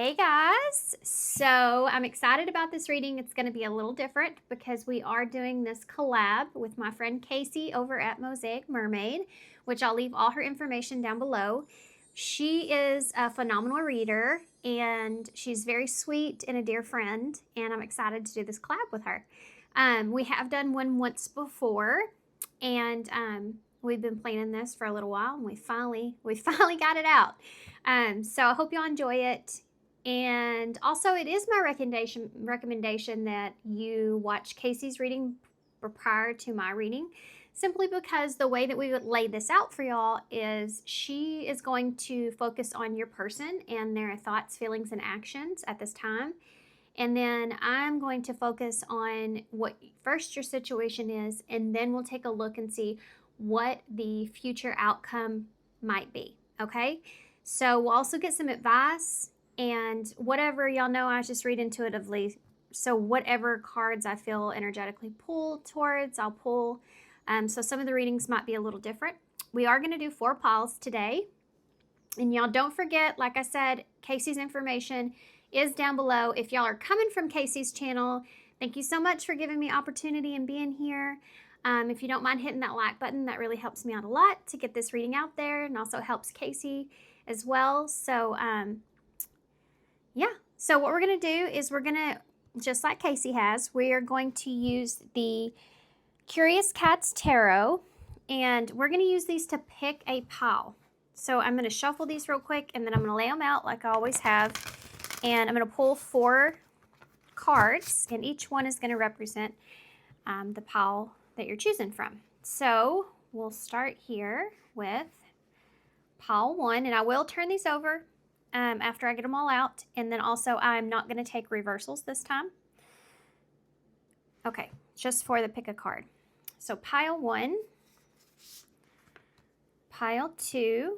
Hey guys, so I'm excited about this reading. It's going to be a little different because we are doing this collab with my friend Casey over at Mosaic Mermaid, which I'll leave all her information down below. She is a phenomenal reader and she's very sweet and a dear friend, and I'm excited to do this collab with her. We have done one once before, and we've been planning this for a little while, and we finally got it out. So I hope y'all enjoy it. And also, it is my recommendation that you watch Casey's reading prior to my reading, simply because the way that we would lay this out for y'all is she is going to focus on your person and their thoughts, feelings, and actions at this time. And then I'm going to focus on what first your situation is, and then we'll take a look and see what the future outcome might be. Okay? So we'll also get some advice, and whatever, y'all know I just read intuitively. So whatever cards I feel energetically pulled towards, I'll pull. So some of the readings might be a little different. We are going to do 4 piles today. And y'all don't forget, like I said, Casey's information is down below. If y'all are coming from Casey's channel, thank you so much for giving me opportunity and being here. If you don't mind hitting that like button, that really helps me out a lot to get this reading out there, and also helps Casey as well. So yeah, so what we're going to do is we're going to, just like Casey has, we are going to use the Curious Cats Tarot, and we're going to use these to pick a pile. So I'm going to shuffle these real quick, and then I'm going to lay them out like I always have, and I'm going to pull 4 cards, and each one is going to represent the pile that you're choosing from. So we'll start here with pile 1, and I will turn these over after I get them all out, and then also I'm not going to take reversals this time. Okay, just for the pick a card. So pile 1, pile 2,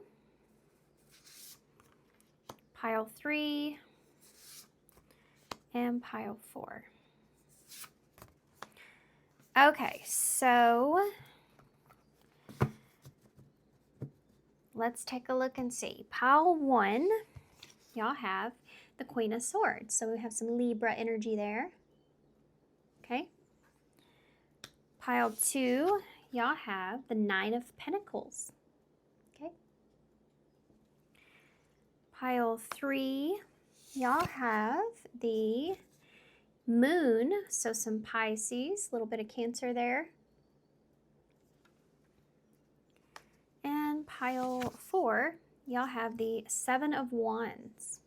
pile 3, and pile 4. Okay, so let's take a look and see. Pile 1, y'all have the Queen of Swords. So we have some Libra energy there. Okay. Pile 2, y'all have the 9 of Pentacles. Okay. Pile 3, y'all have the Moon, so some Pisces, a little bit of Cancer there. And pile 4, y'all have the 7 of Wands.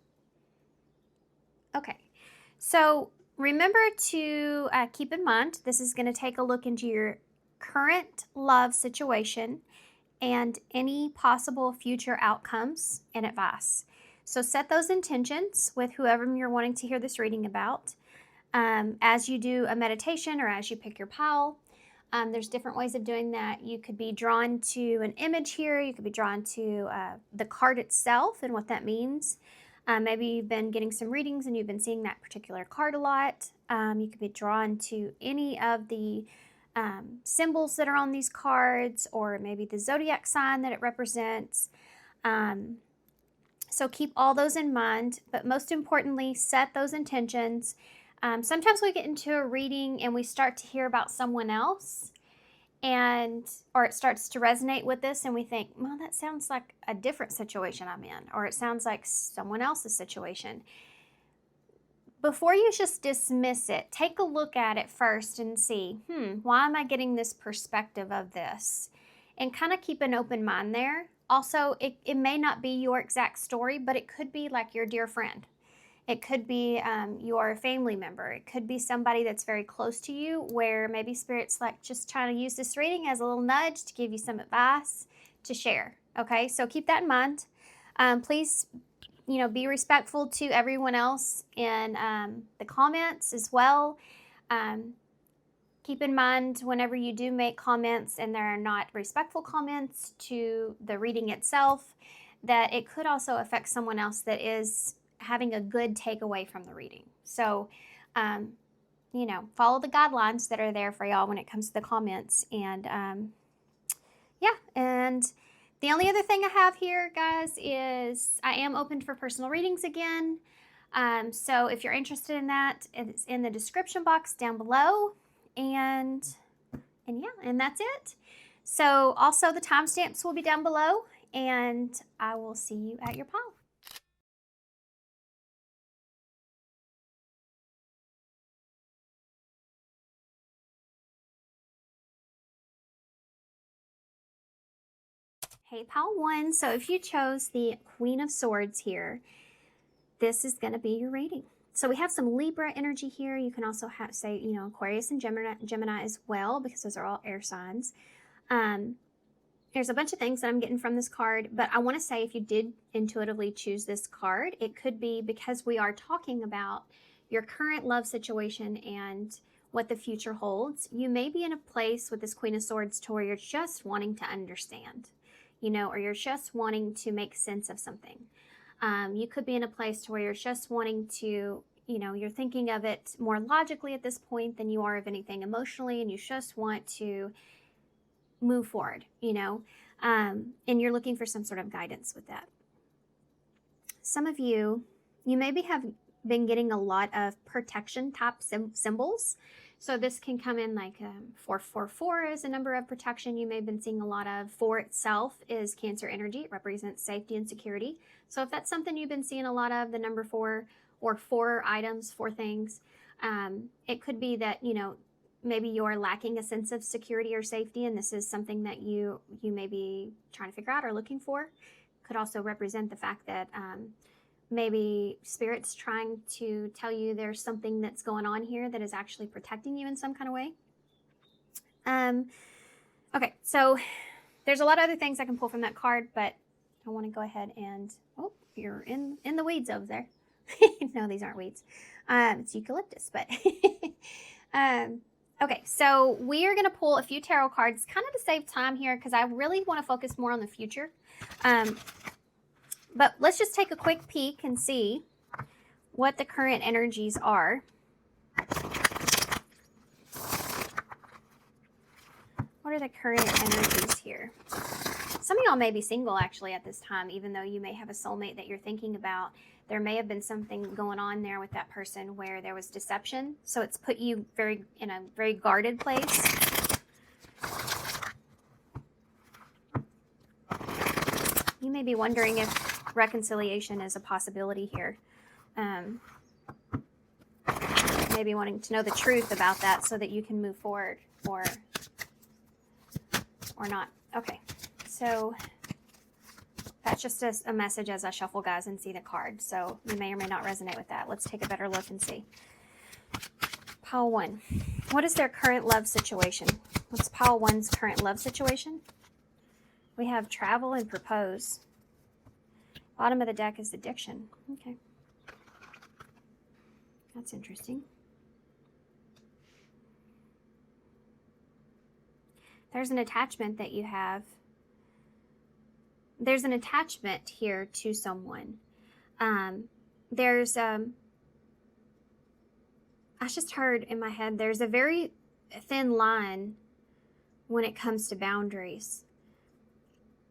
Okay, so remember to keep in mind, this is going to take a look into your current love situation and any possible future outcomes and advice. So set those intentions with whoever you're wanting to hear this reading about. As you do a meditation or as you pick your pile, there's different ways of doing that. You could be drawn to an image here. You could be drawn to the card itself and what that means. Maybe you've been getting some readings and you've been seeing that particular card a lot. You could be drawn to any of the symbols that are on these cards, or maybe the zodiac sign that it represents. So keep all those in mind, but most importantly, set those intentions. Sometimes we get into a reading and we start to hear about someone else, or it starts to resonate with us, and we think, well, that sounds like a different situation I'm in, or it sounds like someone else's situation. Before you just dismiss it, take a look at it first and see, why am I getting this perspective of this? And kind of keep an open mind there. Also, it may not be your exact story, but it could be like your dear friend. It could be your family member. It could be somebody that's very close to you, where maybe Spirit's like just trying to use this reading as a little nudge to give you some advice to share. Okay, so keep that in mind. Please, be respectful to everyone else in the comments as well. Keep in mind, whenever you do make comments and they're not respectful comments to the reading itself, that it could also affect someone else that is having a good takeaway from the reading. So, follow the guidelines that are there for y'all when it comes to the comments. And yeah, and the only other thing I have here, guys, is I am open for personal readings again. So if you're interested in that, it's in the description box down below. And yeah, and that's it. So also the timestamps will be down below, and I will see you at your pile. Hey, pile 1. So if you chose the Queen of Swords here, this is going to be your reading. So we have some Libra energy here. You can also have, say, you know, Aquarius and Gemini as well, because those are all air signs. There's a bunch of things that I'm getting from this card, but I want to say if you did intuitively choose this card, it could be because we are talking about your current love situation and what the future holds. You may be in a place with this Queen of Swords to where you're just wanting to understand, you know, or you're just wanting to make sense of something. You could be in a place to where you're just wanting to, you know, you're thinking of it more logically at this point than you are of anything emotionally, and you just want to move forward, you know, and you're looking for some sort of guidance with that. Some of you maybe have been getting a lot of protection type symbols. So this can come in like 444 is a number of protection you may have been seeing a lot of. 4 itself is Cancer energy. It represents safety and security. So if that's something you've been seeing a lot of, the number 4 or 4 items, 4 things, it could be that, you know, maybe you're lacking a sense of security or safety, and this is something that you may be trying to figure out or looking for. Could also represent the fact that maybe Spirit's trying to tell you there's something that's going on here that is actually protecting you in some kind of way. Okay, so there's a lot of other things I can pull from that card, but I want to go ahead and, oh, you're in the weeds over there. No, these aren't weeds. It's eucalyptus, but okay, so we are going to pull a few tarot cards kind of to save time here because I really want to focus more on the future. But let's just take a quick peek and see what the current energies are. What are the current energies here? Some of y'all may be single actually at this time, even though you may have a soulmate that you're thinking about. There may have been something going on there with that person where there was deception. So it's put you in a very guarded place. You may be wondering if reconciliation is a possibility here. Maybe wanting to know the truth about that so that you can move forward or not. Okay, so that's just a message as I shuffle, guys, and see the card. So you may or may not resonate with that. Let's take a better look and see. Pile 1. What is their current love situation? What's Pile 1's current love situation? We have travel and propose. Bottom of the deck is addiction. Okay. That's interesting. There's an attachment that you have. There's an attachment here to someone. I just heard in my head, there's a very thin line when it comes to boundaries.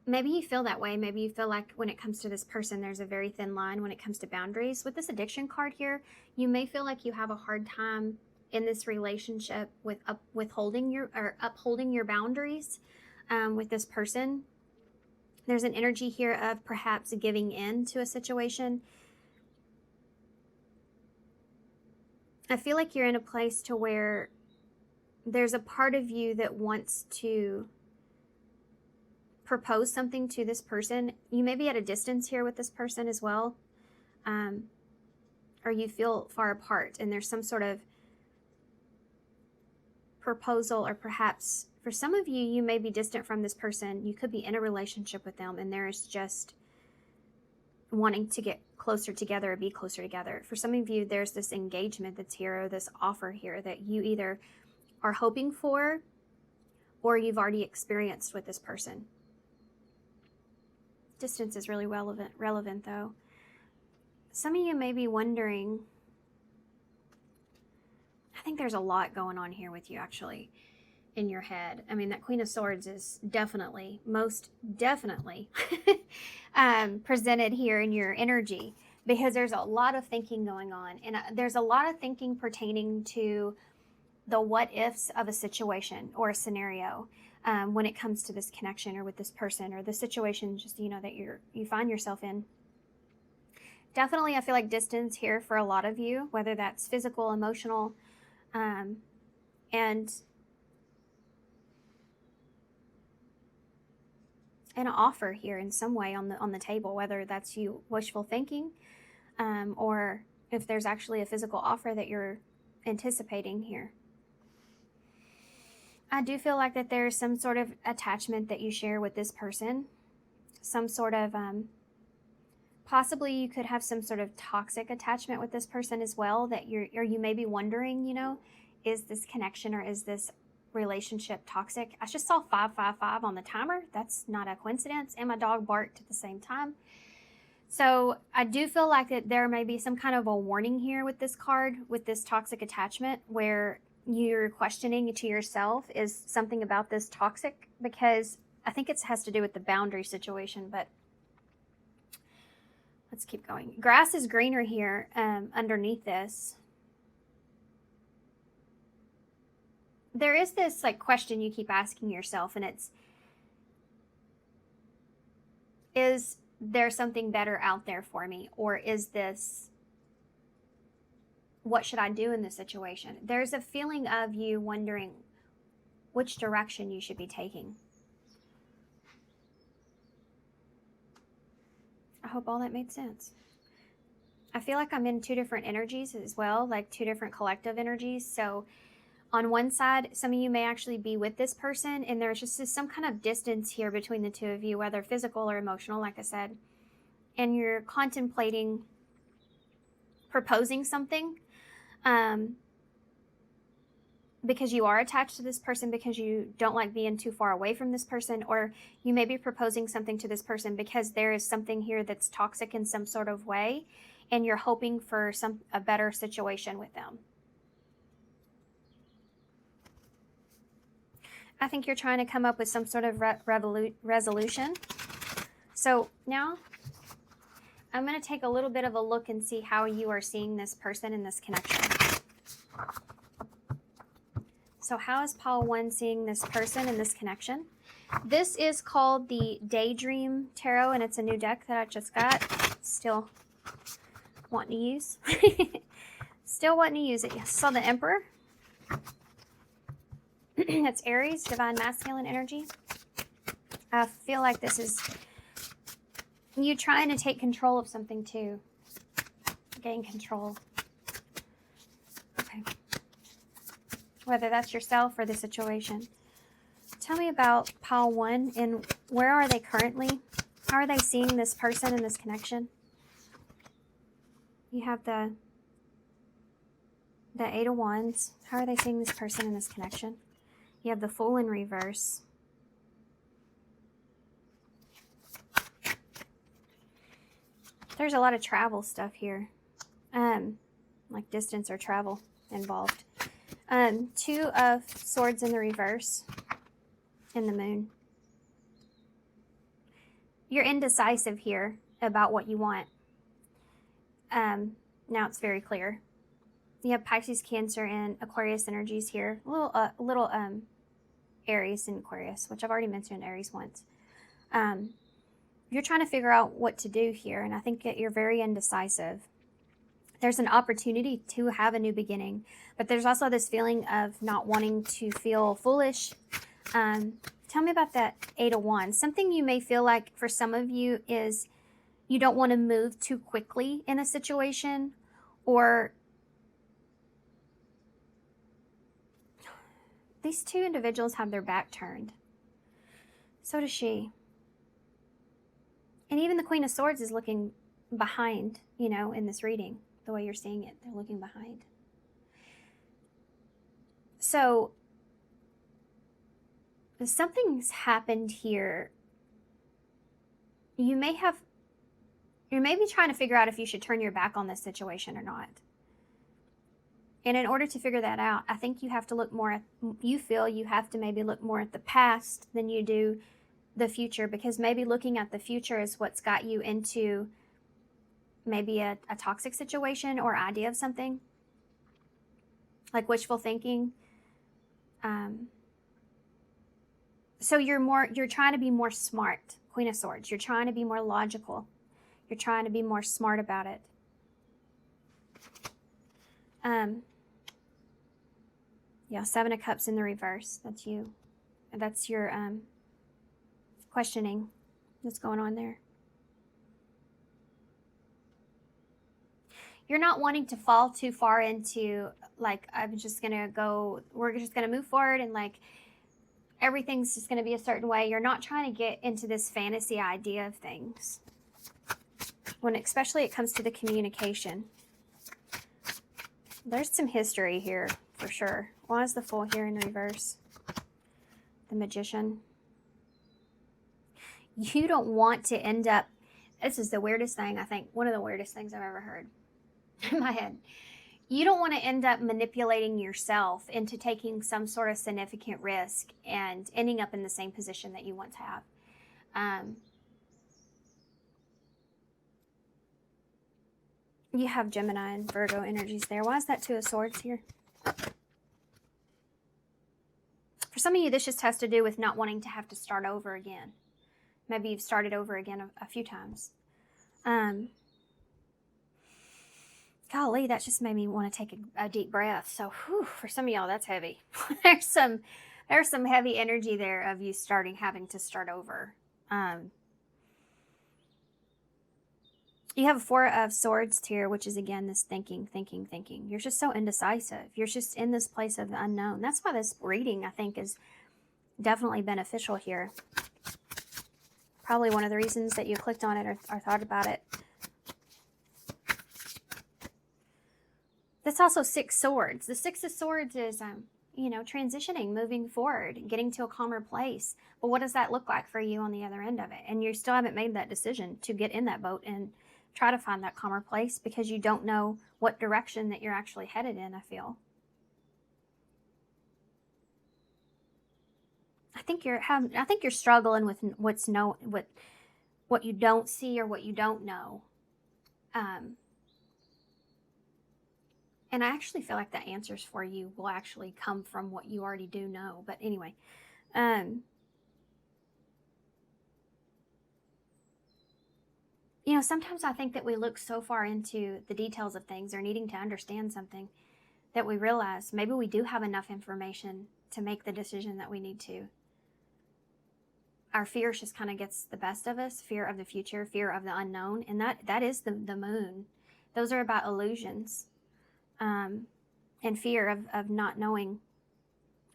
Maybe you feel that way. Maybe you feel like when it comes to this person, there's a very thin line when it comes to boundaries. With this addiction card here, you may feel like you have a hard time in this relationship with upholding your boundaries with this person. There's an energy here of perhaps giving in to a situation. I feel like you're in a place to where there's a part of you that wants to propose something to this person. You may be at a distance here with this person as well. Or you feel far apart and there's some sort of proposal, or perhaps for some of you, you may be distant from this person. You could be in a relationship with them and there is just wanting to get closer together or be closer together. For some of you, there's this engagement that's here, or this offer here that you either are hoping for or you've already experienced with this person. Distance is really relevant though. Some of you may be wondering, I think there's a lot going on here with you actually in your head. I mean, that Queen of Swords is definitely, most definitely presented here in your energy. because there's a lot of thinking going on. And there's a lot of thinking pertaining to the what ifs of a situation or a scenario when it comes to this connection or with this person or the situation just, that you find yourself in. Definitely, I feel like distance here for a lot of you, whether that's physical, emotional, and an offer here in some way on the table, whether that's you wishful thinking, or if there's actually a physical offer that you're anticipating here. I do feel like that there's some sort of attachment that you share with this person, some sort of possibly you could have some sort of toxic attachment with this person as well, that you may be wondering, is this connection or is this relationship toxic? I just saw 555 on the timer. That's not a coincidence. And my dog barked at the same time. So I do feel like that there may be some kind of a warning here with this card, with this toxic attachment, where you're questioning to yourself, is something about this toxic? Because I think it has to do with the boundary situation, but let's keep going. Grass is greener here underneath this. There is this question you keep asking yourself, and it's, is there something better out there for me? Or is this, what should I do in this situation? There's a feeling of you wondering which direction you should be taking. I hope all that made sense. I feel like I'm in two different energies as well, like two different collective energies. So on one side, some of you may actually be with this person, and there's just some kind of distance here between the two of you, whether physical or emotional, like I said, and you're contemplating proposing something because you are attached to this person, because you don't like being too far away from this person, or you may be proposing something to this person because there is something here that's toxic in some sort of way, and you're hoping for a better situation with them. I think you're trying to come up with some sort of resolution. So now I'm going to take a little bit of a look and see how you are seeing this person in this connection. So how is Pile 1 seeing this person in this connection? This is called the Daydream Tarot, and it's a new deck that I just got. Still wanting to use. Still wanting to use it. I saw the Emperor. That's Aries, divine masculine energy. I feel like this is you trying to take control of something too. Gain control. Okay. Whether that's yourself or the situation. Tell me about Pile 1 and where are they currently? How are they seeing this person in this connection? You have the Eight of Wands. How are they seeing this person in this connection? You have the Fool in reverse. There's a lot of travel stuff here. Like distance or travel involved. Two of Swords in the reverse. And the Moon. You're indecisive here about what you want. Now it's very clear. You have Pisces, Cancer, and Aquarius energies here. A little Aries and Aquarius, which I've already mentioned Aries once. You're trying to figure out what to do here, and I think that you're very indecisive. There's an opportunity to have a new beginning, but there's also this feeling of not wanting to feel foolish. Tell me about that Eight of Wands. Something you may feel like for some of you is you don't want to move too quickly in a situation, or these two individuals have their back turned. So does she. And even the Queen of Swords is looking behind, in this reading, the way you're seeing it. They're looking behind. So something's happened here. You may be trying to figure out if you should turn your back on this situation or not. And in order to figure that out, I think you have to look more at, you have to maybe look more at the past than you do the future, because maybe looking at the future is what's got you into maybe a toxic situation or idea of something, like wishful thinking. So you're trying to be more smart, Queen of Swords. You're trying to be more logical. You're trying to be more smart about it. Yeah, Seven of Cups in the reverse. That's you. That's your questioning that's going on there. You're not wanting to fall too far into, like, I'm just going to go, we're just going to move forward and, like, everything's just going to be a certain way. You're not trying to get into this fantasy idea of things. When especially it comes to the communication. There's some history here, for sure. Why is the Fool here in reverse? The Magician. You don't want to end up, this is the weirdest thing, I think, one of the weirdest things I've ever heard in my head. You don't want to end up manipulating yourself into taking some sort of significant risk and ending up in the same position that you once have. You have Gemini and Virgo energies there. Why is that Two of Swords here? For some of you, this just has to do with not wanting to have to start over again. Maybe you've started over again a few times. Golly, that just made me want to take a deep breath. So, whew, for some of y'all, that's heavy. There's some heavy energy there of you having to start over. You have a Four of Swords here, which is, again, this thinking. You're just so indecisive. You're just in this place of the unknown. That's why this reading, I think, is definitely beneficial here. Probably one of the reasons that you clicked on it or thought about it. That's also Six Swords. The Six of Swords is, transitioning, moving forward, getting to a calmer place. But what does that look like for you on the other end of it? And you still haven't made that decision to get in that boat and try to find that calmer place because you don't know what direction that you're actually headed in, I feel. I think you're struggling with what you don't see or what you don't know. And I actually feel like the answers for you will actually come from what you already do know. But anyway, sometimes I think that we look so far into the details of things or needing to understand something that we realize maybe we do have enough information to make the decision that we need to. Our fear just kind of gets the best of us, fear of the future, fear of the unknown, and that is the moon. Those are about illusions. And fear of not knowing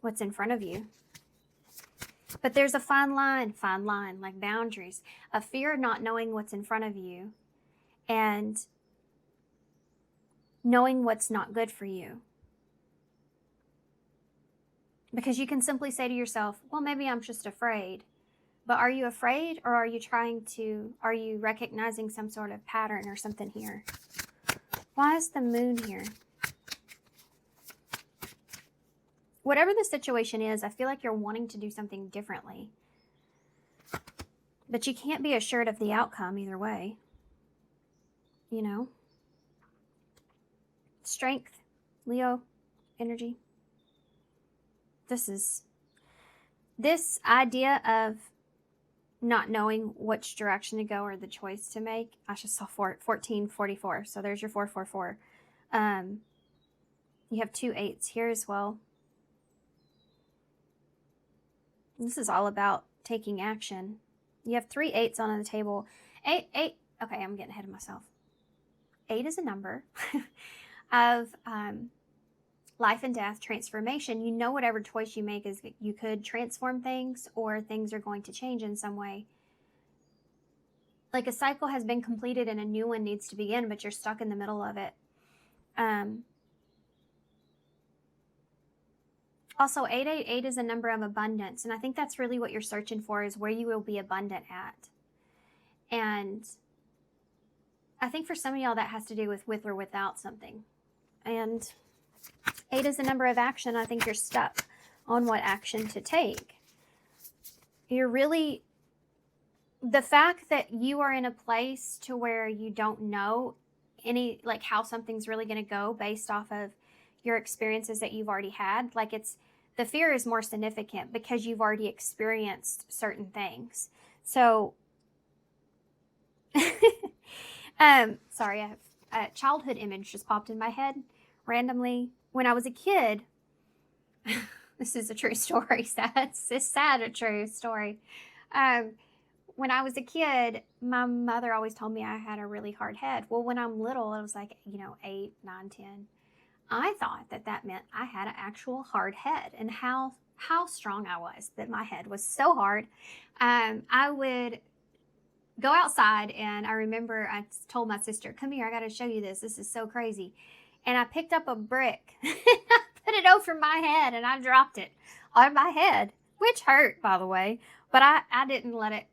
what's in front of you. But there's a fine line, like boundaries, of fear of not knowing what's in front of you and knowing what's not good for you. Because you can simply say to yourself, well, maybe I'm just afraid. But are you afraid, or are you recognizing some sort of pattern or something here? Why is the moon here? Whatever the situation is, I feel like you're wanting to do something differently. But you can't be assured of the outcome either way. Strength, Leo energy. This idea of not knowing which direction to go or the choice to make. I just saw 1444. So there's your 444. You have 2 8s here as well. This is all about taking action. You have 3 8s on the table. 8. Okay, I'm getting ahead of myself. 8 is a number of life and death transformation. You know, whatever choice you make is you could transform things or things are going to change in some way. Like a cycle has been completed and a new one needs to begin, but you're stuck in the middle of it. Also, 888 is a number of abundance, and I think that's really what you're searching for, is where you will be abundant at. And I think for some of y'all that has to do with or without something. And 8 is the number of action. I think you're stuck on what action to take. The fact that you are in a place to where you don't know any, like how something's really going to go based off of your experiences that you've already had. Like the fear is more significant because you've already experienced certain things. So, sorry, I have a childhood image just popped in my head randomly. When I was a kid, this is a true story. It's sad, a true story. When I was a kid, my mother always told me I had a really hard head. Well, when I'm little, I was like, 8, 9, 10. I thought that meant I had an actual hard head, and how strong I was, that my head was so hard. I would go outside, and I remember I told my sister, come here, I got to show you this. This is so crazy. And I picked up a brick, I put it over my head, and I dropped it on my head, which hurt, by the way. But I didn't let it,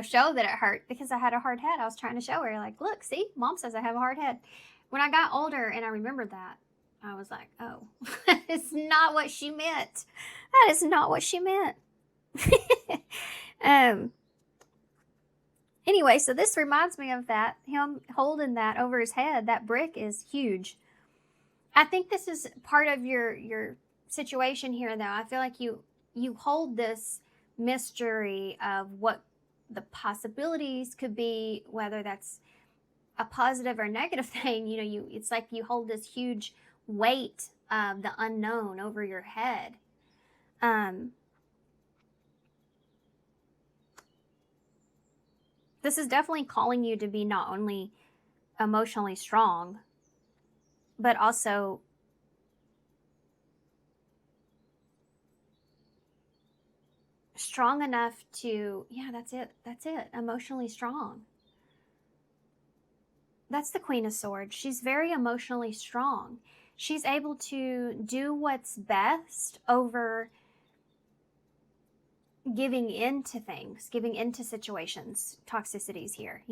show that it hurt because I had a hard head. I was trying to show her, like, look, see, Mom says I have a hard head. When I got older and I remembered that, I was like, oh, it's not what she meant. That is not what she meant. Anyway, so this reminds me of that, him holding that over his head. That brick is huge. I think this is part of your situation here, though. I feel like you hold this mystery of what the possibilities could be, whether that's a positive or negative thing. It's like you hold this huge weight of the unknown over your head. This is definitely calling you to be not only emotionally strong, but also strong enough to, that's it, emotionally strong. That's the Queen of Swords. She's very emotionally strong. She's able to do what's best over giving into things, giving into situations, toxicities here,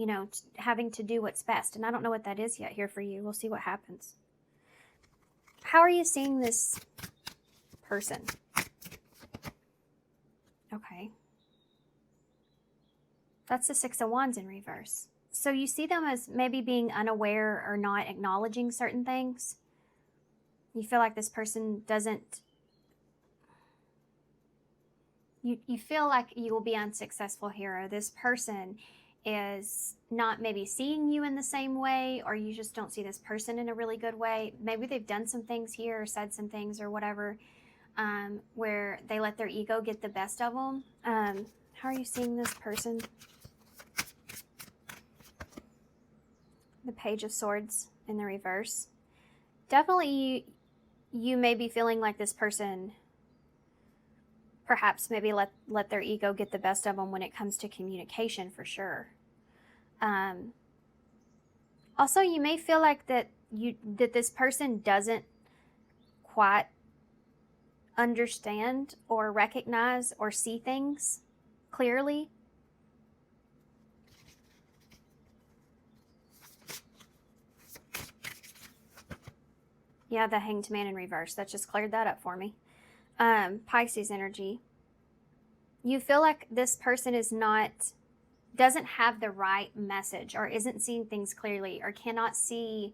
having to do what's best. And I don't know what that is yet here for you. We'll see what happens. How are you seeing this person? Okay. That's the Six of Wands in reverse. So you see them as maybe being unaware or not acknowledging certain things. You feel like this person doesn't... You feel like you will be unsuccessful here, or this person is not maybe seeing you in the same way, or you just don't see this person in a really good way. Maybe they've done some things here or said some things or whatever, where they let their ego get the best of them. How are you seeing this person? The Page of Swords in the reverse. Definitely you may be feeling like this person perhaps maybe let their ego get the best of them when it comes to communication, for sure. Also, you may feel like that this person doesn't quite understand or recognize or see things clearly. Yeah, the Hanged Man in reverse. That just cleared that up for me. Pisces energy. You feel like this person doesn't have the right message, or isn't seeing things clearly, or cannot see.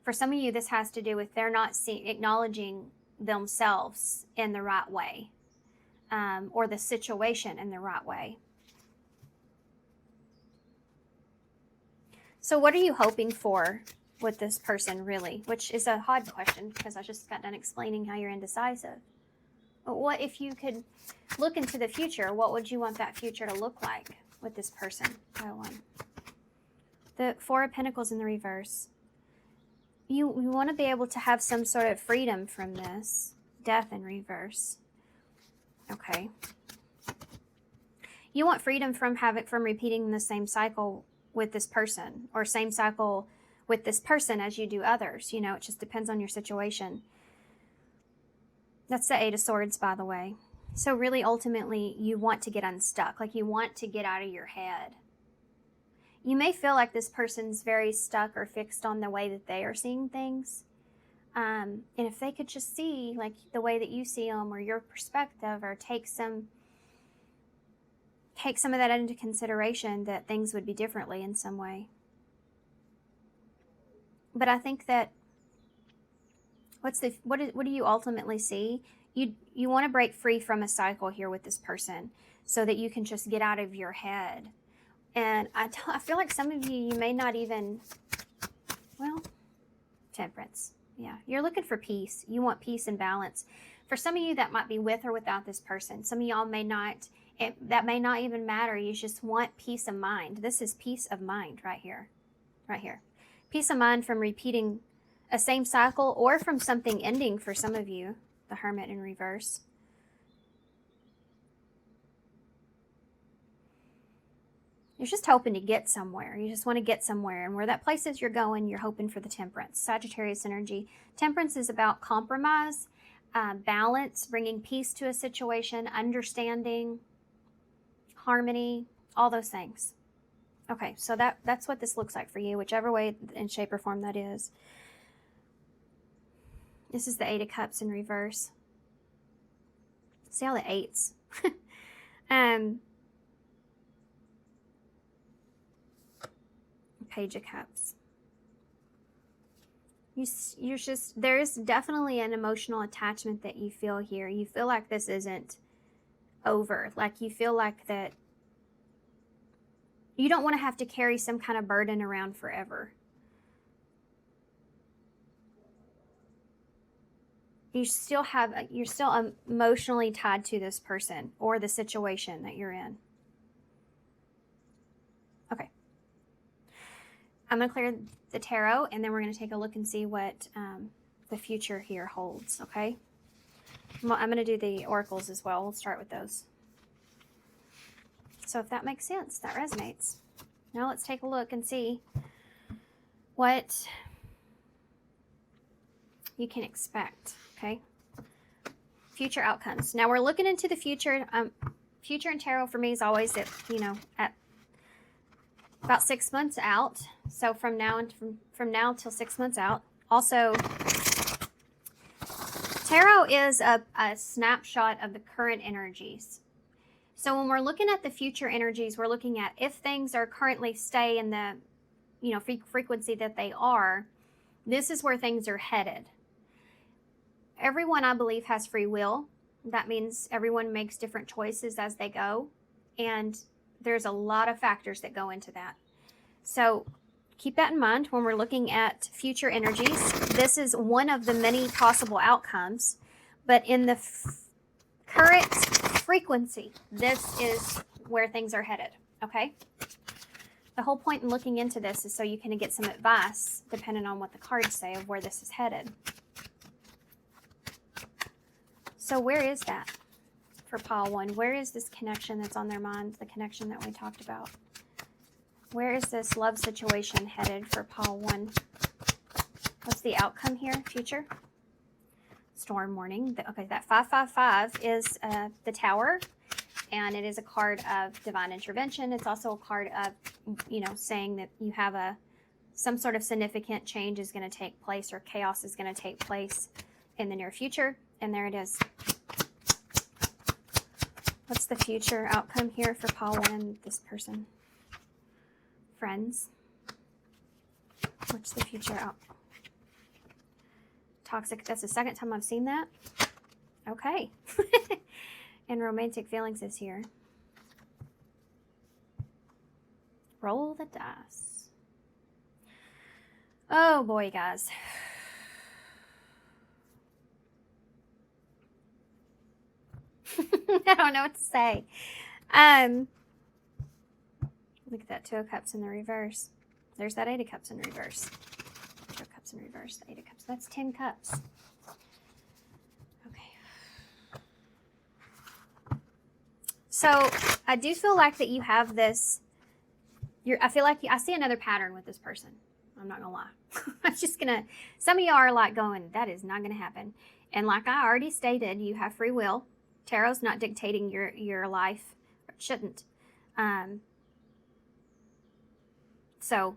For some of you, this has to do with they're not acknowledging themselves in the right way, or the situation in the right way. So what are you hoping for with this person, really? Which is a hard question because I just got done explaining how you're indecisive. But what if you could look into the future? What would you want that future to look like with this person? The Four of Pentacles in the reverse. You want to be able to have some sort of freedom from this. Death in reverse. Okay. You want freedom from repeating the same cycle with this person, or same cycle with this person as you do others. It just depends on your situation. That's the Eight of Swords, by the way. So really, ultimately, you want to get unstuck. Like, you want to get out of your head. You may feel like this person's very stuck or fixed on the way that they are seeing things. And if they could just see, like, the way that you see them, or your perspective, or take some of that into consideration, that things would be differently in some way. But I think that what do you ultimately see? You want to break free from a cycle here with this person so that you can just get out of your head. And I feel like some of you may not even, well, Temperance. Yeah, you're looking for peace. You want peace and balance. For some of you, that might be with or without this person. Some of y'all may not, that may not even matter. You just want peace of mind. This is peace of mind right here. Right here. Peace of mind from repeating a same cycle or from something ending for some of you. The Hermit in reverse. You're just hoping to get somewhere. You just want to get somewhere. And where that place is you're going, you're hoping for the Temperance. Sagittarius energy. Temperance is about compromise, balance, bringing peace to a situation, understanding, harmony, all those things. Okay, so that's what this looks like for you, whichever way in shape or form that is. This is the Eight of Cups in reverse. See all the eights. Page of Cups. You're just, there is definitely an emotional attachment that you feel here. You feel like this isn't over. Like you feel like that you don't want to have to carry some kind of burden around forever. You're still emotionally tied to this person or the situation that you're in. Okay. I'm going to clear the tarot, and then we're going to take a look and see what the future here holds, okay? I'm going to do the oracles as well. We'll start with those. So if that makes sense, that resonates. Now let's take a look and see what you can expect, okay? Future outcomes. Now we're looking into the future. Future in tarot for me is always at, at about 6 months out. So from now till 6 months out. Also, tarot is a snapshot of the current energies. So when we're looking at the future energies, we're looking at if things are currently stay in the, frequency that they are, this is where things are headed. Everyone, I believe, has free will. That means everyone makes different choices as they go. And there's a lot of factors that go into that. So keep that in mind when we're looking at future energies. This is one of the many possible outcomes. But in the current frequency, this is where things are headed. Okay? The whole point in looking into this is so you can get some advice, depending on what the cards say, of where this is headed. So where is that for pile one? Where is this connection that's on their mind, the connection that we talked about? Where is this love situation headed for pile one? What's the outcome here, future? Storm warning. Okay, that 555 is the Tower, and it is a card of divine intervention. It's also a card of, saying that you have some sort of significant change is going to take place, or chaos is going to take place in the near future. And there it is. What's the future outcome here for Paul and this person? Friends. What's the future outcome? Toxic. That's the second time I've seen that. Okay. And romantic feelings is here. Roll the dice. Oh boy, guys. I don't know what to say. Look at that, 2 of Cups in the reverse. There's that 8 of Cups in reverse. 2 of Cups in reverse, 8 of Cups. That's 10 cups. Okay. So I do feel like that you have this. I feel like I see another pattern with this person. I'm not gonna lie. I'm just gonna. Some of y'all are like going, that is not gonna happen. And like I already stated, you have free will. Tarot's not dictating your life. It shouldn't. So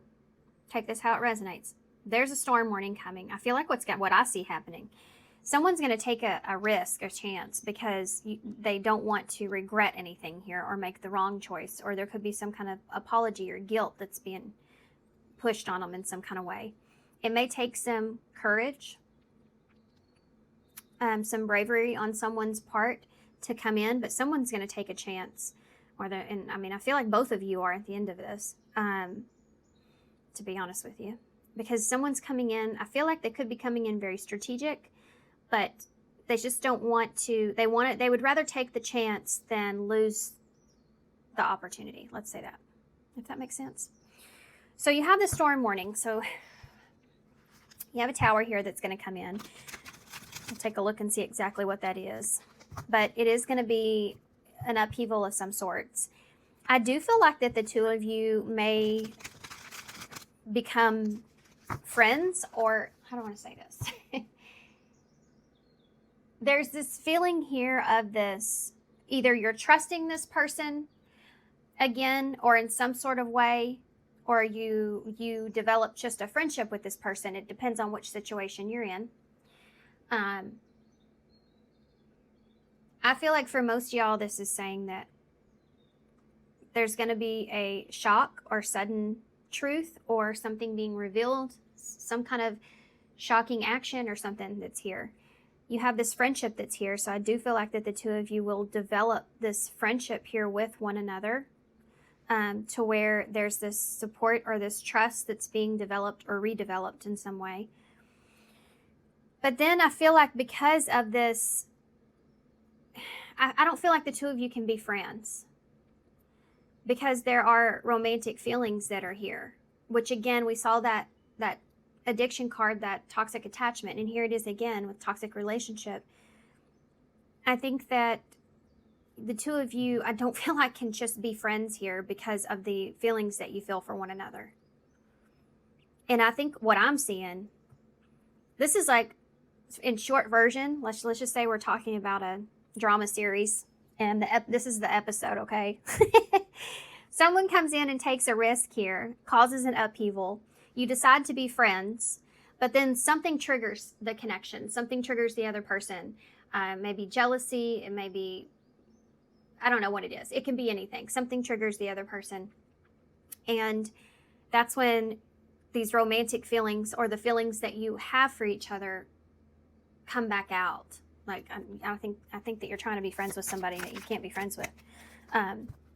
take this how it resonates. There's a storm warning coming. I feel like what I see happening. Someone's going to take a risk, a chance, because they don't want to regret anything here or make the wrong choice. Or there could be some kind of apology or guilt that's being pushed on them in some kind of way. It may take some courage, some bravery on someone's part to come in, but someone's going to take a chance. And I mean, I feel like both of you are at the end of this, to be honest with you, because someone's coming in. I feel like they could be coming in very strategic, but they just don't want to. They want it. They would rather take the chance than lose the opportunity. Let's say that, if that makes sense. So you have the storm warning. So you have a tower here that's going to come in. We'll take a look and see exactly what that is. But it is going to be an upheaval of some sorts. I do feel like that the two of you may become friends, or how do I want to say this? There's this feeling here of this, either you're trusting this person again, or in some sort of way, or you develop just a friendship with this person. It depends on which situation you're in. I feel like for most of y'all, this is saying that there's going to be a shock or sudden truth or something being revealed, some kind of shocking action or something that's here. You have this friendship that's here, so I do feel like that the two of you will develop this friendship here with one another, to where there's this support or this trust that's being developed or redeveloped in some way. But then I feel like because of this, I don't feel like the two of you can be friends, because there are romantic feelings that are here, which again, we saw that addiction card, that toxic attachment, and here it is again with toxic relationship. I think that the two of you, I don't feel like can just be friends here because of the feelings that you feel for one another. And I think what I'm seeing, this is like, in short version, let's just say we're talking about a drama series, and this is the episode, okay? Someone comes in and takes a risk here, causes an upheaval. You decide to be friends, but then something triggers the connection. Something triggers the other person. Maybe jealousy. It may be, I don't know what it is. It can be anything. Something triggers the other person. And that's when these romantic feelings, or the feelings that you have for each other, come back out. Like, I think that you're trying to be friends with somebody that you can't be friends with.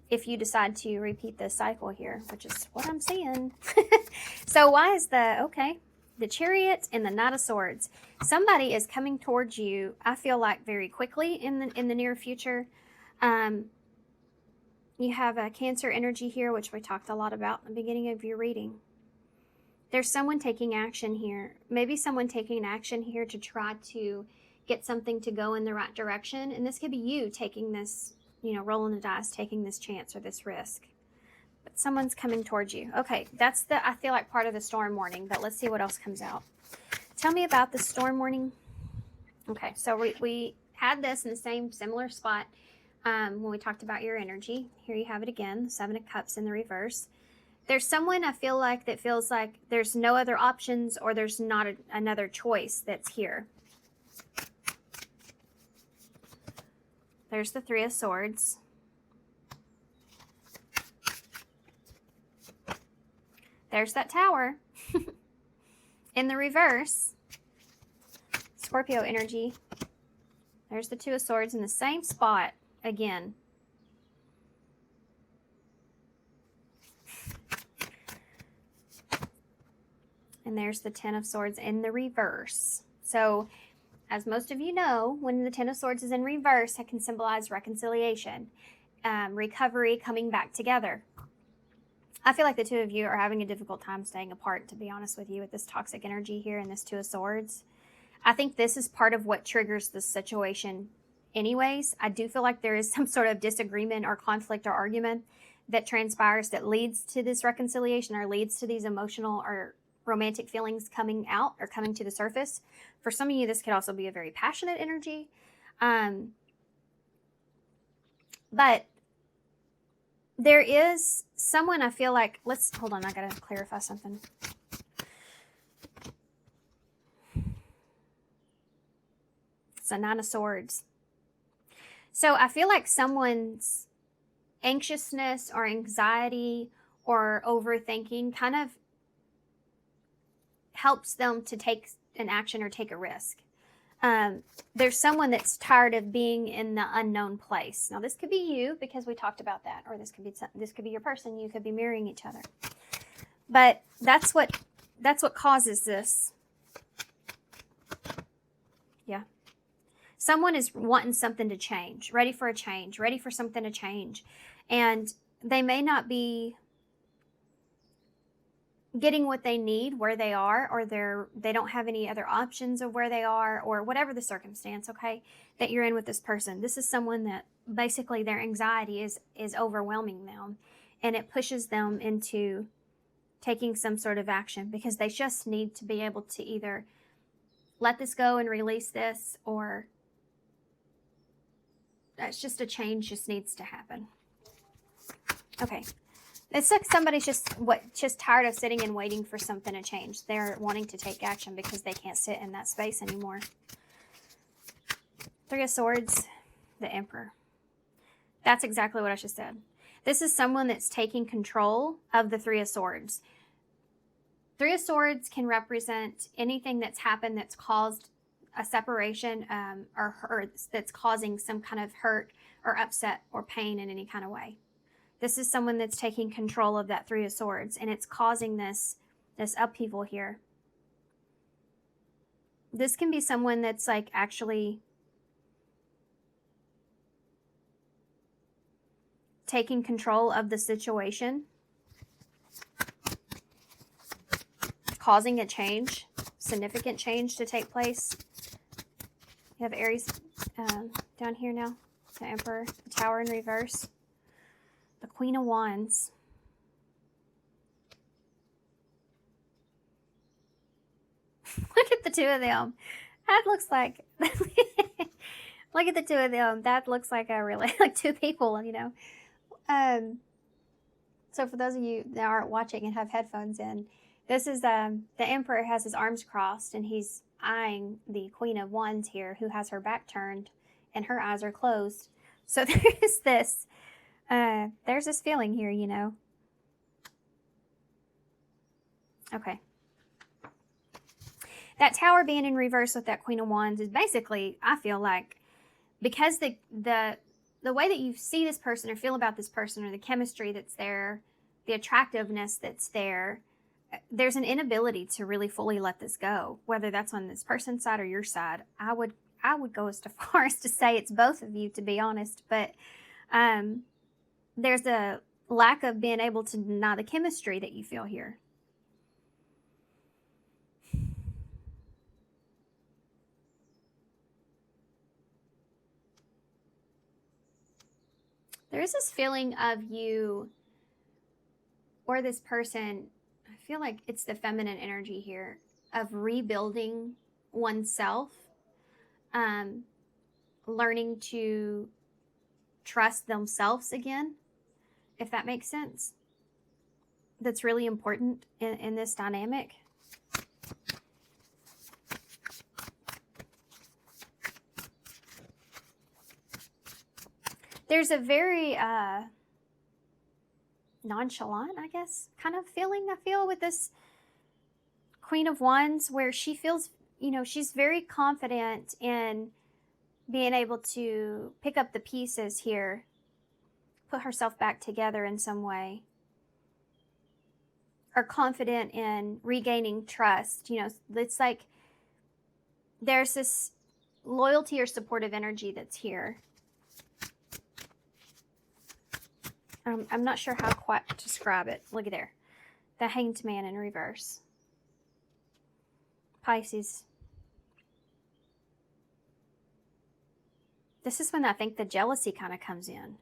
If you decide to repeat this cycle here, which is what I'm seeing. So why is the Chariot and the Knight of Swords? Somebody is coming towards you, I feel like, very quickly in the near future. You have a Cancer energy here, which we talked a lot about in the beginning of your reading. There's someone taking action here. Maybe someone taking action here to try to get something to go in the right direction. And this could be you taking this, rolling the dice, taking this chance or this risk. But someone's coming towards you. Okay, that's I feel like, part of the storm warning, but let's see what else comes out. Tell me about the storm warning. Okay, so we had this in the same similar spot when we talked about your energy. Here you have it again, the Seven of Cups in the reverse. There's someone, I feel like, that feels like there's no other options, or there's not another choice that's here. There's the Three of Swords. There's that Tower. In the reverse, Scorpio energy. There's the Two of Swords in the same spot again. And there's the Ten of Swords in the reverse. So, as most of you know, when the Ten of Swords is in reverse, it can symbolize reconciliation, recovery, coming back together. I feel like the two of you are having a difficult time staying apart, to be honest with you, with this toxic energy here and this Two of Swords. I think this is part of what triggers this situation anyways. I do feel like there is some sort of disagreement or conflict or argument that transpires that leads to this reconciliation, or leads to these emotional or romantic feelings coming out or coming to the surface. For some of you, this could also be a very passionate energy. But there is someone, I feel like, hold on, I gotta clarify something. It's a Nine of Swords. So I feel like someone's anxiousness or anxiety or overthinking kind of helps them to take an action or take a risk. There's someone that's tired of being in the unknown place. Now, this could be you, because we talked about that, or this could be your person. You could be mirroring each other. But that's what causes this. Yeah. Someone is wanting something to change, ready for a change, ready for something to change. And they may not be getting what they need where they are, or they don't have any other options of where they are, or whatever the circumstance, okay, that you're in with this person. This is someone that basically their anxiety is overwhelming them, and it pushes them into taking some sort of action, because they just need to be able to either let this go and release this, or that's just a change just needs to happen. Okay. It's like somebody's just tired of sitting and waiting for something to change. They're wanting to take action because they can't sit in that space anymore. Three of Swords, the Emperor. That's exactly what I just said. This is someone that's taking control of the Three of Swords. Three of Swords can represent anything that's happened that's caused a separation, or hurt, that's causing some kind of hurt or upset or pain in any kind of way. This is someone that's taking control of that Three of Swords, and it's causing this upheaval here. This can be someone that's like actually taking control of the situation, causing a change, significant change to take place. You have Aries down here now, the Emperor, the Tower in reverse. The Queen of Wands. Look at the two of them. That looks like, look at the two of them. That looks like a really, like two people, you know. So for those of you that aren't watching and have headphones in, this is, the Emperor has his arms crossed, and he's eyeing the Queen of Wands here, who has her back turned and her eyes are closed. So there's this, there's this feeling here, you know. Okay. That Tower being in reverse with that Queen of Wands is basically, I feel like, because the way that you see this person or feel about this person, or the chemistry that's there, the attractiveness that's there, there's an inability to really fully let this go, whether that's on this person's side or your side. I would go as far as to say it's both of you, to be honest, but there's a lack of being able to deny the chemistry that you feel here. There is this feeling of you or this person, I feel like it's the feminine energy here, of rebuilding oneself, learning to trust themselves again, if that makes sense. That's really important in this dynamic. There's a very nonchalant, I guess, kind of feeling I feel with this Queen of Wands, where she feels, you know, she's very confident in being able to pick up the pieces here, put herself back together in some way, or confident in regaining trust. You know, it's like there's this loyalty or supportive energy that's here. I'm not sure how quite to describe it. Look at there. The Hanged Man in reverse. Pisces. This is when I think the jealousy kind of comes in.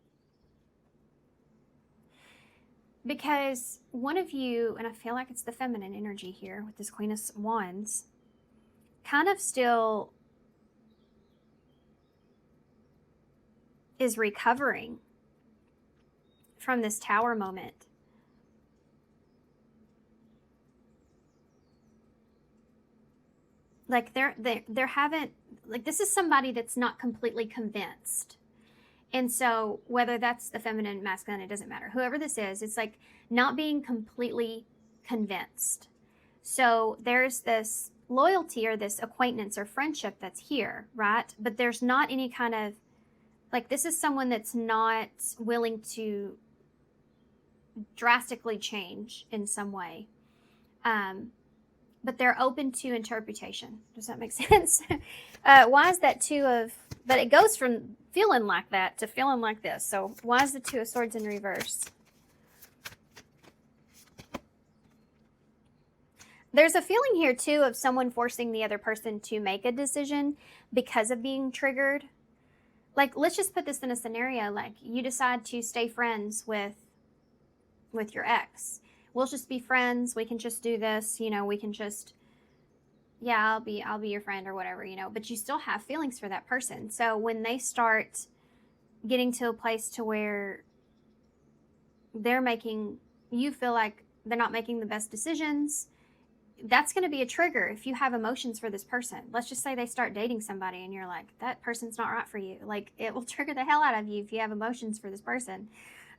Because one of you, and I feel like it's the feminine energy here with this Queen of Wands, kind of still is recovering from this Tower moment. Like they're haven't, like, this is somebody that's not completely convinced. And so whether that's the feminine, masculine, it doesn't matter. Whoever this is, it's like not being completely convinced. So there's this loyalty or this acquaintance or friendship that's here, right? But there's not any kind of, like, this is someone that's not willing to drastically change in some way. But they're open to interpretation. Does that make sense? Why is that two of, but it goes from feeling like that to feeling like this. So why is the Two of Swords in reverse? There's a feeling here too of someone forcing the other person to make a decision because of being triggered. Like, let's just put this in a scenario, like you decide to stay friends with your ex. We'll just be friends. We can just do this, you know, we can just, yeah, I'll be your friend or whatever, you know, but you still have feelings for that person. So when they start getting to a place to where they're making you feel like they're not making the best decisions, that's going to be a trigger if you have emotions for this person. Let's just say they start dating somebody and you're like, that person's not right for you. Like, it will trigger the hell out of you if you have emotions for this person.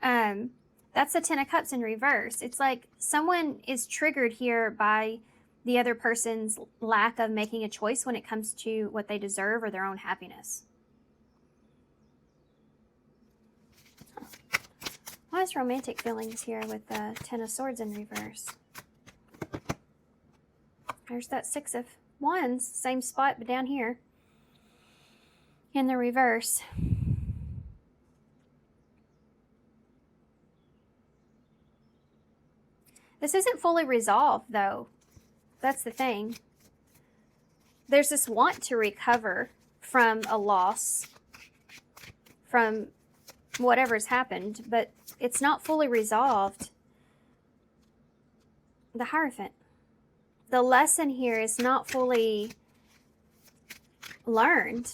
That's the Ten of Cups in reverse. It's like someone is triggered here by the other person's lack of making a choice when it comes to what they deserve or their own happiness. Why is romantic feelings here with the Ten of Swords in reverse? There's that Six of Wands, same spot, but down here in the reverse. This isn't fully resolved, though. That's the thing. There's this want to recover from a loss, from whatever's happened, but it's not fully resolved. The Hierophant. The lesson here is not fully learned.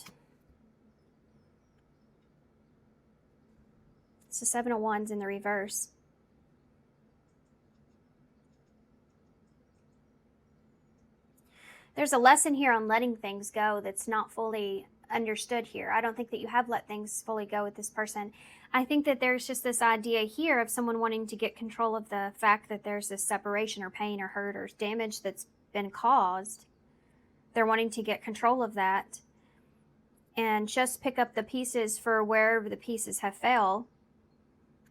It's the Seven of Wands in the reverse. There's a lesson here on letting things go that's not fully understood here. I don't think that you have let things fully go with this person. I think that there's just this idea here of someone wanting to get control of the fact that there's this separation or pain or hurt or damage that's been caused. They're wanting to get control of that and just pick up the pieces for wherever the pieces have failed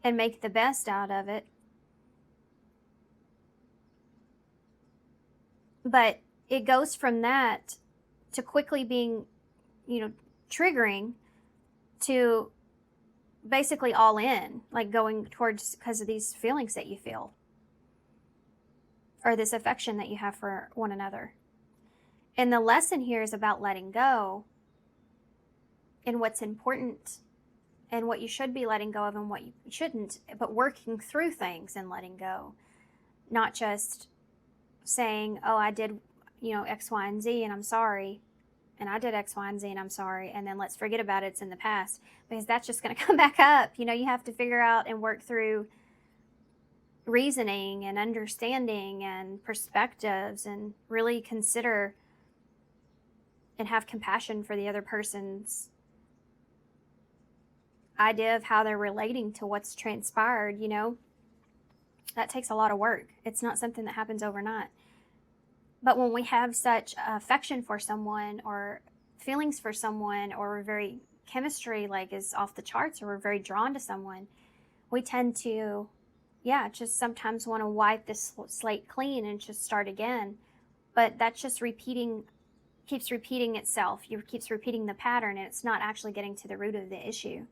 and make the best out of it. But it goes from that to quickly being, you know, triggering to basically all in, like going towards because of these feelings that you feel or this affection that you have for one another. And the lesson here is about letting go and what's important and what you should be letting go of and what you shouldn't, but working through things and letting go, not just saying, oh, I did, you know, X, Y, and Z, and I'm sorry. And I did X, Y, and Z, and I'm sorry. And then let's forget about it. It's in the past. Because that's just going to come back up. You know, you have to figure out and work through reasoning and understanding and perspectives and really consider and have compassion for the other person's idea of how they're relating to what's transpired, you know. That takes a lot of work. It's not something that happens overnight. But when we have such affection for someone or feelings for someone or we're very chemistry like is off the charts or we're very drawn to someone, we tend to, just sometimes want to wipe this slate clean and just start again. But that's just keeps repeating itself. You keeps repeating the pattern and it's not actually getting to the root of the issue.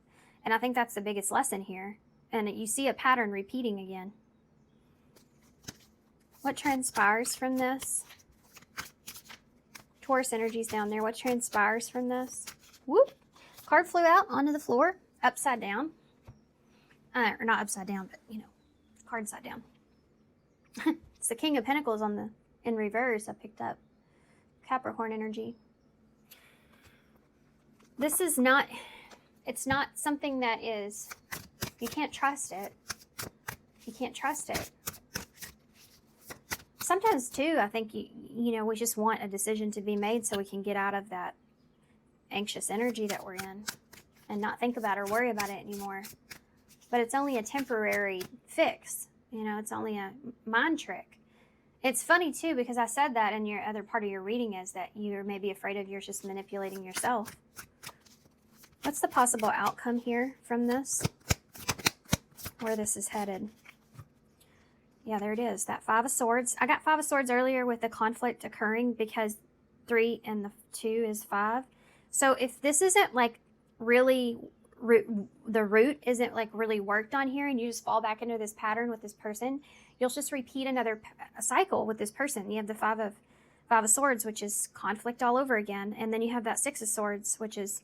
And I think that's the biggest lesson here. And you see a pattern repeating again. What transpires from this? Taurus energy's down there. What transpires from this? Whoop! Card flew out onto the floor, upside down. Or not upside down, but, you know, card side down. It's the King of Pentacles in reverse I picked up. Capricorn energy. This is not, it's not something that is, you can't trust it. You can't trust it. Sometimes too, I think, you know, we just want a decision to be made so we can get out of that anxious energy that we're in and not think about or worry about it anymore. But it's only a temporary fix. You know, it's only a mind trick. It's funny too, because I said that in your other part of your reading is that you're maybe afraid of yours just manipulating yourself. What's the possible outcome here from this? Where this is headed? Yeah, there it is. That Five of Swords. I got Five of Swords earlier with the conflict occurring because 3 and the 2 is 5. So if this isn't like really, the root isn't like really worked on here, and you just fall back into this pattern with this person, you'll just repeat another cycle with this person. You have the Five of Swords, which is conflict all over again. And then you have that Six of Swords, which is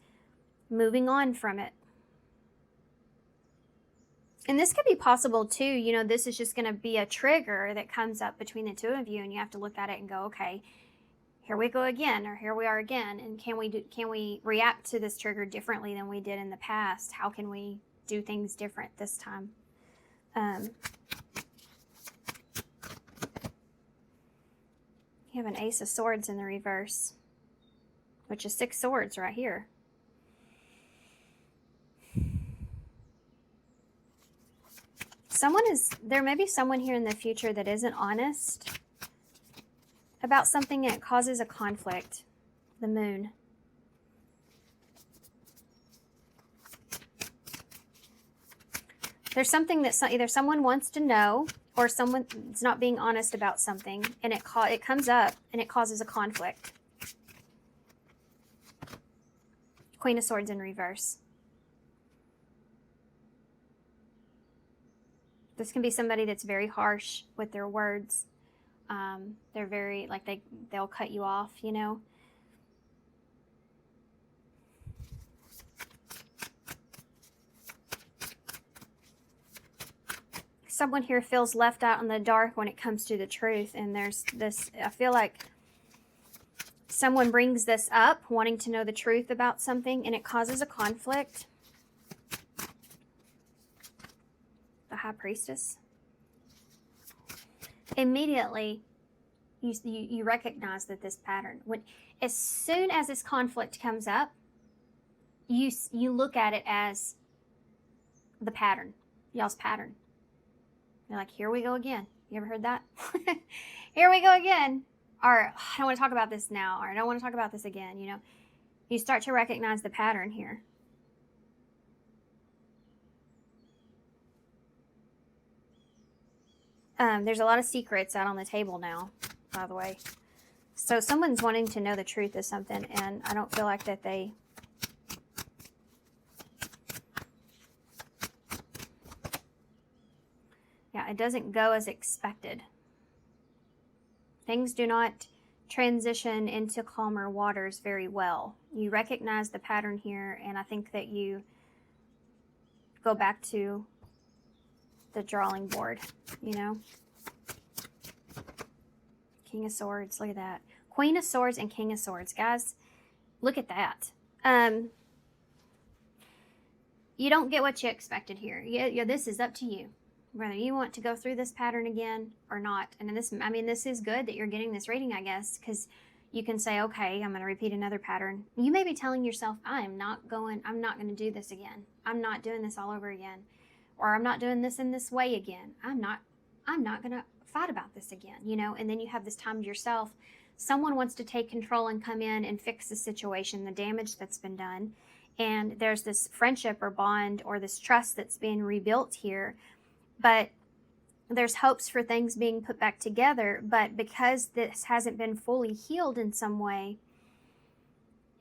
moving on from it. And this could be possible too. You know, this is just going to be a trigger that comes up between the two of you, and you have to look at it and go, okay, here we go again, or here we are again. And can we react to this trigger differently than we did in the past? How can we do things different this time? You have an Ace of Swords in the reverse, which is 6 swords right here. There may be someone here in the future that isn't honest about something, and it causes a conflict. The Moon. There's something that either someone wants to know, or someone's not being honest about something, and it comes up and it causes a conflict. Queen of Swords in reverse. This can be somebody that's very harsh with their words. They're very, like, they'll cut you off, you know. Someone here feels left out in the dark when it comes to the truth. And there's this, I feel like someone brings this up, wanting to know the truth about something, and it causes a conflict. The High Priestess. Immediately, you recognize that this pattern, as soon as this conflict comes up, you look at it as the pattern, y'all's pattern. You're like, here we go again. You ever heard that? Here we go again. Or, I don't want to talk about this now. Or, I don't want to talk about this again. You know, you start to recognize the pattern here. There's a lot of secrets out on the table now, by the way. So someone's wanting to know the truth of something, and I don't feel like that they... Yeah, it doesn't go as expected. Things do not transition into calmer waters very well. You recognize the pattern here, and I think that you go back to the drawing board, you know. King of Swords, look at that. Queen of Swords and King of Swords. Guys, look at that. You don't get what you expected here. Yeah, this is up to you, whether you want to go through this pattern again or not. And this is good that you're getting this reading, I guess, because you can say, okay, I'm going to repeat another pattern. You may be telling yourself, I'm not going to do this again. I'm not doing this all over again. Or I'm not doing this in this way again. I'm not going to fight about this again, you know. And then you have this time to yourself. Someone wants to take control and come in and fix the situation, the damage that's been done. And there's this friendship or bond or this trust that's being rebuilt here. But there's hopes for things being put back together. But because this hasn't been fully healed in some way,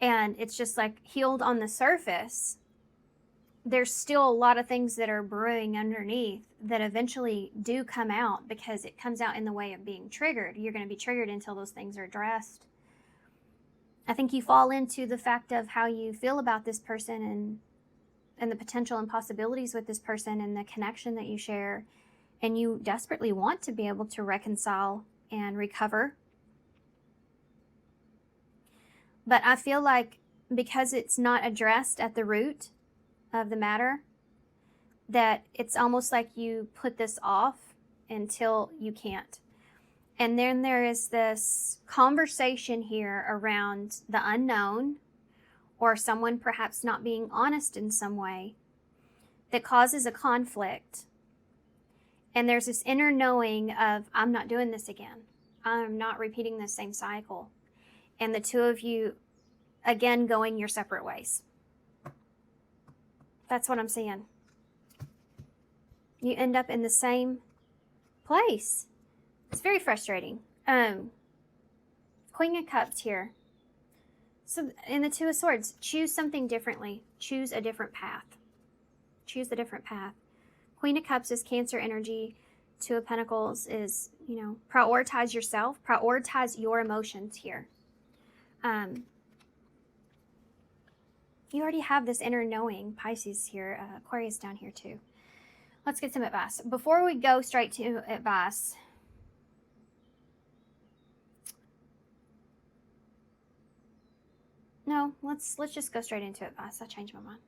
and it's just like healed on the surface, there's still a lot of things that are brewing underneath that eventually do come out, because it comes out in the way of being triggered. You're going to be triggered until those things are addressed. I think you fall into the fact of how you feel about this person and the potential and possibilities with this person and the connection that you share. And you desperately want to be able to reconcile and recover. But I feel like because it's not addressed at the root of the matter, that it's almost like you put this off until you can't. And then there is this conversation here around the unknown, or someone perhaps not being honest in some way, that causes a conflict. And there's this inner knowing of, I'm not doing this again. I'm not repeating the same cycle. And the two of you, again, going your separate ways. That's what I'm seeing. You end up in the same place. It's very frustrating. Queen of Cups here. So in the Two of Swords, choose something differently. Choose a different path. Choose a different path. Queen of Cups is Cancer energy. Two of Pentacles is, you know, prioritize yourself. Prioritize your emotions here. You already have this inner knowing. Pisces here. Aquarius down here too. Let's get some advice. Before we go straight to advice, no, let's just go straight into advice. I changed my mind.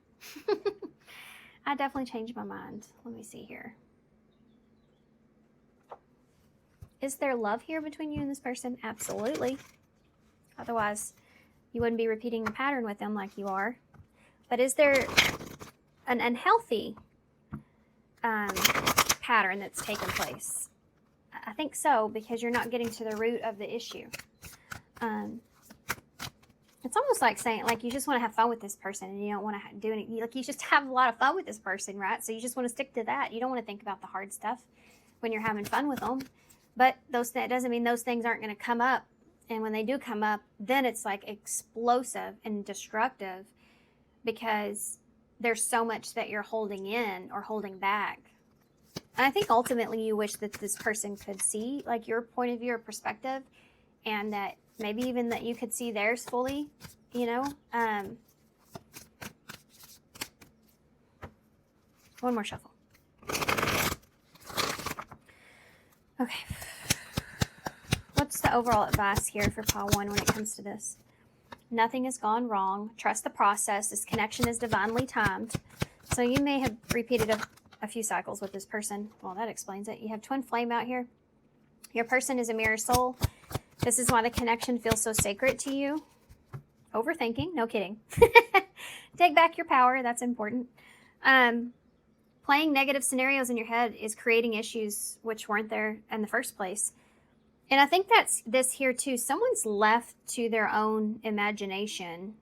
I definitely changed my mind. Let me see here. Is there love here between you and this person? Absolutely. Otherwise, you wouldn't be repeating the pattern with them like you are. But is there an unhealthy pattern that's taken place? I think so, because you're not getting to the root of the issue. It's almost like saying, like, you just want to have fun with this person and you don't want to do anything. Like, you just have a lot of fun with this person, right? So you just want to stick to that. You don't want to think about the hard stuff when you're having fun with them. But that doesn't mean those things aren't going to come up. And when they do come up, then it's like explosive and destructive, because there's so much that you're holding in or holding back. And I think ultimately you wish that this person could see, like, your point of view or perspective, and that maybe even that you could see theirs fully, you know. One more shuffle. Okay. What's the overall advice here for pile 1 when it comes to this? Nothing has gone wrong. Trust the process. This connection is divinely timed. So you may have repeated a few cycles with this person. Well, that explains it. You have twin flame out here. Your person is a mirror soul. This is why the connection feels so sacred to you. Overthinking. No kidding. Take back your power. That's important. Playing negative scenarios in your head is creating issues which weren't there in the first place. And I think that's this here too. Someone's left to their own imagination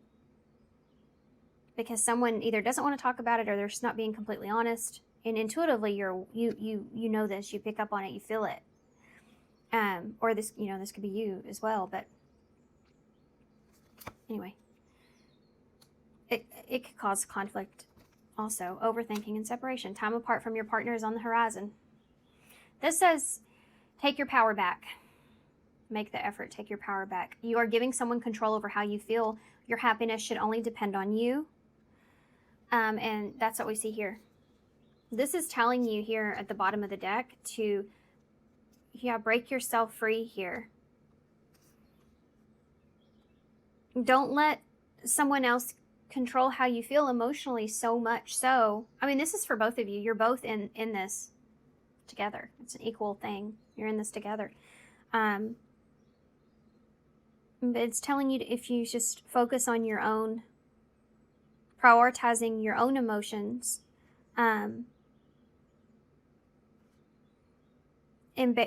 because someone either doesn't want to talk about it or they're just not being completely honest. And intuitively, you know this. You pick up on it. You feel it. Or this, you know, this could be you as well. But anyway, it could cause conflict also. Overthinking and separation. Time apart from your partner is on the horizon. This says, take your power back. Make the effort. Take your power back. You are giving someone control over how you feel. Your happiness should only depend on you. And that's what we see here. This is telling you here at the bottom of the deck to, break yourself free here. Don't let someone else control how you feel emotionally so much so. I mean, this is for both of you. You're both in this together. It's an equal thing. You're in this together. But it's telling you if you just focus on your own, prioritizing your own emotions, and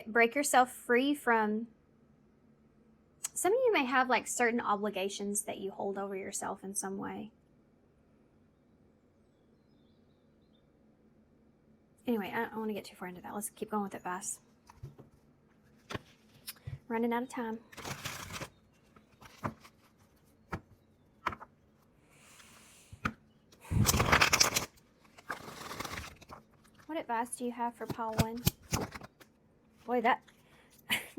break yourself free from, some of you may have like certain obligations that you hold over yourself in some way. Anyway, I don't want to get too far into that. Let's keep going with advice. Running out of time. What advice do you have for pile 1? Boy, that...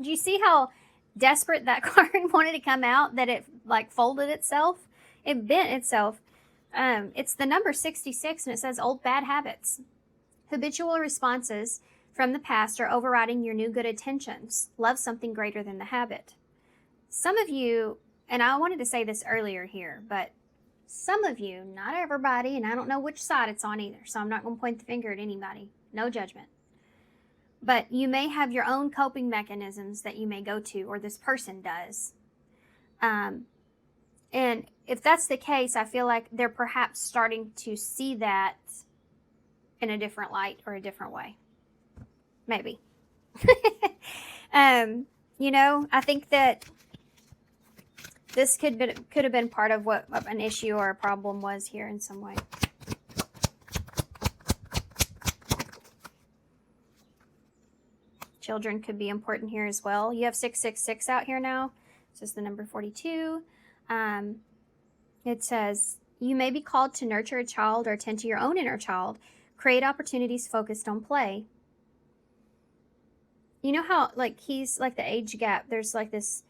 Do you see how desperate that card wanted to come out? That it, like, folded itself? It bent itself. It's the number 66, and it says old bad habits. Habitual responses from the past are overriding your new good intentions. Love something greater than the habit. Some of you, and I wanted to say this earlier here, but some of you, not everybody, and I don't know which side it's on either, so I'm not going to point the finger at anybody. No judgment. But you may have your own coping mechanisms that you may go to, or this person does. And if that's the case, I feel like they're perhaps starting to see that in a different light or a different way. Maybe. You know, I think that this could have been part of what an issue or a problem was here in some way. Children could be important here as well. You have 666 out here now. This is the number 42. It says, you may be called to nurture a child or attend to your own inner child. Create opportunities focused on play. You know how, like, he's like the age gap. There's like this,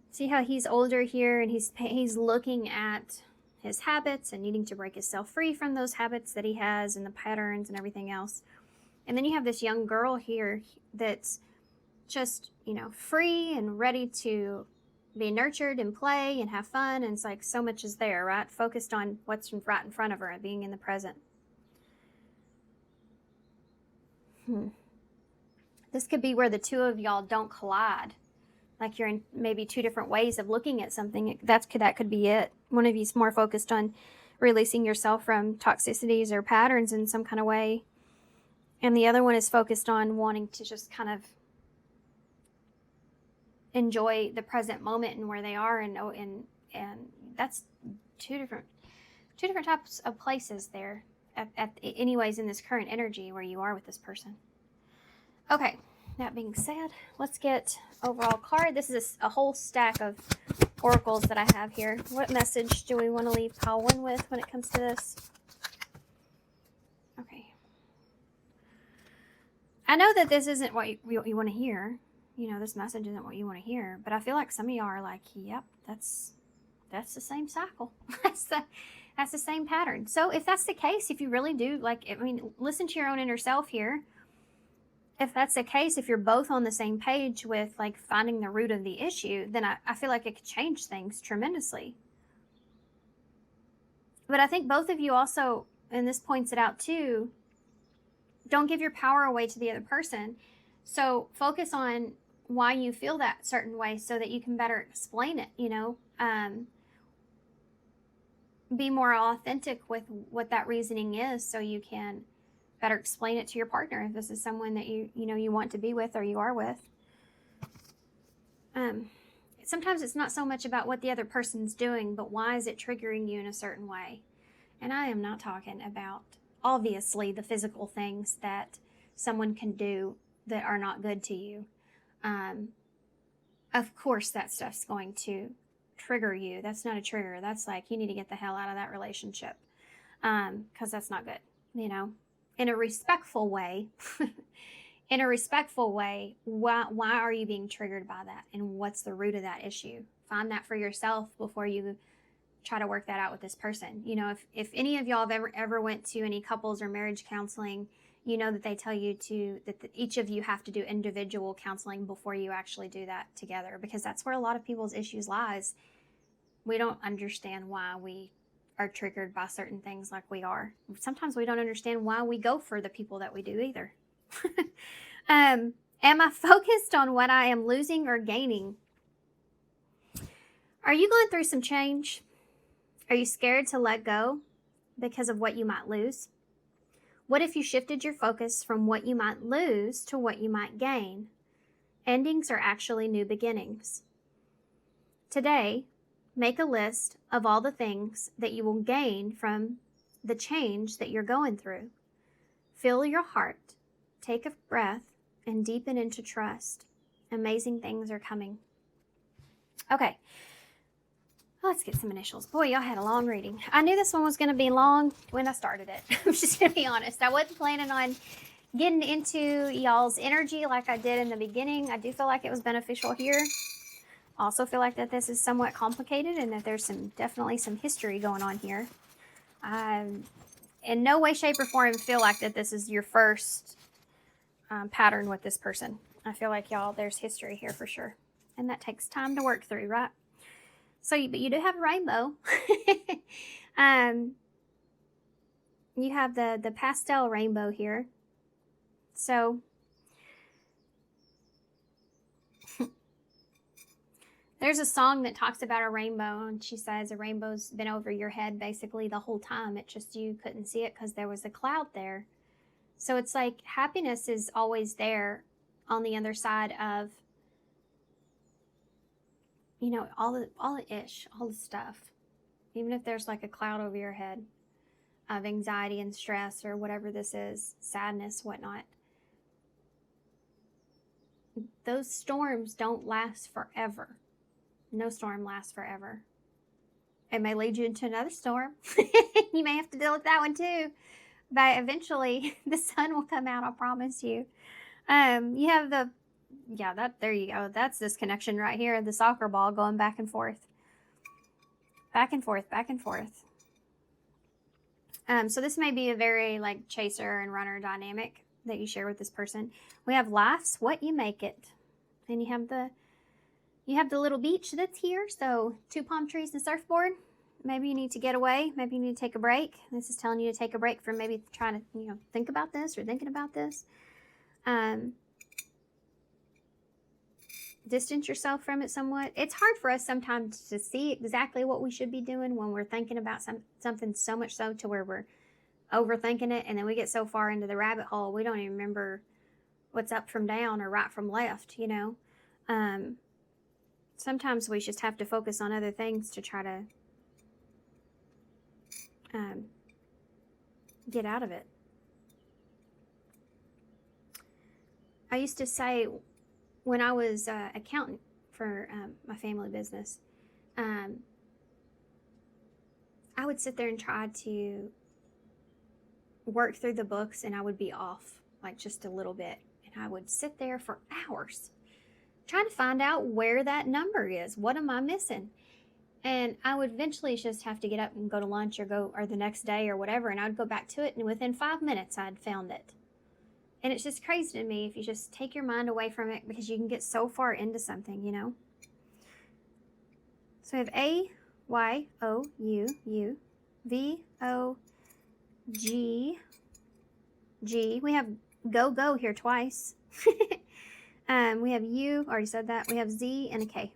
see how he's older here and he's looking at his habits and needing to break himself free from those habits that he has and the patterns and everything else. And then you have this young girl here that's just, you know, free and ready to be nurtured and play and have fun. And it's like so much is there, right? Focused on what's right in front of her and being in the present. This could be where the two of y'all don't collide. Like you're in maybe two different ways of looking at something. That could be it. One of you's more focused on releasing yourself from toxicities or patterns in some kind of way. And the other one is focused on wanting to just kind of enjoy the present moment and where they are, and that's two different types of places there. Anyways, in this current energy where you are with this person. Okay, that being said, let's get overall card. This is a whole stack of oracles that I have here. What message do we want to leave pile 1 with when it comes to this? Okay. I know that this isn't what you want to hear. You know, this message isn't what you want to hear, but I feel like some of y'all are like, yep, that's the same cycle. That's the same pattern. So if that's the case, if you really do, like, I mean, listen to your own inner self here. If that's the case, if you're both on the same page with like finding the root of the issue, then I feel like it could change things tremendously. But I think both of you also, and this points it out too, don't give your power away to the other person. So focus on why you feel that certain way so that you can better explain it, you know. Be more authentic with what that reasoning is so you can better explain it to your partner if this is someone that you want to be with or you are with. Sometimes it's not so much about what the other person's doing, but why is it triggering you in a certain way? And I am not talking about, obviously, the physical things that someone can do that are not good to you. Of course, that stuff's going to trigger you. That's not a trigger. That's like, you need to get the hell out of that relationship, because that's not good, you know. In a respectful way, why are you being triggered by that? And what's the root of that issue? Find that for yourself before you try to work that out with this person. You know, if any of y'all have ever went to any couples or marriage counseling, you know that they tell you that each of you have to do individual counseling before you actually do that together, because that's where a lot of people's issues lies. We don't understand why we are triggered by certain things like we are. Sometimes we don't understand why we go for the people that we do either. Am I focused on what I am losing or gaining? Are you going through some change? Are you scared to let go because of what you might lose? What if you shifted your focus from what you might lose to what you might gain? Endings are actually new beginnings. Today, make a list of all the things that you will gain from the change that you're going through. Fill your heart, take a breath, and deepen into trust. Amazing things are coming. Okay, let's get some initials. Boy, y'all had a long reading. I knew this one was going to be long when I started it. I'm just going to be honest. I wasn't planning on getting into y'all's energy like I did in the beginning. I do feel like it was beneficial here. Also feel like that this is somewhat complicated and that there's definitely some history going on here. In no way, shape, or form feel like that this is your first pattern with this person. I feel like y'all, there's history here for sure. And that takes time to work through, right? So, but you do have a rainbow. You have the pastel rainbow here. So there's a song that talks about a rainbow, and she says a rainbow's been over your head basically the whole time. It just, you couldn't see it because there was a cloud there. So it's like happiness is always there on the other side of you know, all the stuff. Even if there's like a cloud over your head of anxiety and stress or whatever this is, sadness, whatnot. Those storms don't last forever. No storm lasts forever. It may lead you into another storm. You may have to deal with that one too. But eventually the sun will come out, I promise you. You have the, yeah, there you go. That's this connection right here, the soccer ball going back and forth. Back and forth, back and forth. So this may be a very like chaser and runner dynamic that you share with this person. We have life's what you make it. And you have the little beach that's here. So 2 palm trees and a surfboard. Maybe you need to get away. Maybe you need to take a break. This is telling you to take a break from maybe trying to, you know, think about this or thinking about this. Distance yourself from it somewhat. It's hard for us sometimes to see exactly what we should be doing when we're thinking about something so much so to where we're overthinking it, and then we get so far into the rabbit hole we don't even remember what's up from down or right from left, you know. Sometimes we just have to focus on other things to try to get out of it. I used to say, when I was accountant for my family business, I would sit there and try to work through the books, and I would be off like just a little bit. And I would sit there for hours trying to find out where that number is. What am I missing? And I would eventually just have to get up and go to lunch or the next day or whatever, and I would go back to it, and within 5 minutes I'd found it. And it's just crazy to me if you just take your mind away from it, because you can get so far into something, you know. So we have A, Y, O, U, U, V, O, G, G. We have go, go here twice. We have U, already said that. We have Z and a K.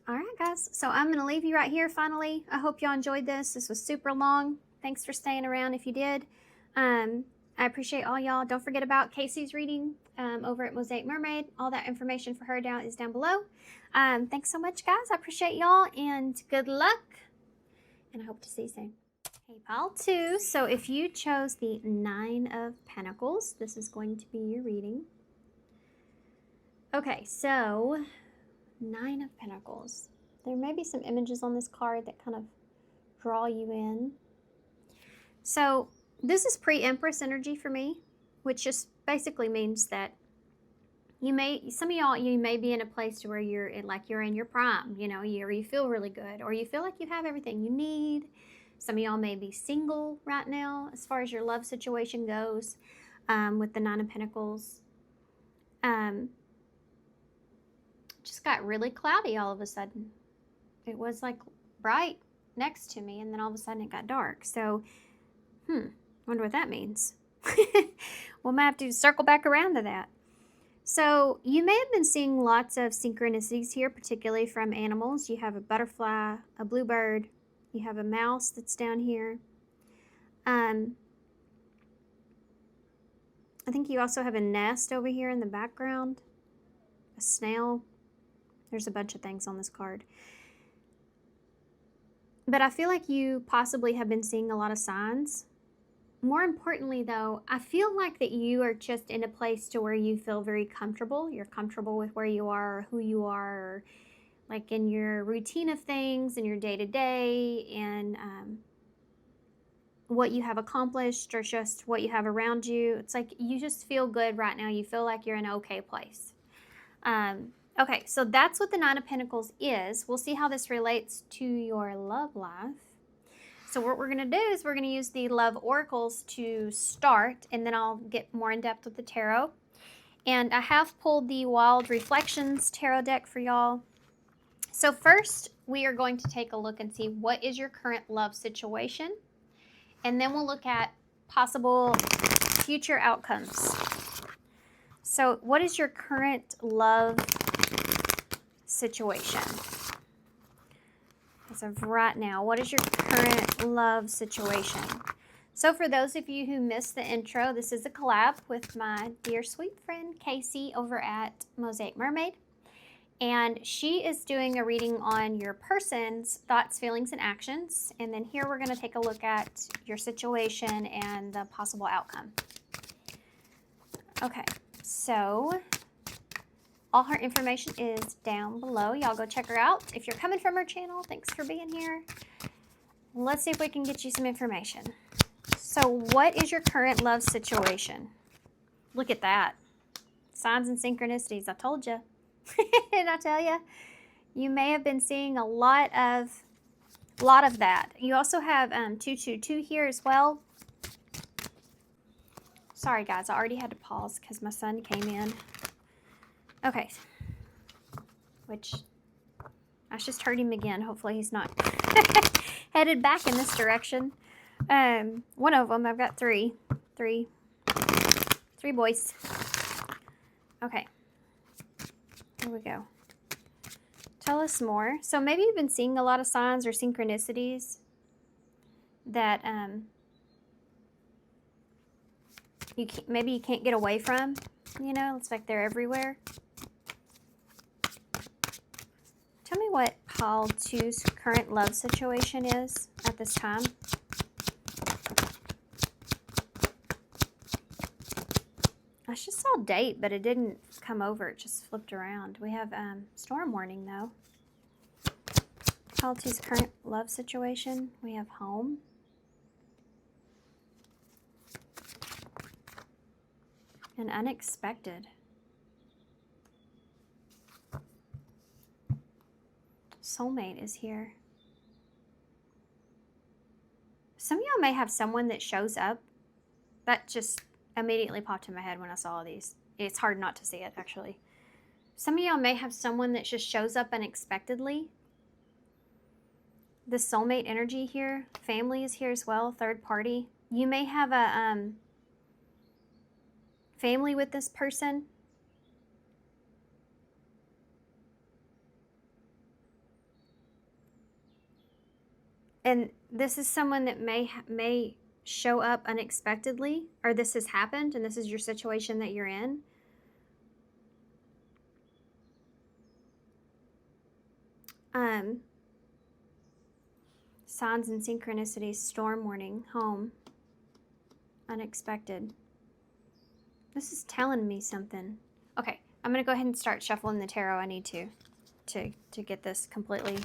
All right, guys. So I'm going to leave you right here finally. I hope y'all enjoyed this. This was super long. Thanks for staying around if you did. I appreciate all y'all. Don't forget about Casey's reading over at Mosaic Mermaid. All that information for her is down below. Thanks so much, guys. I appreciate y'all, and good luck. And I hope to see you soon. Hey, pile 2. So if you chose the 9 of Pentacles, this is going to be your reading. Okay, so 9 of Pentacles. There may be some images on this card that kind of draw you in. So this is pre-Empress energy for me, which just basically means that some of y'all, you may be in a place where you're in your prime, you know, or you feel really good, or you feel like you have everything you need. Some of y'all may be single right now as far as your love situation goes, with the 9 of Pentacles. Just got really cloudy all of a sudden. It was like bright next to me, and then all of a sudden it got dark. So, wonder what that means. We'll have to circle back around to that. So you may have been seeing lots of synchronicities here, particularly from animals. You have a butterfly, a bluebird, you have a mouse that's down here. I think you also have a nest over here in the background, a snail. There's a bunch of things on this card. But I feel like you possibly have been seeing a lot of signs. More importantly, though, I feel like that you are just in a place to where you feel very comfortable. You're comfortable with where you are, or who you are, or like in your routine of things, in your day-to-day, and what you have accomplished, or just what you have around you. It's like you just feel good right now. You feel like you're in an okay place. Okay, so that's what the 9 of Pentacles is. We'll see how this relates to your love life. So what we're going to do is we're going to use the love oracles to start, and then I'll get more in depth with the tarot. And I have pulled the Wild Reflections tarot deck for y'all. So first, we are going to take a look and see what is your current love situation. And then we'll look at possible future outcomes. So what is your current love situation? As of right now, what is your current love situation? So for those of you who missed the intro, this is a collab with my dear sweet friend Casey over at Mosaic Mermaid. And she is doing a reading on your person's thoughts, feelings, and actions. And then here we're going to take a look at your situation and the possible outcome. Okay, so all her information is down below. Y'all go check her out. If you're coming from her channel, thanks for being here. Let's see if we can get you some information. So what is your current love situation? Look at that. Signs and synchronicities. I told you. Didn't I tell you? You may have been seeing a lot of that. You also have 222 here as well. Sorry guys, I already had to pause because my son came in. Okay. Which I just heard him again. Hopefully he's not headed back in this direction. One of them, I've got three boys. Okay. Here we go. Tell us more. So maybe you've been seeing a lot of signs or synchronicities that maybe you can't get away from. You know, it's like they're everywhere. Tell me what Pile 2's current love situation is at this time. I just saw date, but it didn't come over. It just flipped around. We have storm warning, though. Pile 2's current love situation. We have home. And unexpected. Soulmate is here. Some of y'all may have someone that shows up. That just immediately popped in my head when I saw these. It's hard not to see it, actually. Some of y'all may have someone that just shows up unexpectedly. The soulmate energy here. Family is here as well. Third party. You may have a family with this person. And this is someone that may show up unexpectedly, or this has happened and this is your situation that you're in. Signs and synchronicities, storm warning, home, unexpected. This is telling me something. Okay, I'm going to go ahead and start shuffling the tarot. I need to get this completely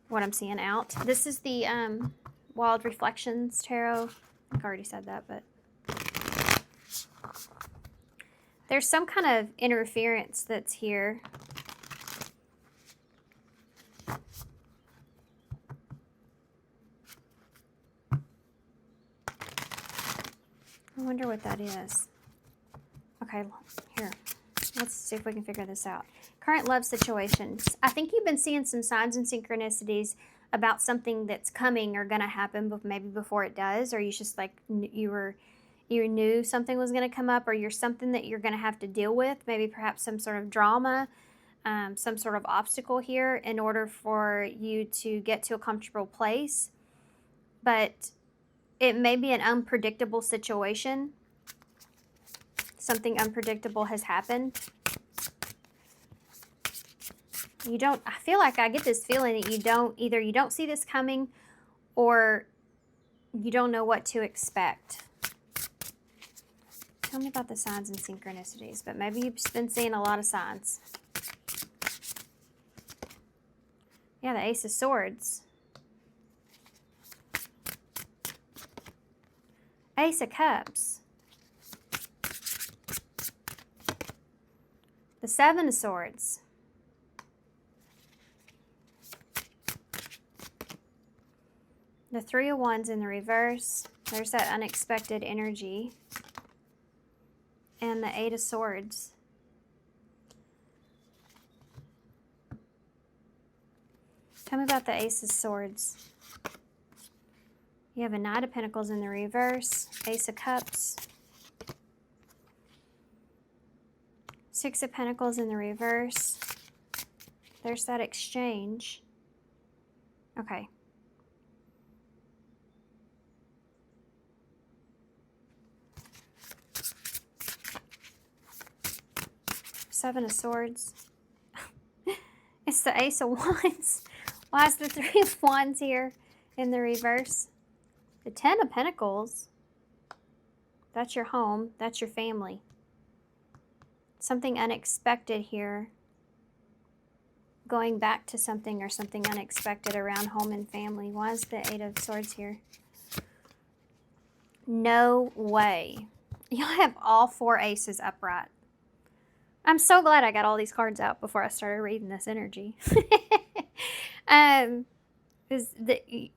what I'm seeing out. This is the Wild Reflections Tarot. I think I already said that, but there's some kind of interference that's here. I wonder what that is. Okay, here. Let's see if we can figure this out. Current love situations. I think you've been seeing some signs and synchronicities about something that's coming or going to happen, but maybe before it does, or you just like you knew something was going to come up, or you're something that you're going to have to deal with, maybe perhaps some sort of drama, some sort of obstacle here in order for you to get to a comfortable place. But it may be an unpredictable situation. Something unpredictable has happened. I feel like I get this feeling that either you don't see this coming or you don't know what to expect. Tell me about the signs and synchronicities, but maybe you've been seeing a lot of signs. Yeah, the Ace of Swords. Ace of Cups. The Seven of Swords. The Three of Wands in the reverse. There's that unexpected energy. And the Eight of Swords. Tell me about the Ace of Swords. You have a Knight of Pentacles in the reverse. Ace of Cups. Six of Pentacles in the reverse. There's that exchange. Okay. Seven of Swords. It's the Ace of Wands. Why is the Three of Wands here in the reverse? The Ten of Pentacles. That's your home. That's your family. Something unexpected here. Going back to something or something unexpected around home and family. Why is the Eight of Swords here? No way. Y'all have all 4 aces upright. I'm so glad I got all these cards out before I started reading this energy.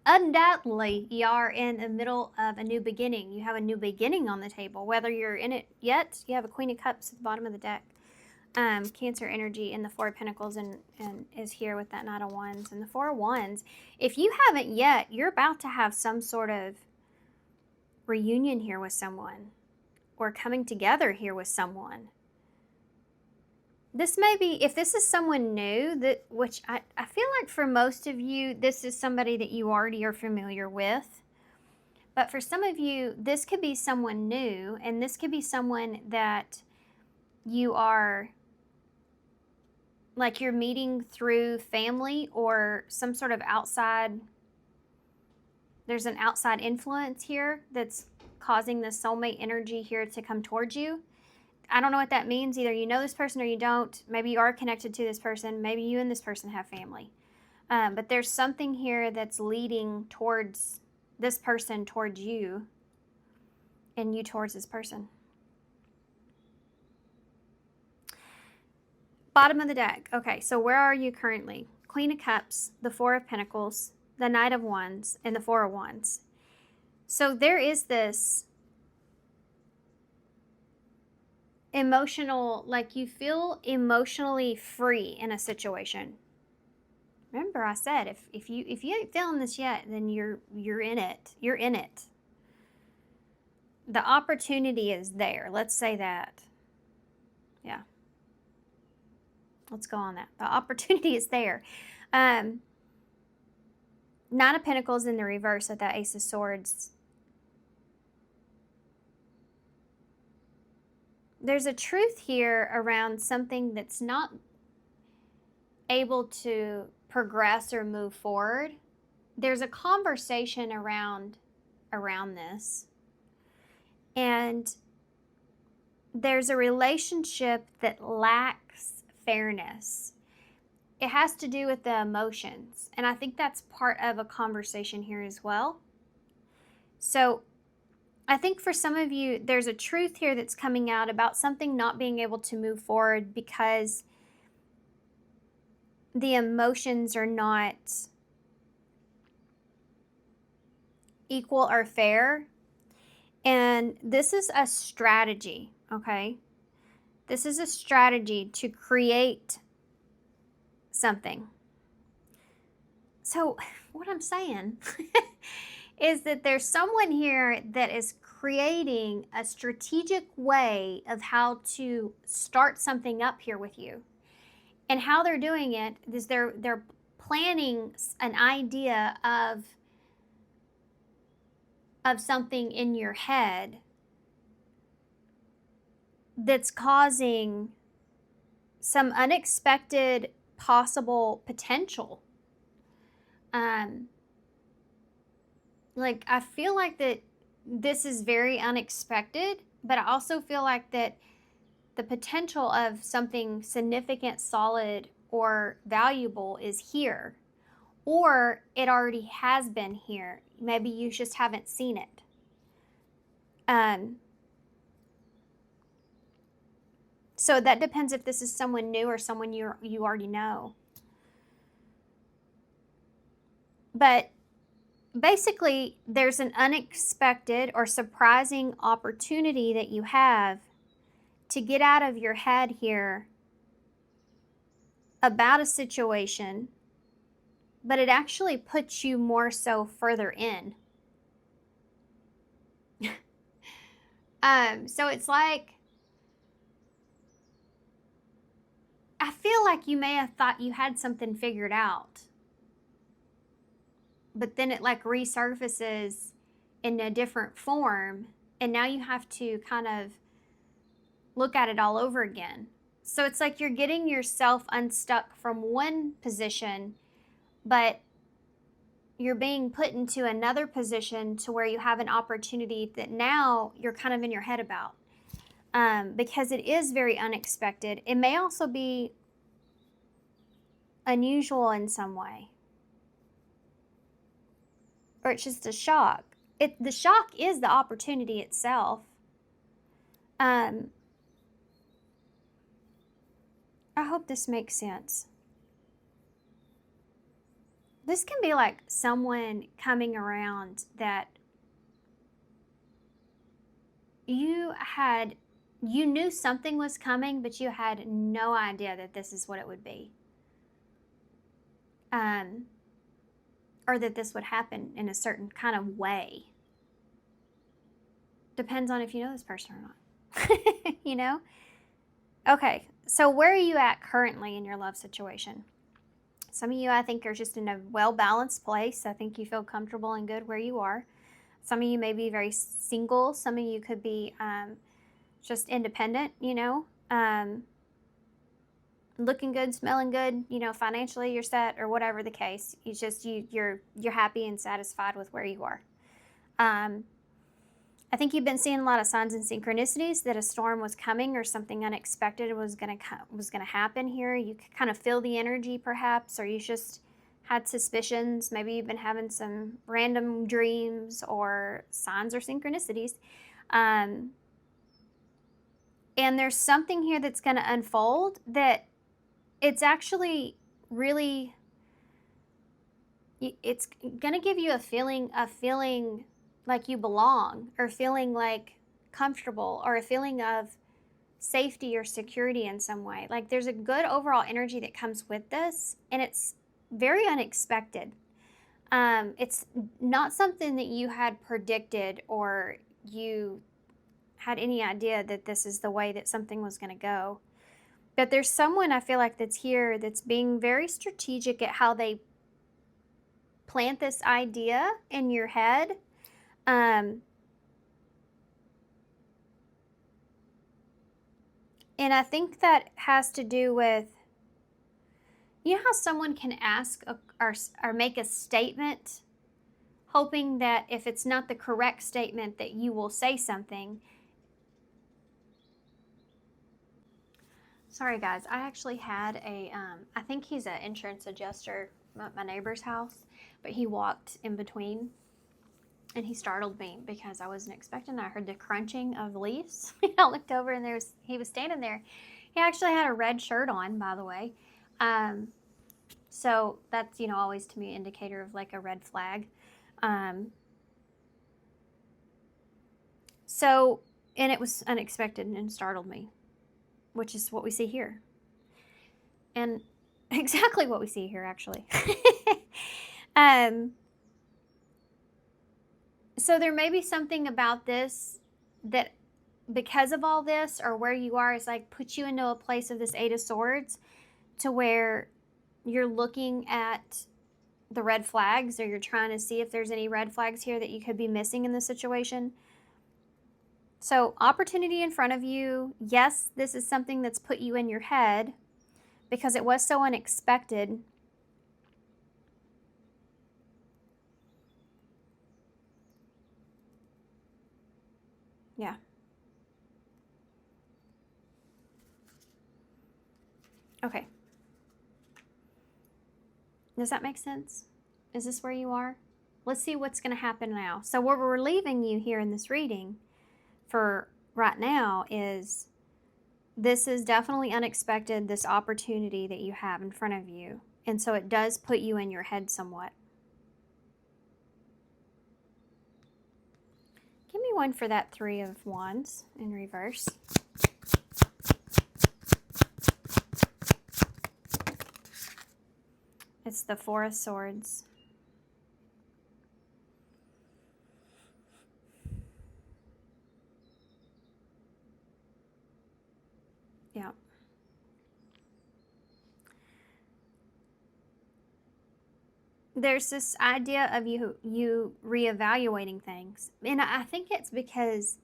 Undoubtedly, you are in the middle of a new beginning. You have a new beginning on the table. Whether you're in it yet, you have a Queen of Cups at the bottom of the deck. Cancer energy in the Four of Pentacles and is here with that Knight of Wands. And the Four of Wands, if you haven't yet, you're about to have some sort of reunion here with someone. Or coming together here with someone. This may be, if this is someone new, which I feel like for most of you, this is somebody that you already are familiar with. But for some of you, this could be someone new, and this could be someone that you are, like you're meeting through family or some sort of outside, there's an outside influence here that's causing the soulmate energy here to come towards you. I don't know what that means. Either you know this person or you don't. Maybe you are connected to this person. Maybe you and this person have family. But there's something here that's leading towards this person, towards you, and you towards this person. Bottom of the deck. Okay, so where are you currently? Queen of Cups, the Four of Pentacles, the Knight of Wands, and the Four of Wands. So there is this emotional, like you feel emotionally free in a situation. Remember I said if you ain't feeling this yet, then you're in it. You're in it. The opportunity is there. Let's say that. Yeah. Let's go on that. The opportunity is there. Nine of Pentacles in the reverse at that Ace of Swords. There's a truth here around something that's not able to progress or move forward. There's a conversation around this. And there's a relationship that lacks fairness. It has to do with the emotions. And I think that's part of a conversation here as well. So I think for some of you, there's a truth here that's coming out about something not being able to move forward because the emotions are not equal or fair. And this is a strategy, okay? This is a strategy to create something. So what I'm saying is that there's someone here that is creating a strategic way of how to start something up here with you. And how they're doing it is they're planning an idea of something in your head that's causing some unexpected possible potential. Like, I feel like that this is very unexpected, but I also feel like that the potential of something significant, solid, or valuable is here. Or it already has been here. Maybe you just haven't seen it. So that depends if this is someone new or someone you already know. But basically, there's an unexpected or surprising opportunity that you have to get out of your head here about a situation, but it actually puts you more so further in. So it's like, I feel like you may have thought you had something figured out, but then it like resurfaces in a different form, and now you have to kind of look at it all over again. So it's like you're getting yourself unstuck from one position, but you're being put into another position to where you have an opportunity that now you're kind of in your head about. Because it is very unexpected. It may also be unusual in some way, or it's just a shock. The shock is the opportunity itself. I hope this makes sense. This can be like someone coming around that you knew something was coming, but you had no idea that this is what it would be. Or that this would happen in a certain kind of way. Depends on if you know this person or not. You know? Okay, so where are you at currently in your love situation? Some of you, I think, are just in a well-balanced place. I think you feel comfortable and good where you are. Some of you may be very single. Some of you could be just independent, you know, looking good, smelling good, you know, financially you're set, or whatever the case. It's just you're happy and satisfied with where you are. I think you've been seeing a lot of signs and synchronicities that a storm was coming or something unexpected was going to happen here. You could kind of feel the energy perhaps, or you just had suspicions. Maybe you've been having some random dreams or signs or synchronicities. And there's something here that's going to unfold that it's actually really, it's going to give you a feeling like you belong, or feeling like comfortable, or a feeling of safety or security in some way. Like there's a good overall energy that comes with this, and it's very unexpected. It's not something that you had predicted, or you had any idea that this is the way that something was going to go. But there's someone, I feel like, that's here that's being very strategic at how they plant this idea in your head. And I think that has to do with, you know how someone can ask or make a statement, hoping that if it's not the correct statement that you will say something. Sorry guys, I actually had I think he's an insurance adjuster at my neighbor's house, but he walked in between and he startled me because I wasn't expecting that. I heard the crunching of leaves. I looked over and he was standing there. He actually had a red shirt on, by the way. So that's, you know, always to me an indicator of like a red flag. So, and it was unexpected and startled me, which is what we see here. And exactly what we see here, actually. So there may be something about this that, because of all this, or where you are, is like put you into a place of this Eight of Swords, to where you're looking at the red flags, or you're trying to see if there's any red flags here that you could be missing in the situation. So opportunity in front of you. Yes, this is something that's put you in your head because it was so unexpected. Yeah. Okay. Does that make sense? Is this where you are? Let's see what's going to happen now. So where we're leaving you here in this reading for right now is, this is definitely unexpected, this opportunity that you have in front of you. And so it does put you in your head somewhat. Give me one for that Three of Wands in reverse. It's the Four of Swords. Yeah. There's this idea of you reevaluating things. And I think it's because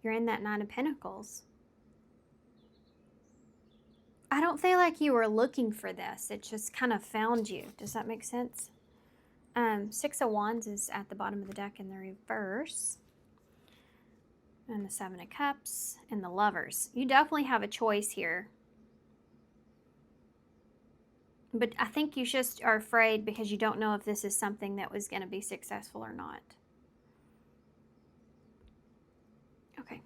you're in that Nine of Pentacles. don't feel like you were looking for this. It just kind of found you. Does that make sense? Six of Wands is at the bottom of the deck in the reverse. And the Seven of Cups and the Lovers. You definitely have a choice here. But I think you just are afraid because you don't know if this is something that was going to be successful or not. Okay.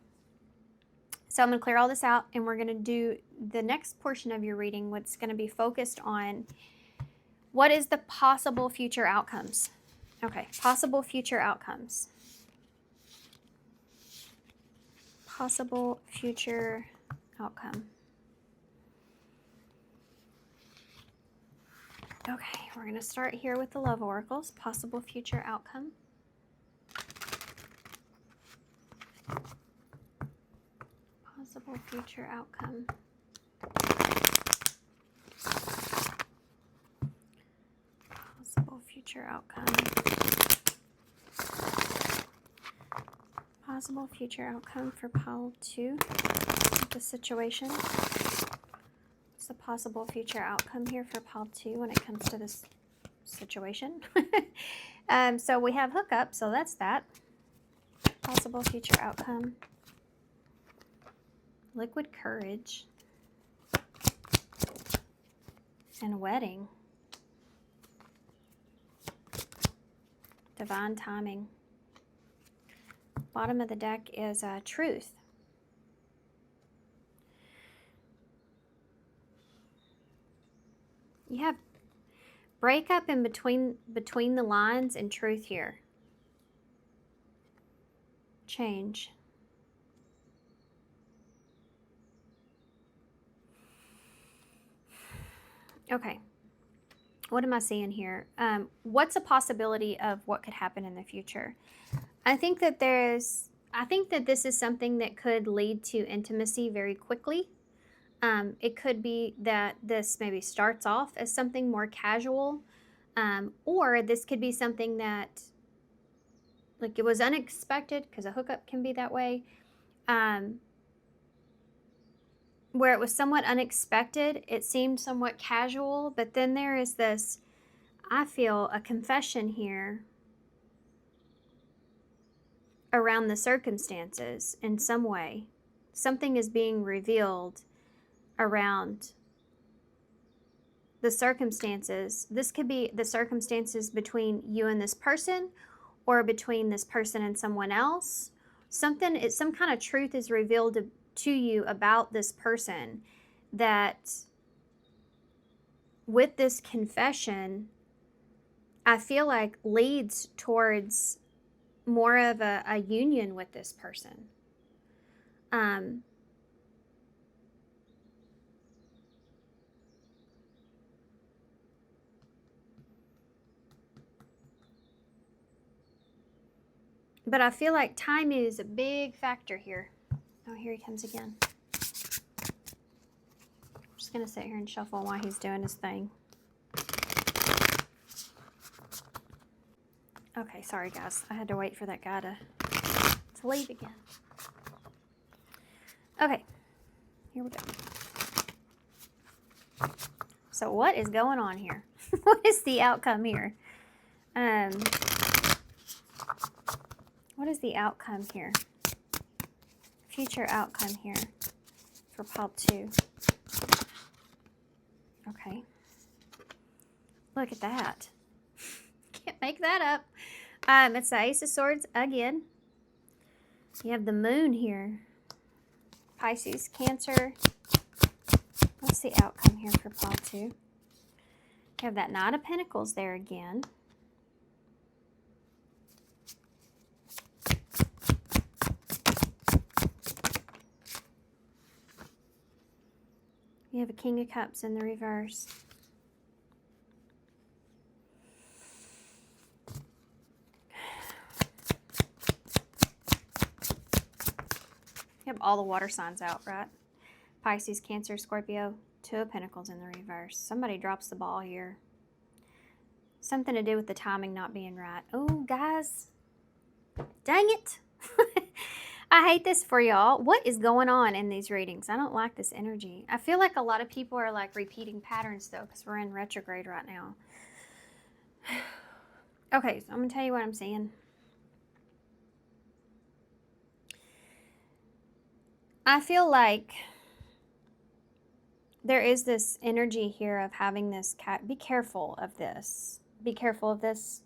So I'm going to clear all this out, and we're going to do the next portion of your reading, what's going to be focused on what is the possible future outcomes. Okay, possible future outcomes. Possible future outcome. Okay, we're going to start here with the love oracles. Possible future outcome. Possible future outcome. Possible future outcome. Possible future outcome for pile 2 of the situation. What's the possible future outcome here for pile 2 when it comes to this situation? So we have hookup, so that's that. Possible future outcome. Liquid courage. And wedding. Divine timing. Bottom of the deck is truth. You have breakup in between the lines and truth here. Change. Okay. What am I seeing here? What's a possibility of what could happen in the future? I think that this is something that could lead to intimacy very quickly. It could be that this maybe starts off as something more casual, or this could be something that, like, it was unexpected, because a hookup can be that way, where it was somewhat unexpected. It seemed somewhat casual, but then there is this, I feel, a confession here around the circumstances in some way. Something is being revealed around the circumstances. This could be the circumstances between you and this person, or between this person and someone else. Some kind of truth is revealed to you about this person that, with this confession, I feel like leads towards more of a union with this person. But I feel like time is a big factor here. Oh, here he comes again. I'm just going to sit here and shuffle while he's doing his thing. Okay, sorry guys. I had to wait for that guy to leave again. Okay, here we go. So what is going on here? What is the outcome here? What is the outcome here? Future outcome here for pile 2. Okay. Look at that. Can't make that up. It's the Ace of Swords again. You have the Moon here. Pisces, Cancer. What's the outcome here for pile 2? You have that Knight of Pentacles there again. You have a King of Cups in the reverse. You have all the water signs out, right? Pisces, Cancer, Scorpio, Two of Pentacles in the reverse. Somebody drops the ball here. Something to do with the timing not being right. Oh, guys. Dang it. I hate this for y'all. What is going on in these readings? I don't like this energy. I feel like a lot of people are like repeating patterns though, because we're in retrograde right now. Okay, so I'm going to tell you what I'm seeing. I feel like there is this energy here of having this cat. Be careful of this. Be careful of this.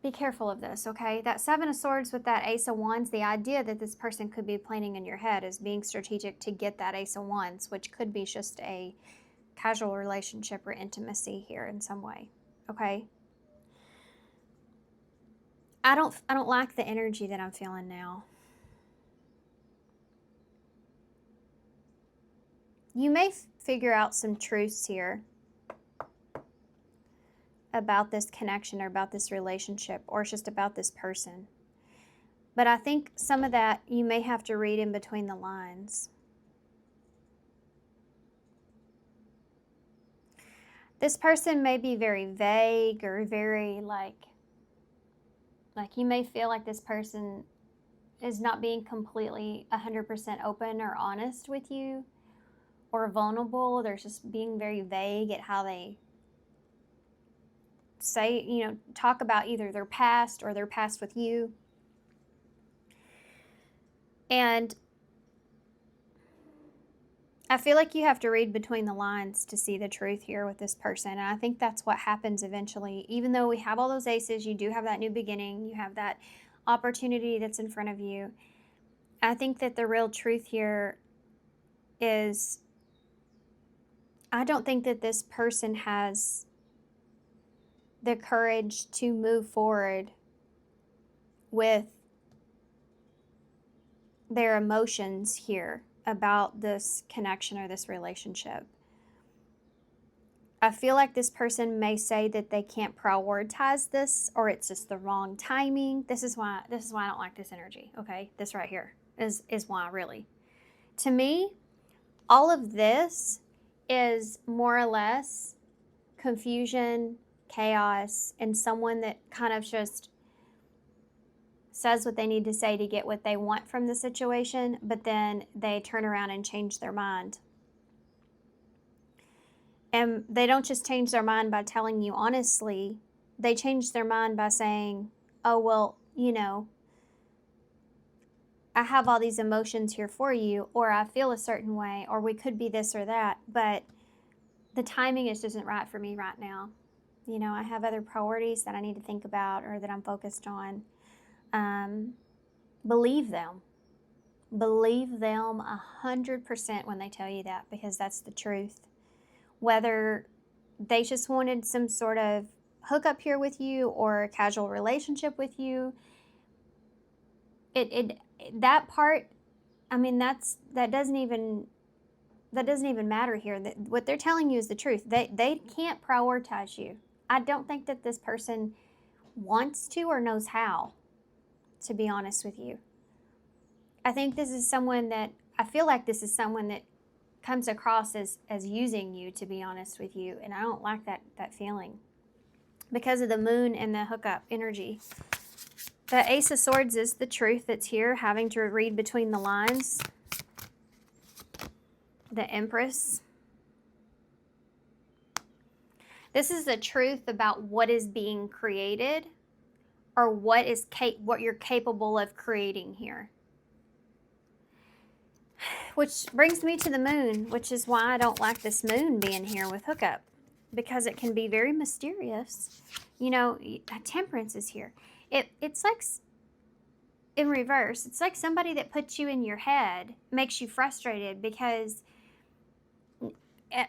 Be careful of this, okay? That Seven of Swords with that Ace of Wands, the idea that this person could be planning in your head is being strategic to get that Ace of Wands, which could be just a casual relationship or intimacy here in some way, okay? I don't like the energy that I'm feeling now. You may figure out some truths here about this connection or about this relationship, or it's just about this person. But I think some of that you may have to read in between the lines. This person may be very vague or very like you may feel like this person is not being completely 100% open or honest with you or vulnerable. They're just being very vague at how they say, you know, talk about either their past or their past with you. And I feel like you have to read between the lines to see the truth here with this person. And I think that's what happens eventually. Even though we have all those aces, you do have that new beginning. You have that opportunity that's in front of you. I think that the real truth here is I don't think that this person has the courage to move forward with their emotions here about this connection or this relationship. I feel like this person may say that they can't prioritize this, or it's just the wrong timing. This is why I don't like this energy, okay? This right here is why, really. To me, all of this is more or less confusion, chaos, and someone that kind of just says what they need to say to get what they want from the situation, but then they turn around and change their mind. And they don't just change their mind by telling you honestly, they change their mind by saying, oh, well, you know, I have all these emotions here for you, or I feel a certain way, or we could be this or that, but the timing just isn't right for me right now. You know, I have other priorities that I need to think about or that I'm focused on. Believe them. Believe them 100% when they tell you that, because that's the truth. Whether they just wanted some sort of hookup here with you or a casual relationship with you, that part, I mean, that doesn't even matter here. What they're telling you is the truth. They can't prioritize you. I don't think that this person wants to or knows how, to be honest with you. I think this is someone that, I feel like this is someone that comes across as using you, to be honest with you. And I don't like that feeling because of the moon and the hookup energy. The Ace of Swords is the truth that's here, having to read between the lines. The Empress. This is the truth about what is being created, or what you're capable of creating here. Which brings me to the moon, which is why I don't like this moon being here with hookup, because it can be very mysterious. You know, Temperance is here. It's like in reverse. It's like somebody that puts you in your head, makes you frustrated because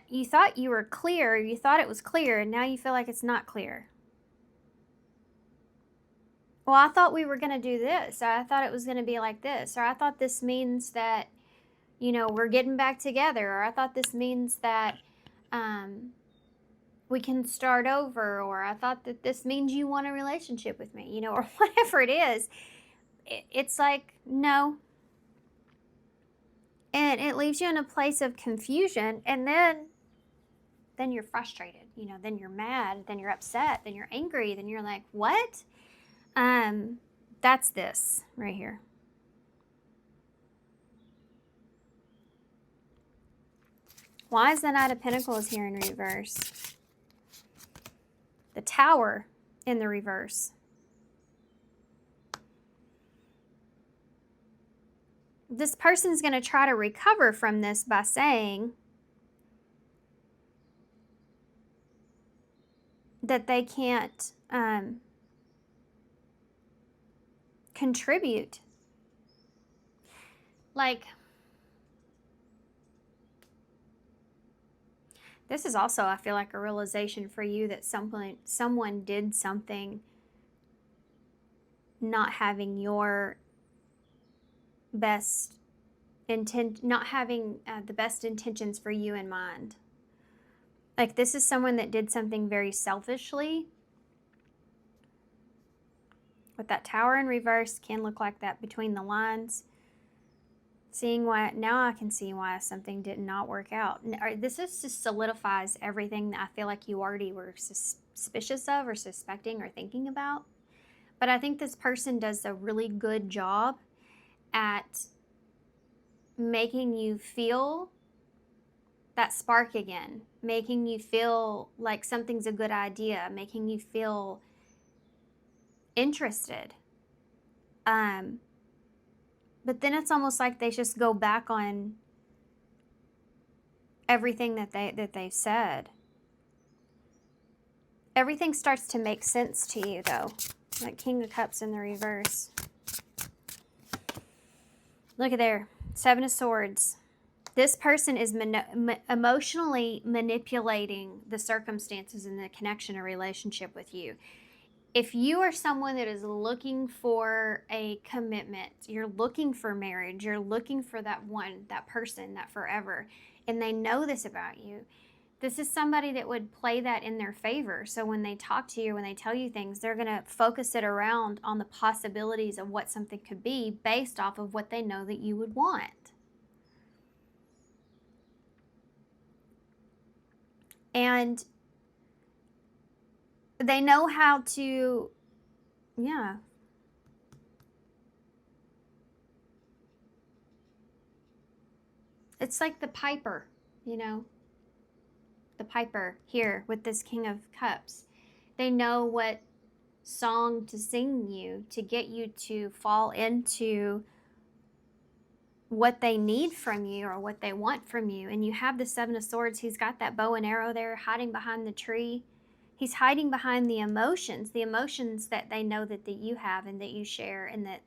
you thought you were clear, you thought it was clear, and now you feel like it's not clear. Well, I thought we were going to do this, or I thought it was going to be like this, or I thought this means that, you know, we're getting back together, or I thought this means that we can start over, or I thought that this means you want a relationship with me, you know, or whatever it is. It's like, no. And it leaves you in a place of confusion, and then you're frustrated, you know, then you're mad, then you're upset, then you're angry, then you're like, what? That's this right here. Why is the Knight of Pentacles here in reverse? The Tower in the reverse. This person is going to try to recover from this by saying that they can't contribute. Like, this is also, I feel like, a realization for you that someone did something not having your best intent, not having the best intentions for you in mind. Like, this is someone that did something very selfishly. With that Tower in reverse, can look like that between the lines. Seeing why, now I can see why something did not work out. This just solidifies everything that I feel like you already were suspicious of or suspecting or thinking about. But I think this person does a really good job at making you feel that spark again, making you feel like something's a good idea, making you feel interested. But then it's almost like they just go back on everything that they said. Everything starts to make sense to you, though. Like King of Cups in the reverse. Look at there. Seven of Swords. This person is emotionally manipulating the circumstances and the connection or relationship with you. If you are someone that is looking for a commitment, you're looking for marriage, you're looking for that one, that person, that forever, and they know this about you, this is somebody that would play that in their favor. So when they talk to you, when they tell you things, they're going to focus it around on the possibilities of what something could be based off of what they know that you would want. And they know how to, yeah. It's like the piper, you know, the piper here with this King of Cups. They know what song to sing you to get you to fall into what they need from you or what they want from you. And you have the Seven of Swords. He's got that bow and arrow there hiding behind the tree. He's hiding behind the emotions that they know that you have and that you share and that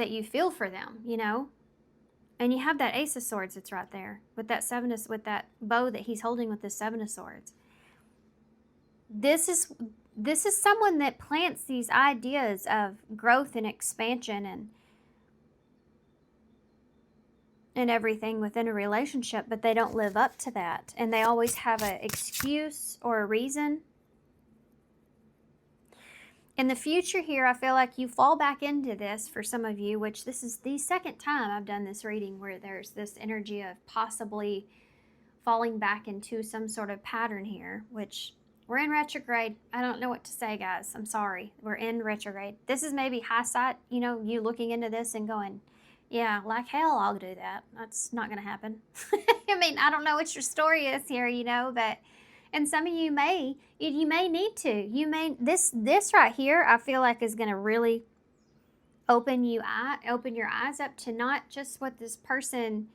you feel for them, you know? And you have that Ace of Swords that's right there with that bow that he's holding with the Seven of Swords. This is someone that plants these ideas of growth and expansion and everything within a relationship, but they don't live up to that. And they always have an excuse or a reason. In the future here, I feel like you fall back into this for some of you, which this is the second time I've done this reading where there's this energy of possibly falling back into some sort of pattern here, which we're in retrograde. I don't know what to say, guys. I'm sorry. We're in retrograde. This is maybe hindsight, you know, you looking into this and going, yeah, like hell, I'll do that. That's not going to happen. I mean, I don't know what your story is here, you know, but, and some of you may need to. This right here, I feel like is going to really open your eyes up to not just what this person,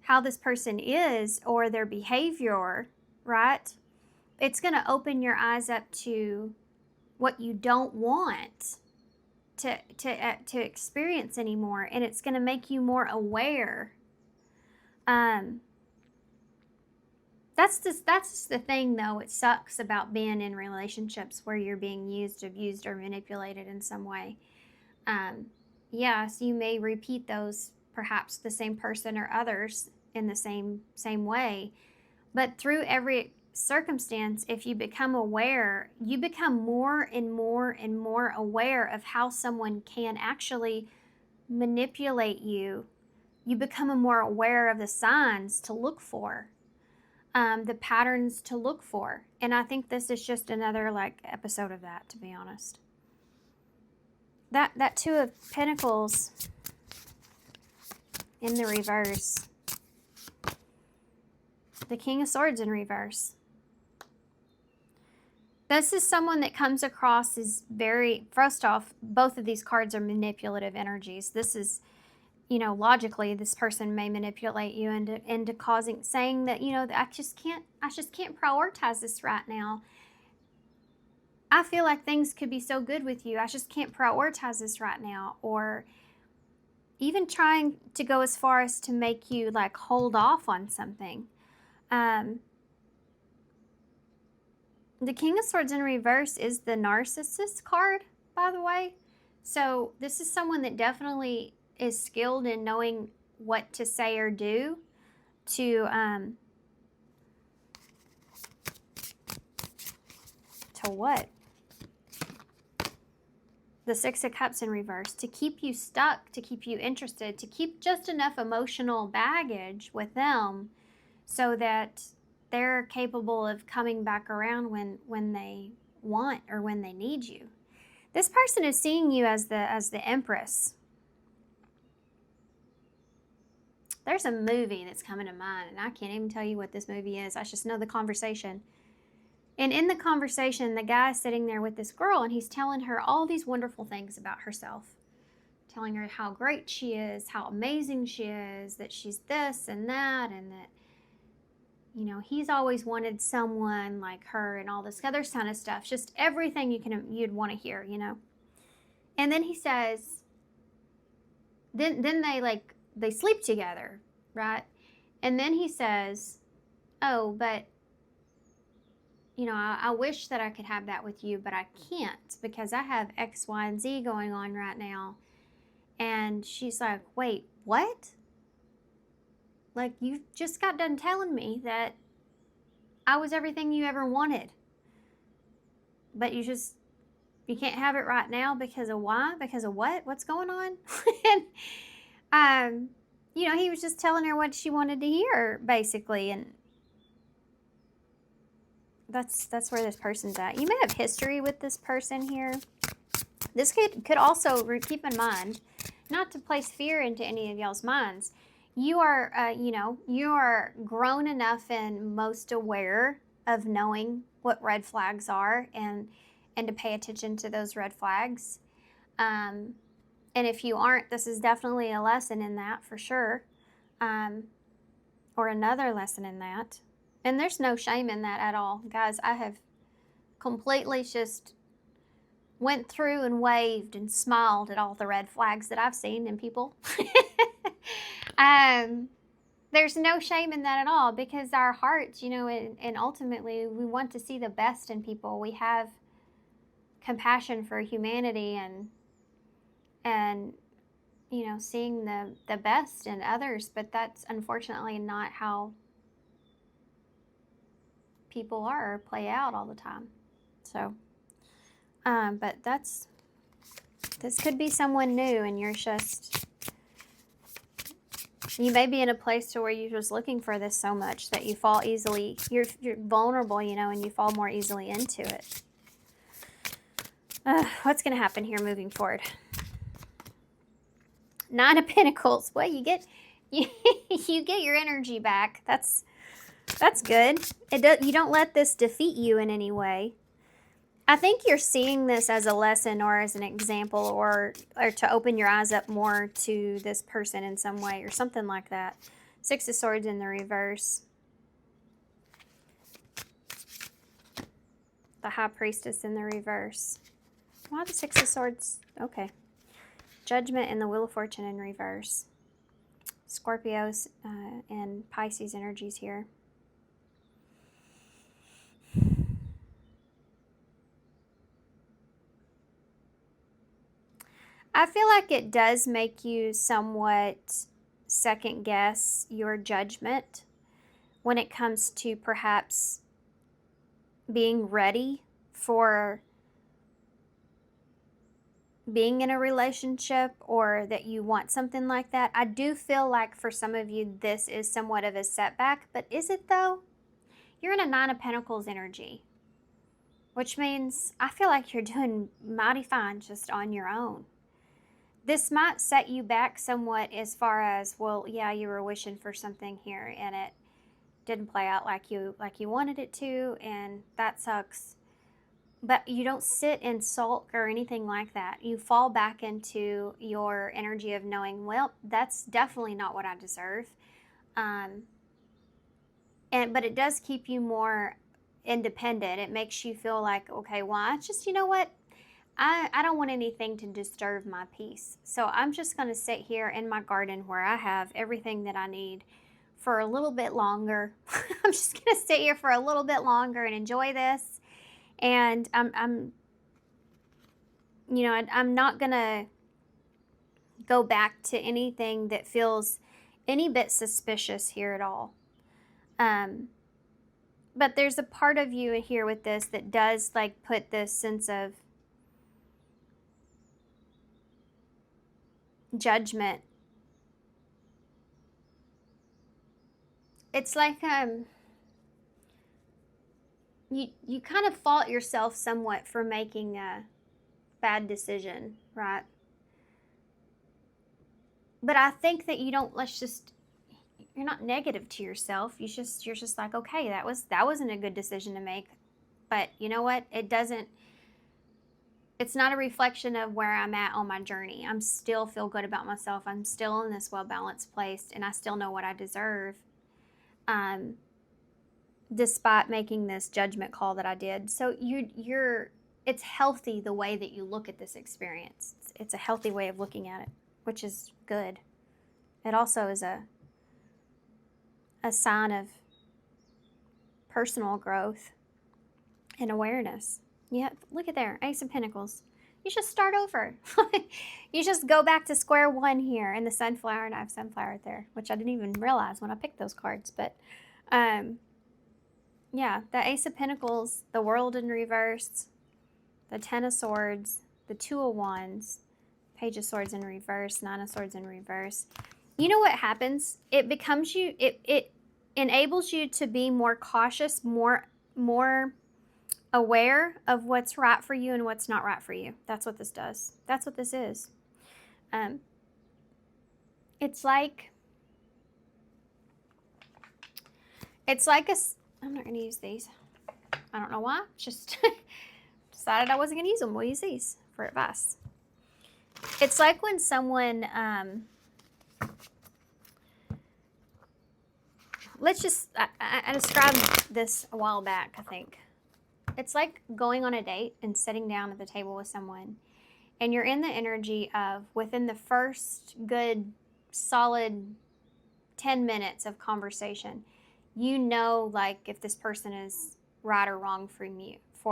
how this person is or their behavior, right? It's going to open your eyes up to what you don't want to experience anymore, and it's going to make you more aware. That's the thing, though. It sucks about being in relationships where you're being used, abused, or manipulated in some way. Yes, you may repeat those, perhaps the same person or others in the same way, but through every circumstance, if you become aware, you become more and more and more aware of how someone can actually manipulate you. You become more aware of the signs to look for, the patterns to look for. And I think this is just another like episode of that, to be honest. That Two of Pentacles in the reverse. The King of Swords in reverse. This is someone that comes across as very, first off, both of these cards are manipulative energies. This is, you know, logically, this person may manipulate you into causing, saying that, you know, I just can't prioritize this right now. I feel like things could be so good with you. I just can't prioritize this right now. Or even trying to go as far as to make you like hold off on something. The King of Swords in reverse is the Narcissist card, by the way. So this is someone that definitely is skilled in knowing what to say or do to what? The Six of Cups in reverse, to keep you stuck, to keep you interested, to keep just enough emotional baggage with them so that they're capable of coming back around when they want or when they need you. This person is seeing you as the Empress. There's a movie that's coming to mind, and I can't even tell you what this movie is. I just know the conversation. And in the conversation, the guy's sitting there with this girl, and he's telling her all these wonderful things about herself. Telling her how great she is, how amazing she is, that she's this and that, and that, you know, he's always wanted someone like her and all this other kind of stuff. Just everything you'd want to hear, you know. And then he says, then they sleep together, right? And then he says, oh, but, you know, I wish that I could have that with you, but I can't because I have X, Y, and Z going on right now. And she's like, wait, what? Like, you just got done telling me that I was everything you ever wanted. But you can't have it right now because of why? Because of what? What's going on? And, you know, he was just telling her what she wanted to hear, basically. And that's where this person's at. You may have history with this person here. This could also, keep in mind, not to place fear into any of y'all's minds. You are, you are grown enough and most aware of knowing what red flags are and to pay attention to those red flags. And if you aren't, this is definitely a lesson in that for sure. Or another lesson in that. And there's no shame in that at all. Guys, I have completely just went through and waved and smiled at all the red flags that I've seen in people. There's no shame in that at all because our hearts, you know, and ultimately we want to see the best in people. We have compassion for humanity and you know, seeing the best in others, but that's unfortunately not how people are or play out all the time. So, but this could be someone new and you're just, you may be in a place to where you're just looking for this so much that you fall easily, you're vulnerable, you know, and you fall more easily into it. What's going to happen here moving forward? Nine of Pentacles. Well, you get your energy back. That's good. You don't let this defeat you in any way. I think you're seeing this as a lesson or as an example or to open your eyes up more to this person in some way or something like that. Six of Swords in the reverse. The High Priestess in the reverse. Why the Six of Swords? Okay. Judgment and the Wheel of Fortune in reverse. Scorpios and Pisces energies here. I feel like it does make you somewhat second guess your judgment when it comes to perhaps being ready for being in a relationship or that you want something like that. I do feel like for some of you this is somewhat of a setback, but is it though? You're in a Nine of Pentacles energy, which means I feel like you're doing mighty fine just on your own. this might set you back somewhat as far as, well, yeah, you were wishing for something here and it didn't play out like you wanted it to, and that sucks. But you don't sit and sulk or anything like that. You fall back into your energy of knowing, well, that's definitely not what I deserve. But it does keep you more independent. It makes you feel like, okay, well, I just, you know what? I don't want anything to disturb my peace. So I'm just going to sit here in my garden where I have everything that I need for a little bit longer. I'm just going to sit here for a little bit longer and enjoy this. And I'm not going to go back to anything that feels any bit suspicious here at all. But there's a part of you here with this that does like put this sense of judgment. It's like you kind of fault yourself somewhat for making a bad decision, right? But I think that you don't, you're not negative to yourself. You're just like, okay, that wasn't a good decision to make. But you know what? It's not a reflection of where I'm at on my journey. I'm still feel good about myself. I'm still in this well-balanced place, and I still know what I deserve. Despite making this judgment call that I did. So it's healthy the way that you look at this experience. It's a healthy way of looking at it, which is good. It also is a sign of personal growth and awareness. Yeah, look at there, Ace of Pentacles. You just start over. You just go back to square one here in the sunflower, and I have sunflower right there, which I didn't even realize when I picked those cards. But yeah, the Ace of Pentacles, the World in reverse, the Ten of Swords, the Two of Wands, Page of Swords in reverse, Nine of Swords in reverse. You know what happens? It becomes you, it enables you to be more cautious, more aware of what's right for you and what's not right for you. That's what this does. That's what this is. It's like I'm not going to use these. I don't know why. Just decided I wasn't going to use them. We'll use these for advice. It's like when someone, I described this a while back, I think. It's like going on a date and sitting down at the table with someone, and you're in the energy of, within the first good, solid 10 minutes of conversation, you know, like, if this person is right or wrong for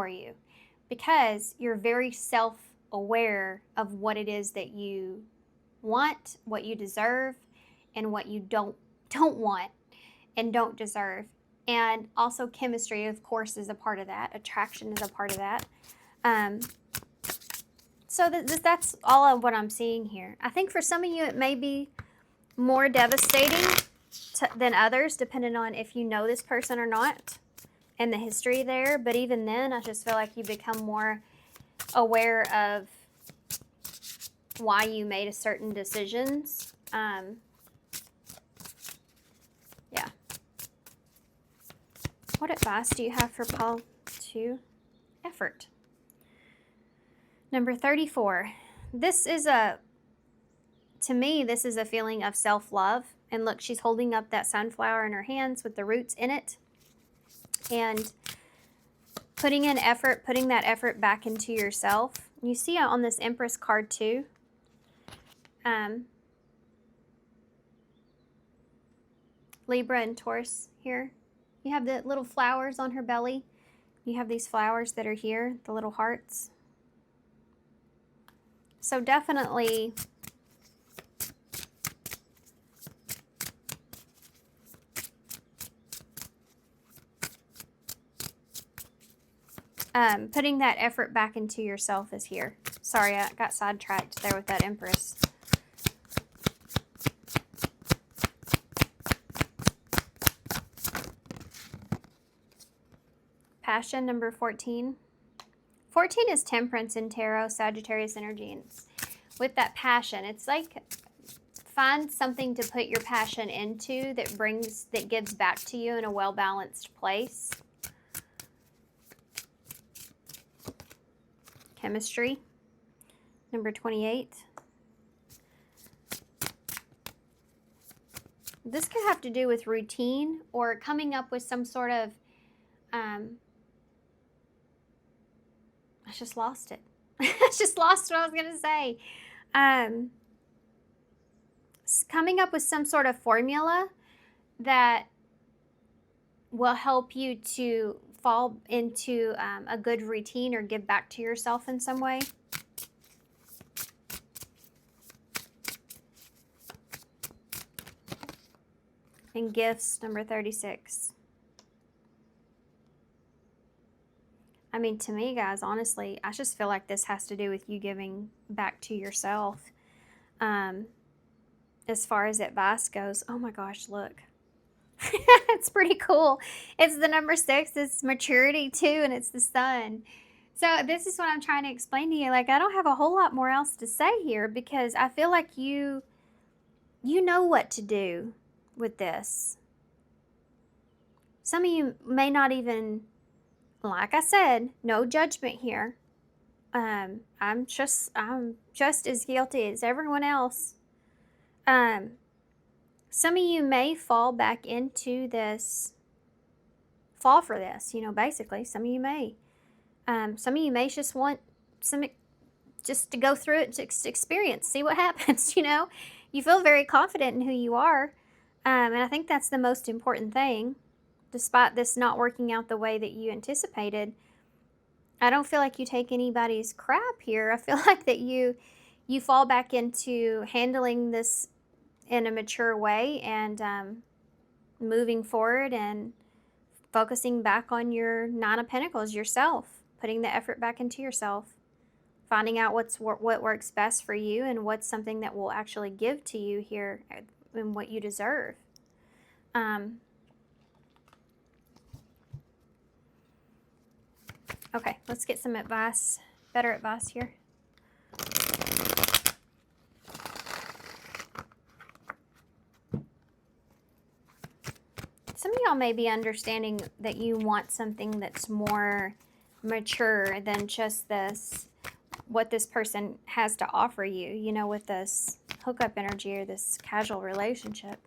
you, because you're very self-aware of what it is that you want, what you deserve, and what you don't want and don't deserve. And also chemistry, of course, is a part of that. Attraction is a part of that. So that's all of what I'm seeing here. I think for some of you, it may be more devastating than others, depending on if you know this person or not and the history there. But even then, I just feel like you become more aware of why you made a certain decisions. Yeah. What advice do you have for Paul 2? Effort. Number 34. To me, this is a feeling of self-love. And look, she's holding up that sunflower in her hands with the roots in it. And putting that effort back into yourself. You see on this Empress card too. Libra and Taurus here. You have the little flowers on her belly. You have these flowers that are here, the little hearts. So definitely putting that effort back into yourself is here. Sorry, I got sidetracked there with that Empress. Passion, number 14. 14 is temperance in tarot, Sagittarius energy. And with that passion. It's like find something to put your passion into that gives back to you in a well-balanced place. Chemistry, number 28. This could have to do with routine or coming up with some sort of, I just lost it. I just lost what I was going to say. Coming up with some sort of formula that will help you to fall into a good routine or give back to yourself in some way. And gifts, number 36. I mean, to me, guys, honestly, I just feel like this has to do with you giving back to yourself. As far as advice goes, oh my gosh, look. It's pretty cool. It's the number 6, it's maturity too, and it's the sun. So this is what I'm trying to explain to you. Like, I don't have a whole lot more else to say here because I feel like you know what to do with this. Some of you may not even, like I said, no judgment here. I'm just as guilty as everyone else. Some of you may fall back into this, fall for this, basically. Some of you may. Some of you may just want just to go through it, to experience, see what happens, You feel very confident in who you are. And I think that's the most important thing. Despite this not working out the way that you anticipated, I don't feel like you take anybody's crap here. I feel like that you fall back into handling this in a mature way and moving forward and focusing back on your 9 of Pentacles, yourself, putting the effort back into yourself, finding out what works best for you and what's something that will actually give to you here and what you deserve. Okay, let's get some advice, better advice here. Some of y'all may be understanding that you want something that's more mature than just what this person has to offer you, with this hookup energy or this casual relationship.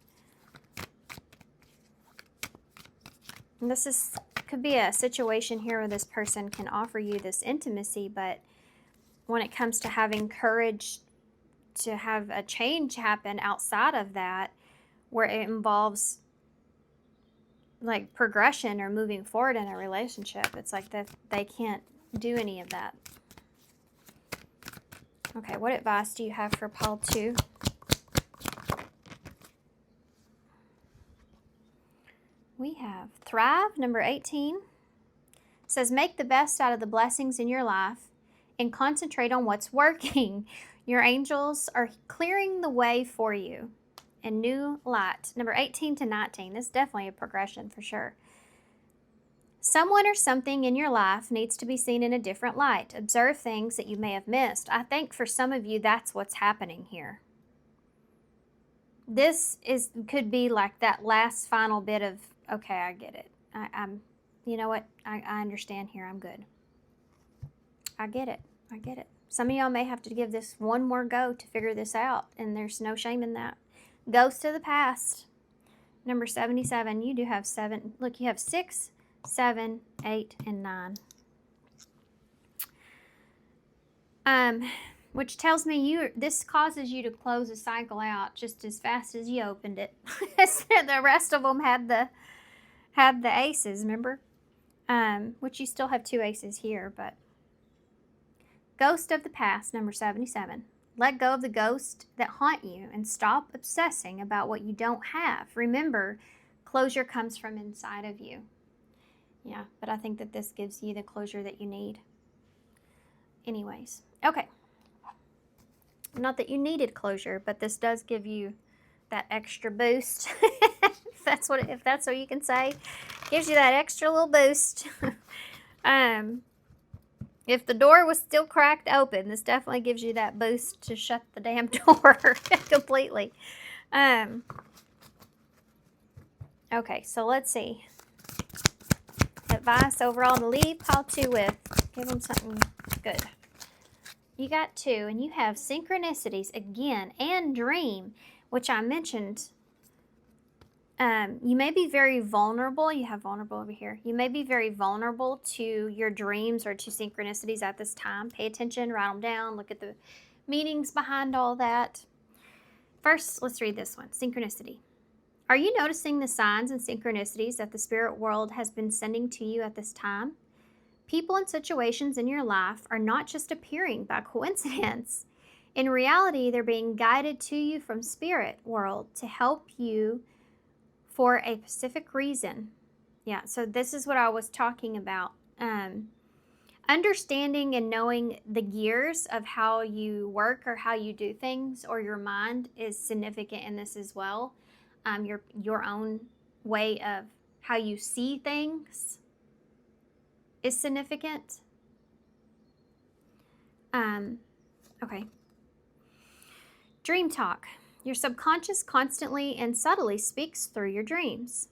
And this could be a situation here where this person can offer you this intimacy, but when it comes to having courage to have a change happen outside of that, where it involves like progression or moving forward in a relationship, it's like that they can't do any of that. Okay, what advice do you have for Pile 2? We have Thrive, number 18. It says, make the best out of the blessings in your life and concentrate on what's working. Your angels are clearing the way for you. And new light. Number 18 to 19. This is definitely a progression for sure. Someone or something in your life needs to be seen in a different light. Observe things that you may have missed. I think for some of you, that's what's happening here. This could be like that last final bit of, okay, I get it. I'm you know what? I understand here. I'm good. I get it. I get it. Some of y'all may have to give this one more go to figure this out, and there's no shame in that. Ghost of the past, number 77. You do have 7. Look, you have 6, 7, 8, and 9. Which tells me this causes you to close a cycle out just as fast as you opened it. The rest of them had the aces, remember? Which you still have 2 aces here, but Ghost of the past, number 77. Let go of the ghosts that haunt you and stop obsessing about what you don't have. Remember, closure comes from inside of you. Yeah, but I think that this gives you the closure that you need. Anyways, okay. Not that you needed closure, but this does give you that extra boost. if that's what you can say. Gives you that extra little boost. If the door was still cracked open, this definitely gives you that boost to shut the damn door completely. Okay, so let's see. Advice overall to leave pile 2 with. Give them something good. You got 2, and you have synchronicities again and dream, which I mentioned. You may be very vulnerable. You have vulnerable over here. You may be very vulnerable to your dreams or to synchronicities at this time. Pay attention, write them down, look at the meanings behind all that. First, let's read this one. Synchronicity. Are you noticing the signs and synchronicities that the spirit world has been sending to you at this time? People and situations in your life are not just appearing by coincidence. In reality, they're being guided to you from spirit world to help you for a specific reason. Yeah, so this is what I was talking about. Understanding and knowing the gears of how you work or how you do things or your mind is significant in this as well. Your own way of how you see things is significant. Okay. Dream talk. Your subconscious constantly and subtly speaks through your dreams.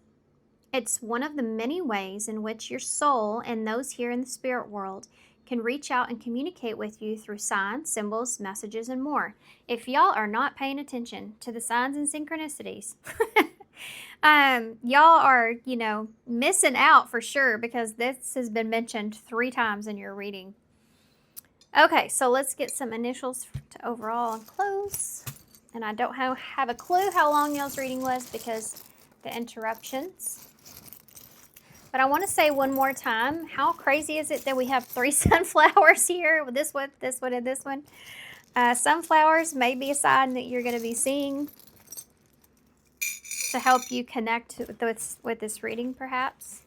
It's one of the many ways in which your soul and those here in the spirit world can reach out and communicate with you through signs, symbols, messages, and more. If y'all are not paying attention to the signs and synchronicities, y'all are, missing out for sure, because this has been mentioned 3 times in your reading. Okay, so let's get some initials to overall and close. And I don't have a clue how long y'all's reading was because the interruptions. But I want to say one more time, how crazy is it that we have 3 sunflowers here? This one, and this one. Sunflowers may be a sign that you're going to be seeing to help you connect with this reading, perhaps.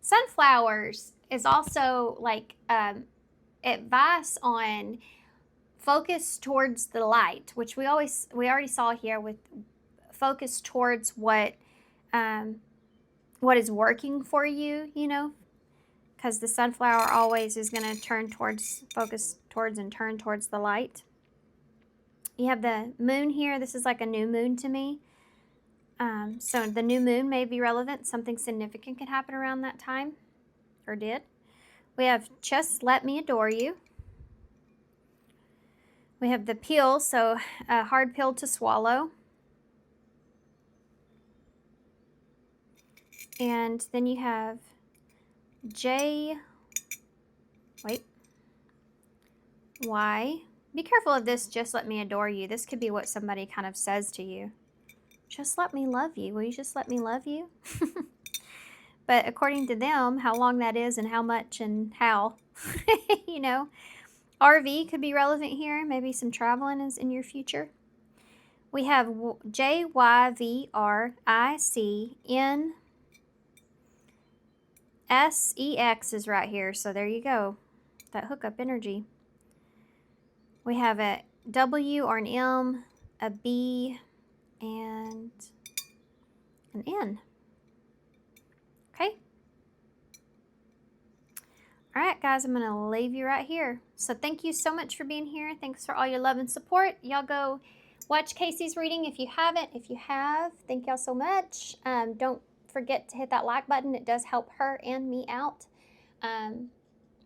Sunflowers is also like advice on focus towards the light, which we already saw here with focus towards what is working for you, because the sunflower always is going to focus towards and turn towards the light. You have the moon here. This is like a new moon to me. So the new moon may be relevant. Something significant could happen around that time, or did. We have just let me adore you. We have the pill, so a hard pill to swallow. And then you have Y. Be careful of this, just let me adore you. This could be what somebody kind of says to you. Just let me love you. Will you just let me love you? But according to them, how long that is and how much and how, RV could be relevant here. Maybe some traveling is in your future. We have JYVRICNSEX is right here. So there you go. That hookup energy. We have a W or an M, a B, and an N. Okay. All right, guys, I'm going to leave you right here. So thank you so much for being here. Thanks for all your love and support. Y'all go watch Casey's reading if you haven't. If you have, thank y'all so much. Don't forget to hit that like button. It does help her and me out,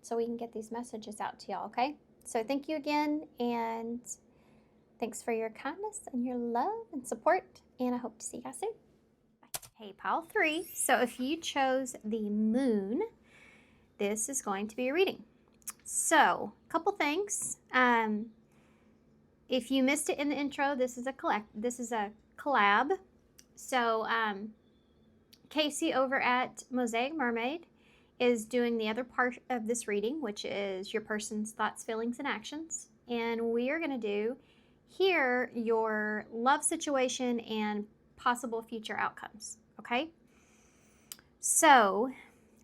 so we can get these messages out to y'all, okay? So thank you again, and thanks for your kindness and your love and support, and I hope to see you guys soon. Bye. Hey, pile 3. So if you chose the moon, this is going to be a reading. So, a couple things. If you missed it in the intro, this is a collab. So, Casey over at Mosaic Mermaid is doing the other part of this reading, which is your person's thoughts, feelings, and actions. And we are going to do here your love situation and possible future outcomes. Okay? So,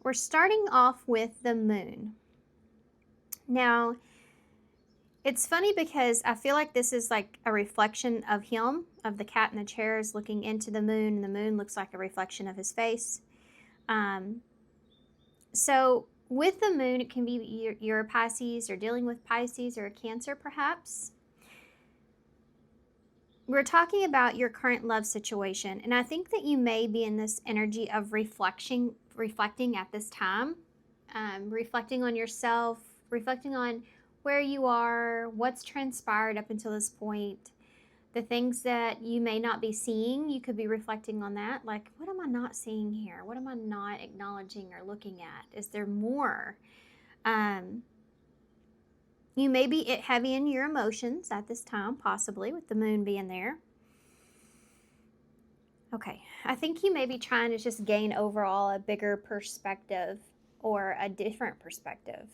we're starting off with the moon. Now, it's funny because I feel like this is like a reflection of him, of the cat in the chair is looking into the moon, and the moon looks like a reflection of his face. So with the moon, it can be you're a Pisces or dealing with Pisces or a Cancer perhaps. We're talking about your current love situation, and I think that you may be in this energy of reflecting at this time, reflecting on yourself, reflecting on where you are, what's transpired up until this point, the things that you may not be seeing. You could be reflecting on that, like, what am I not seeing here? What am I not acknowledging or looking at? Is there more? You may be heavy in your emotions at this time, possibly with the moon being there. Okay, I think you may be trying to just gain overall a bigger perspective or a different perspective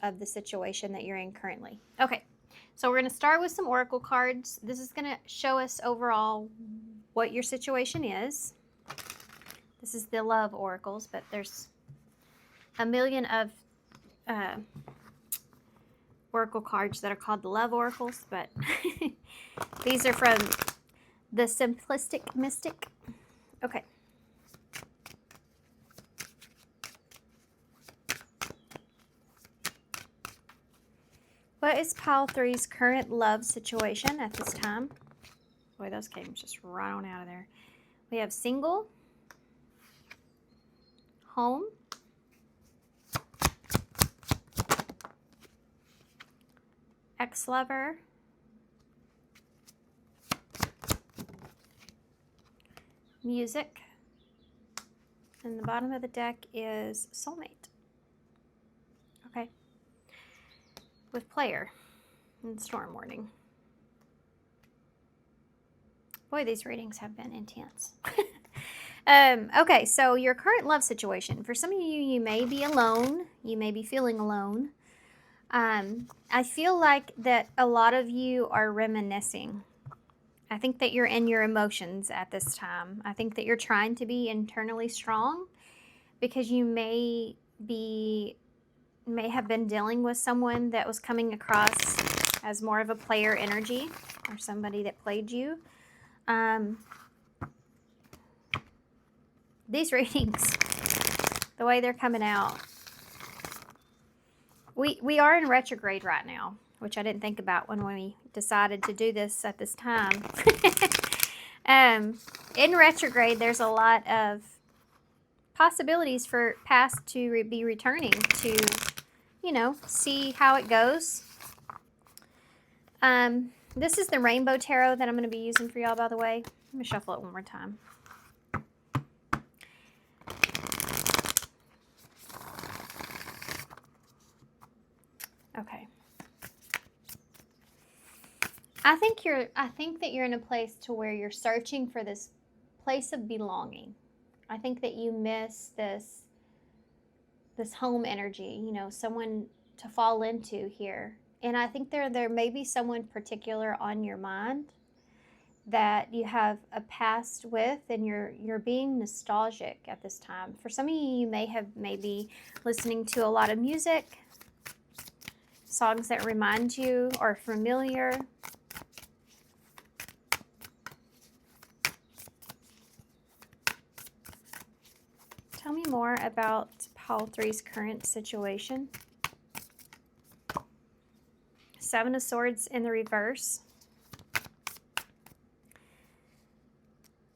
of the situation that you're in currently. Okay, so we're going to start with some oracle cards. This is going to show us overall what your situation is. This is the love oracles, but there's a million of oracle cards that are called the love oracles, but these are from the Simplistic Mystic. Okay. What is pile 3's current love situation at this time? Boy, those came just right on out of there. We have single, home, ex-lover, music, and the bottom of the deck is soulmate. Okay. With player and storm warning. Boy, these readings have been intense. Okay, so your current love situation. For some of you, you may be alone. You may be feeling alone. I feel like that a lot of you are reminiscing. I think that you're in your emotions at this time. I think that you're trying to be internally strong because you may have been dealing with someone that was coming across as more of a player energy or somebody that played you. These readings, the way they're coming out, we are in retrograde right now, which I didn't think about when we decided to do this at this time. In retrograde, there's a lot of possibilities for past to be returning to, see how it goes. This is the Rainbow Tarot that I'm going to be using for y'all, by the way. Let me shuffle it one more time. Okay. I think that you're in a place to where you're searching for this place of belonging. I think that you miss this home energy, someone to fall into here. And I think there may be someone particular on your mind that you have a past with, and you're being nostalgic at this time. For some of you, you may have maybe listening to a lot of music, songs that remind you or familiar. Tell me more about pile 3's current situation. Seven of Swords in the reverse.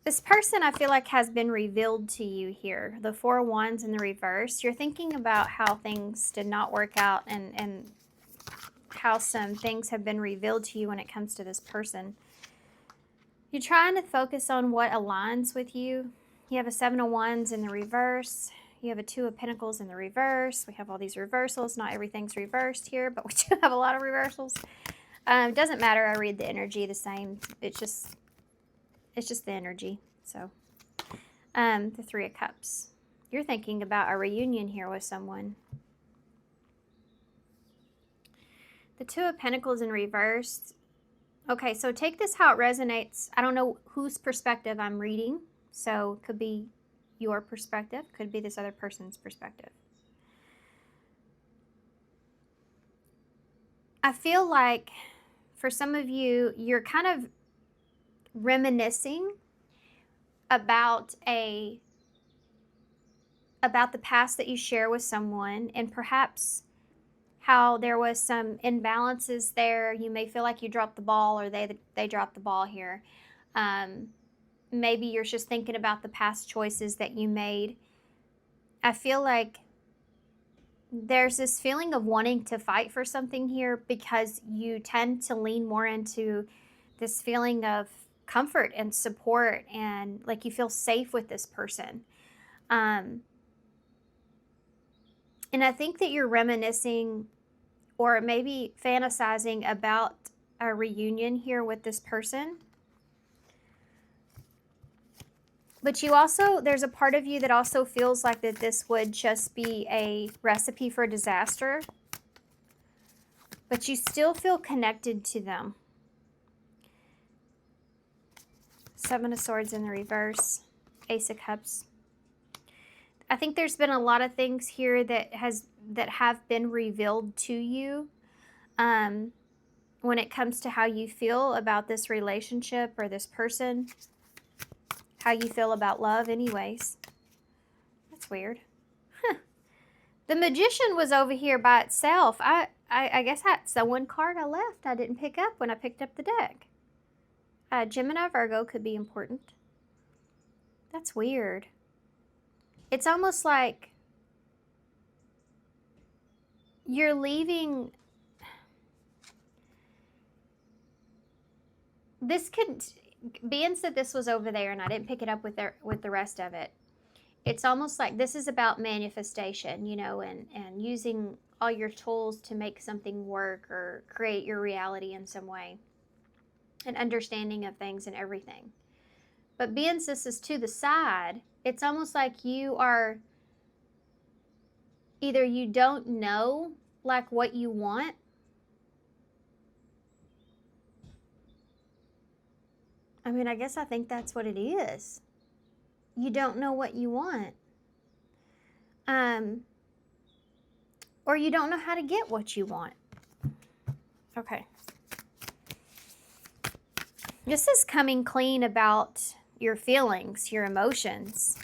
This person, I feel like, has been revealed to you here. The Four of Wands in the reverse. You're thinking about how things did not work out and how some things have been revealed to you when it comes to this person. You're trying to focus on what aligns with you. You have a Seven of Wands in the reverse. You have a Two of Pentacles in the reverse. We have all these reversals. Not everything's reversed here, but we do have a lot of reversals. It doesn't matter. I read the energy the same. It's just the energy. So, the Three of Cups. You're thinking about a reunion here with someone. The Two of Pentacles in reverse. Okay, so take this how it resonates. I don't know whose perspective I'm reading. So it could be your perspective, could be this other person's perspective. I feel like for some of you, you're kind of reminiscing about a about the past that you share with someone, and perhaps how there was some imbalances there. You may feel like you dropped the ball, or they dropped the ball here. Maybe you're just thinking about the past choices that you made. I feel like there's this feeling of wanting to fight for something here because you tend to lean more into this feeling of comfort and support, and like you feel safe with this person. And I think that you're reminiscing or maybe fantasizing about a reunion here with this person. But you also, there's a part of you that also feels like that this would just be a recipe for disaster. But you still feel connected to them. Seven of Swords in the reverse. Ace of Cups. I think there's been a lot of things here that have been revealed to you when it comes to how you feel about this relationship or this person. How you feel about love anyways. That's weird. Huh. The Magician was over here by itself. I guess that's the one card I left I didn't pick up when I picked up the deck. Gemini, Virgo could be important. That's weird. It's almost like you're leaving. This could, being that this was over there and I didn't pick it up with the rest of it, it's almost like this is about manifestation, you know, and using all your tools to make something work or create your reality in some way, and understanding of things and everything. But being this is to the side, it's almost like you are, either you don't know like what you want, I mean, I guess I think that's what it is. You don't know what you want. Or you don't know how to get what you want. Okay. This is coming clean about your feelings, your emotions.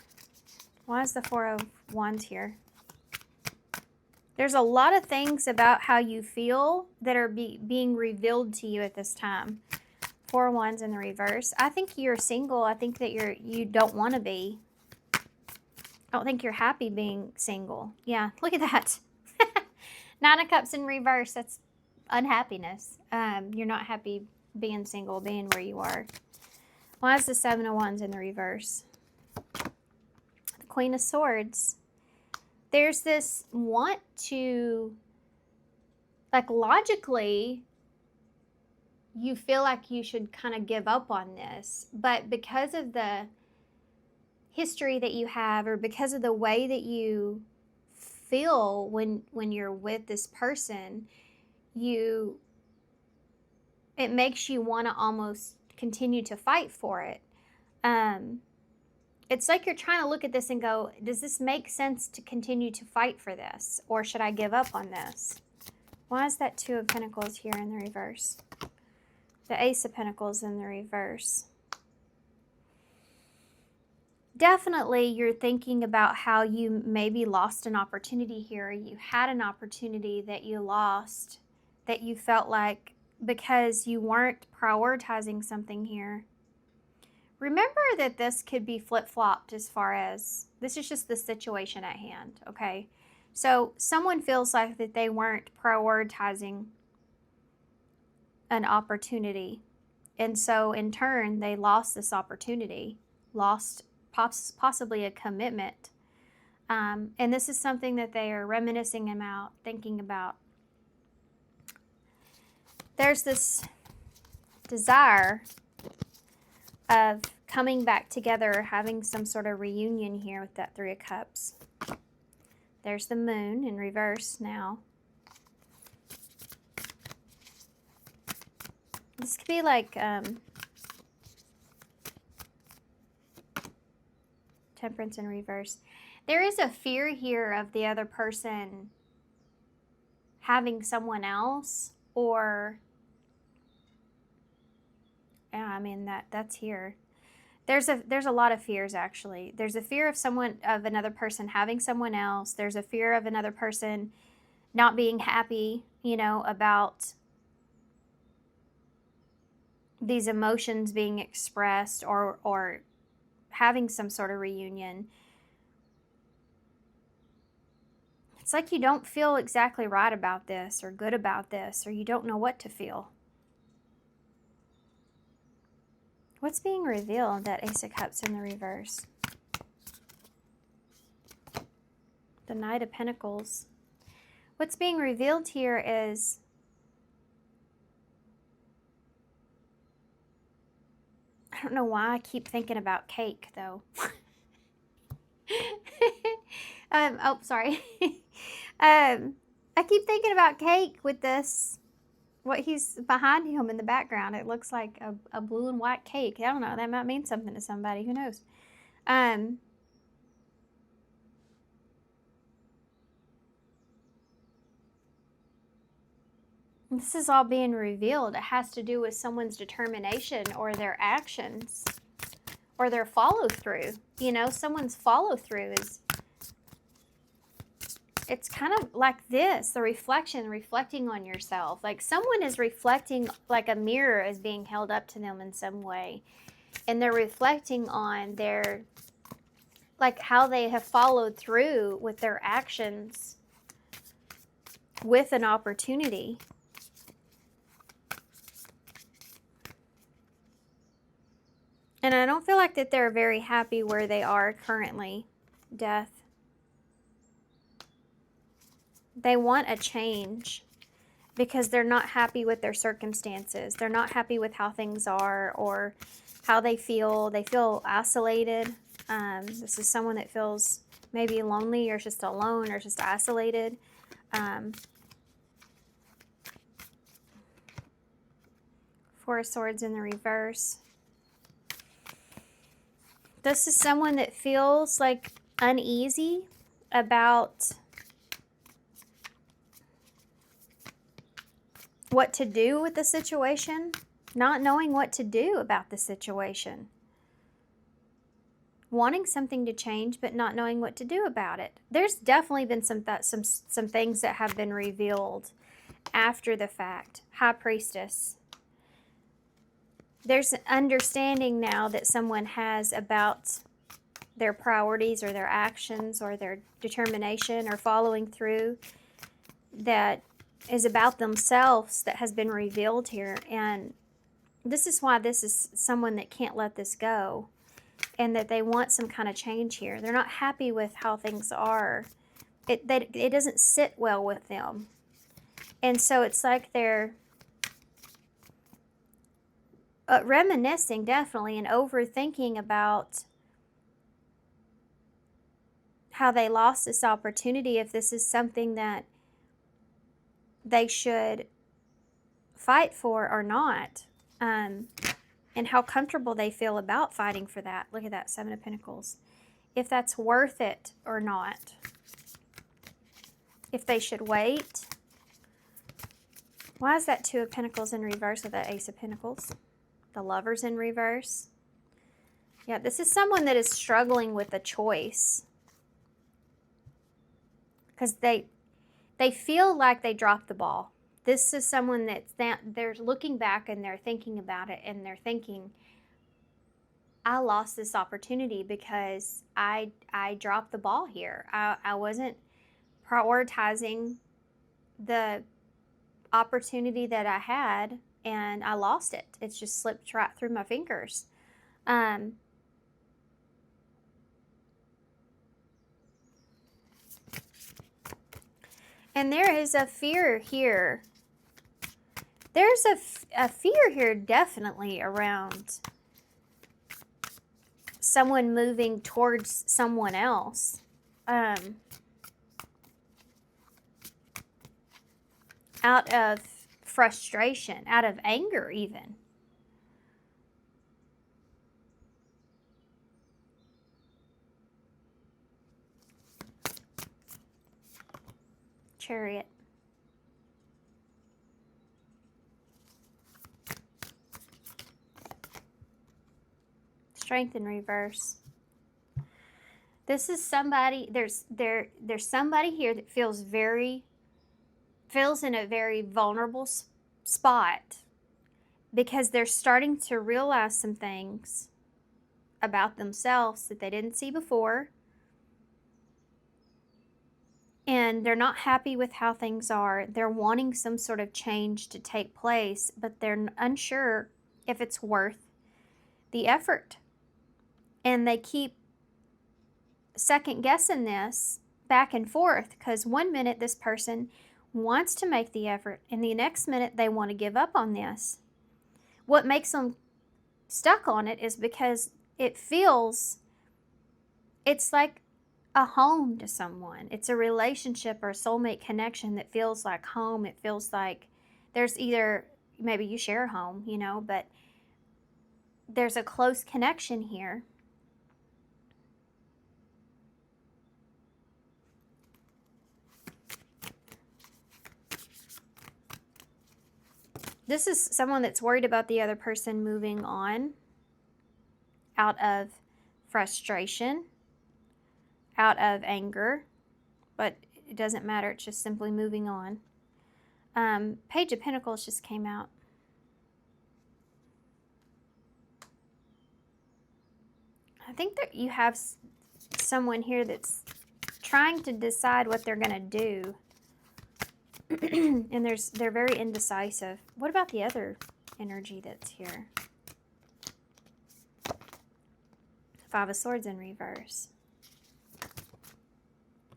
Why is the Four of Wands here? There's a lot of things about how you feel that are being revealed to you at this time. Four of Wands in the reverse. I think you're single. I think that you don't want to be. I don't think you're happy being single. Yeah, look at that. Nine of Cups in reverse. That's unhappiness. You're not happy being single, being where you are. Why is the Seven of Wands in the reverse? The Queen of Swords. There's this want to, like, logically, you feel like you should kind of give up on this, but because of the history that you have, or because of the way that you feel when you're with this person, it makes you want to almost continue to fight for it. It's like you're trying to look at this and go, does this make sense to continue to fight for this, or should I give up on this? Why is that Two of Pentacles here in the reverse? The Ace of Pentacles in the reverse. Definitely you're thinking about how you maybe lost an opportunity here. You had an opportunity that you lost, that you felt like because you weren't prioritizing something here. Remember that this could be flip-flopped as far as, this is just the situation at hand, okay? So someone feels like that they weren't prioritizing an opportunity, and so in turn they lost this opportunity, lost possibly a commitment, and this is something that they are reminiscing about, thinking about. There's this desire of coming back together, having some sort of reunion here with that Three of Cups. There's the Moon in reverse now. This could be like Temperance in reverse. There is a fear here of the other person having someone else, or, yeah, I mean, that's here. There's a lot of fears, actually. There's a fear of another person having someone else. There's a fear of another person not being happy, you know, about these emotions being expressed, or having some sort of reunion. It's like you don't feel exactly right about this or good about this, or you don't know what to feel. What's being revealed? That Ace of Cups in the reverse. The Knight of Pentacles. What's being revealed here is I don't know why I keep thinking about cake, though. Oh, sorry. I keep thinking about cake with this. What he's behind him in the background. It looks like a blue and white cake. I don't know. That might mean something to somebody. Who knows? This is all being revealed. It has to do with someone's determination or their actions or their follow through. You know, someone's follow through is, it's kind of like this, the reflecting on yourself. Like someone is reflecting, like a mirror is being held up to them in some way. And they're reflecting on their, like how they have followed through with their actions with an opportunity. And I don't feel like that they're very happy where they are currently. Death. They want a change because they're not happy with their circumstances. They're not happy with how things are or how they feel. They feel isolated. This is someone that feels maybe lonely or just alone or just isolated. Four of Swords in the reverse. This is someone that feels like uneasy about what to do with the situation, not knowing what to do about the situation. Wanting something to change, but not knowing what to do about it. There's definitely been some things that have been revealed after the fact. High Priestess. There's an understanding now that someone has about their priorities or their actions or their determination or following through that is about themselves that has been revealed here. And this is why this is someone that can't let this go and that they want some kind of change here. They're not happy with how things are. It doesn't sit well with them. And so it's like they're reminiscing, definitely, and overthinking about how they lost this opportunity, if this is something that they should fight for or not, and how comfortable they feel about fighting for that. Look at that, Seven of Pentacles. If that's worth it or not. If they should wait. Why is that Two of Pentacles in reverse with that Ace of Pentacles? The Lovers in reverse. Yeah, this is someone that is struggling with a choice. Because they feel like they dropped the ball. This is someone they're looking back and they're thinking about it and they're thinking, I lost this opportunity because I dropped the ball here. I wasn't prioritizing the opportunity that I had and I lost it. It's just slipped right through my fingers. And there is a fear here. There's a fear here definitely around someone moving towards someone else. Out of frustration, out of anger even. Chariot. Strength in reverse. This is somebody, there's somebody here that feels in a very vulnerable spot because they're starting to realize some things about themselves that they didn't see before. And they're not happy with how things are. They're wanting some sort of change to take place, but they're unsure if it's worth the effort. And they keep second guessing this back and forth because one minute this person wants to make the effort and the next minute they want to give up on this. What makes them stuck on it is because it's like a home to someone. It's a relationship or a soulmate connection that feels like home. It feels like there's either, maybe you share a home, but there's a close connection here. This is someone that's worried about the other person moving on out of frustration, out of anger, but it doesn't matter. It's just simply moving on. Page of Pentacles just came out. I think that you have someone here that's trying to decide what they're going to do. And they're very indecisive. What about the other energy that's here? Five of Swords in reverse.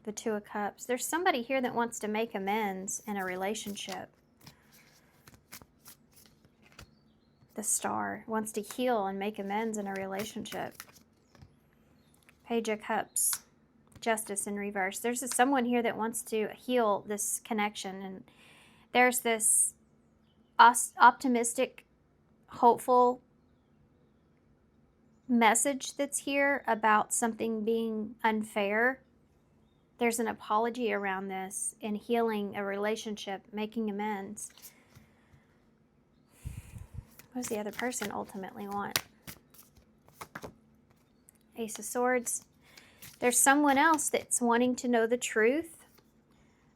The Two of Cups. There's somebody here that wants to make amends in a relationship. The Star wants to heal and make amends in a relationship. Page of Cups. Justice in reverse. There's someone here that wants to heal this connection, and there's this optimistic, hopeful message that's here about something being unfair. There's an apology around this and healing a relationship, making amends. What does the other person ultimately want? Ace of Swords. There's someone else that's wanting to know the truth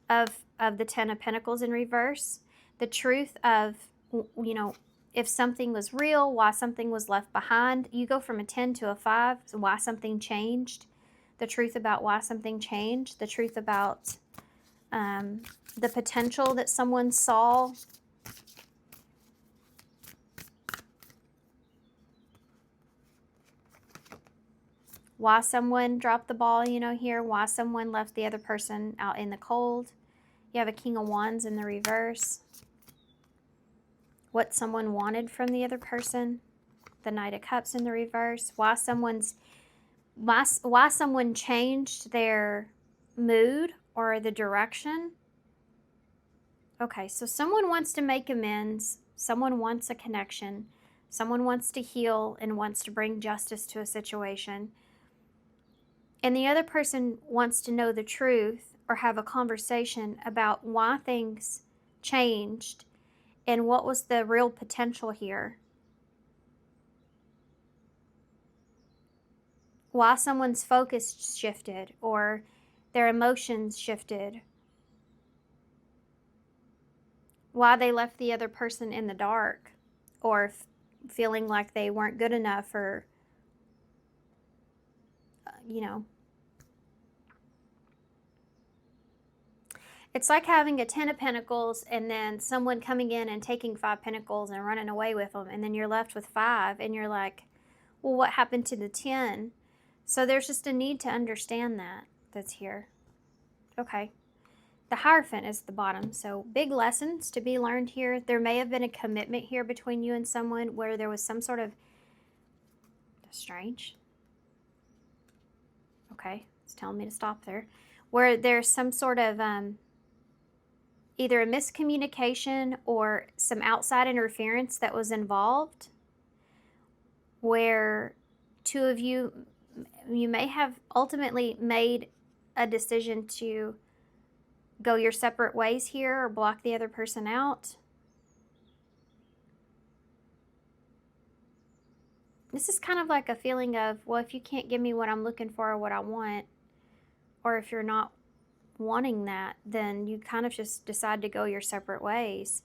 of the Ten of Pentacles in reverse. The truth of, if something was real, why something was left behind. You go from a 10 to a 5, so why something changed. The truth about why something changed. The truth about the potential that someone saw. Why someone dropped the ball, here. Why someone left the other person out in the cold. You have a King of Wands in the reverse. What someone wanted from the other person. The Knight of Cups in the reverse. Why someone changed their mood or the direction. Okay, so someone wants to make amends. Someone wants a connection. Someone wants to heal and wants to bring justice to a situation. And the other person wants to know the truth or have a conversation about why things changed and what was the real potential here. Why someone's focus shifted or their emotions shifted. Why they left the other person in the dark or feeling like they weren't good enough or It's like having a 10 of Pentacles and then someone coming in and taking 5 Pentacles and running away with them. And then you're left with 5 and you're like, well, what happened to the 10? So there's just a need to understand that's here. Okay. The Hierophant is at the bottom. So big lessons to be learned here. There may have been a commitment here between you and someone where there was some sort of... That's strange. Okay, it's telling me to stop there. Where there's some sort of either a miscommunication or some outside interference that was involved, where two of you may have ultimately made a decision to go your separate ways here or block the other person out. This is kind of like a feeling of, well, if you can't give me what I'm looking for or what I want, or if you're not wanting that, then you kind of just decide to go your separate ways.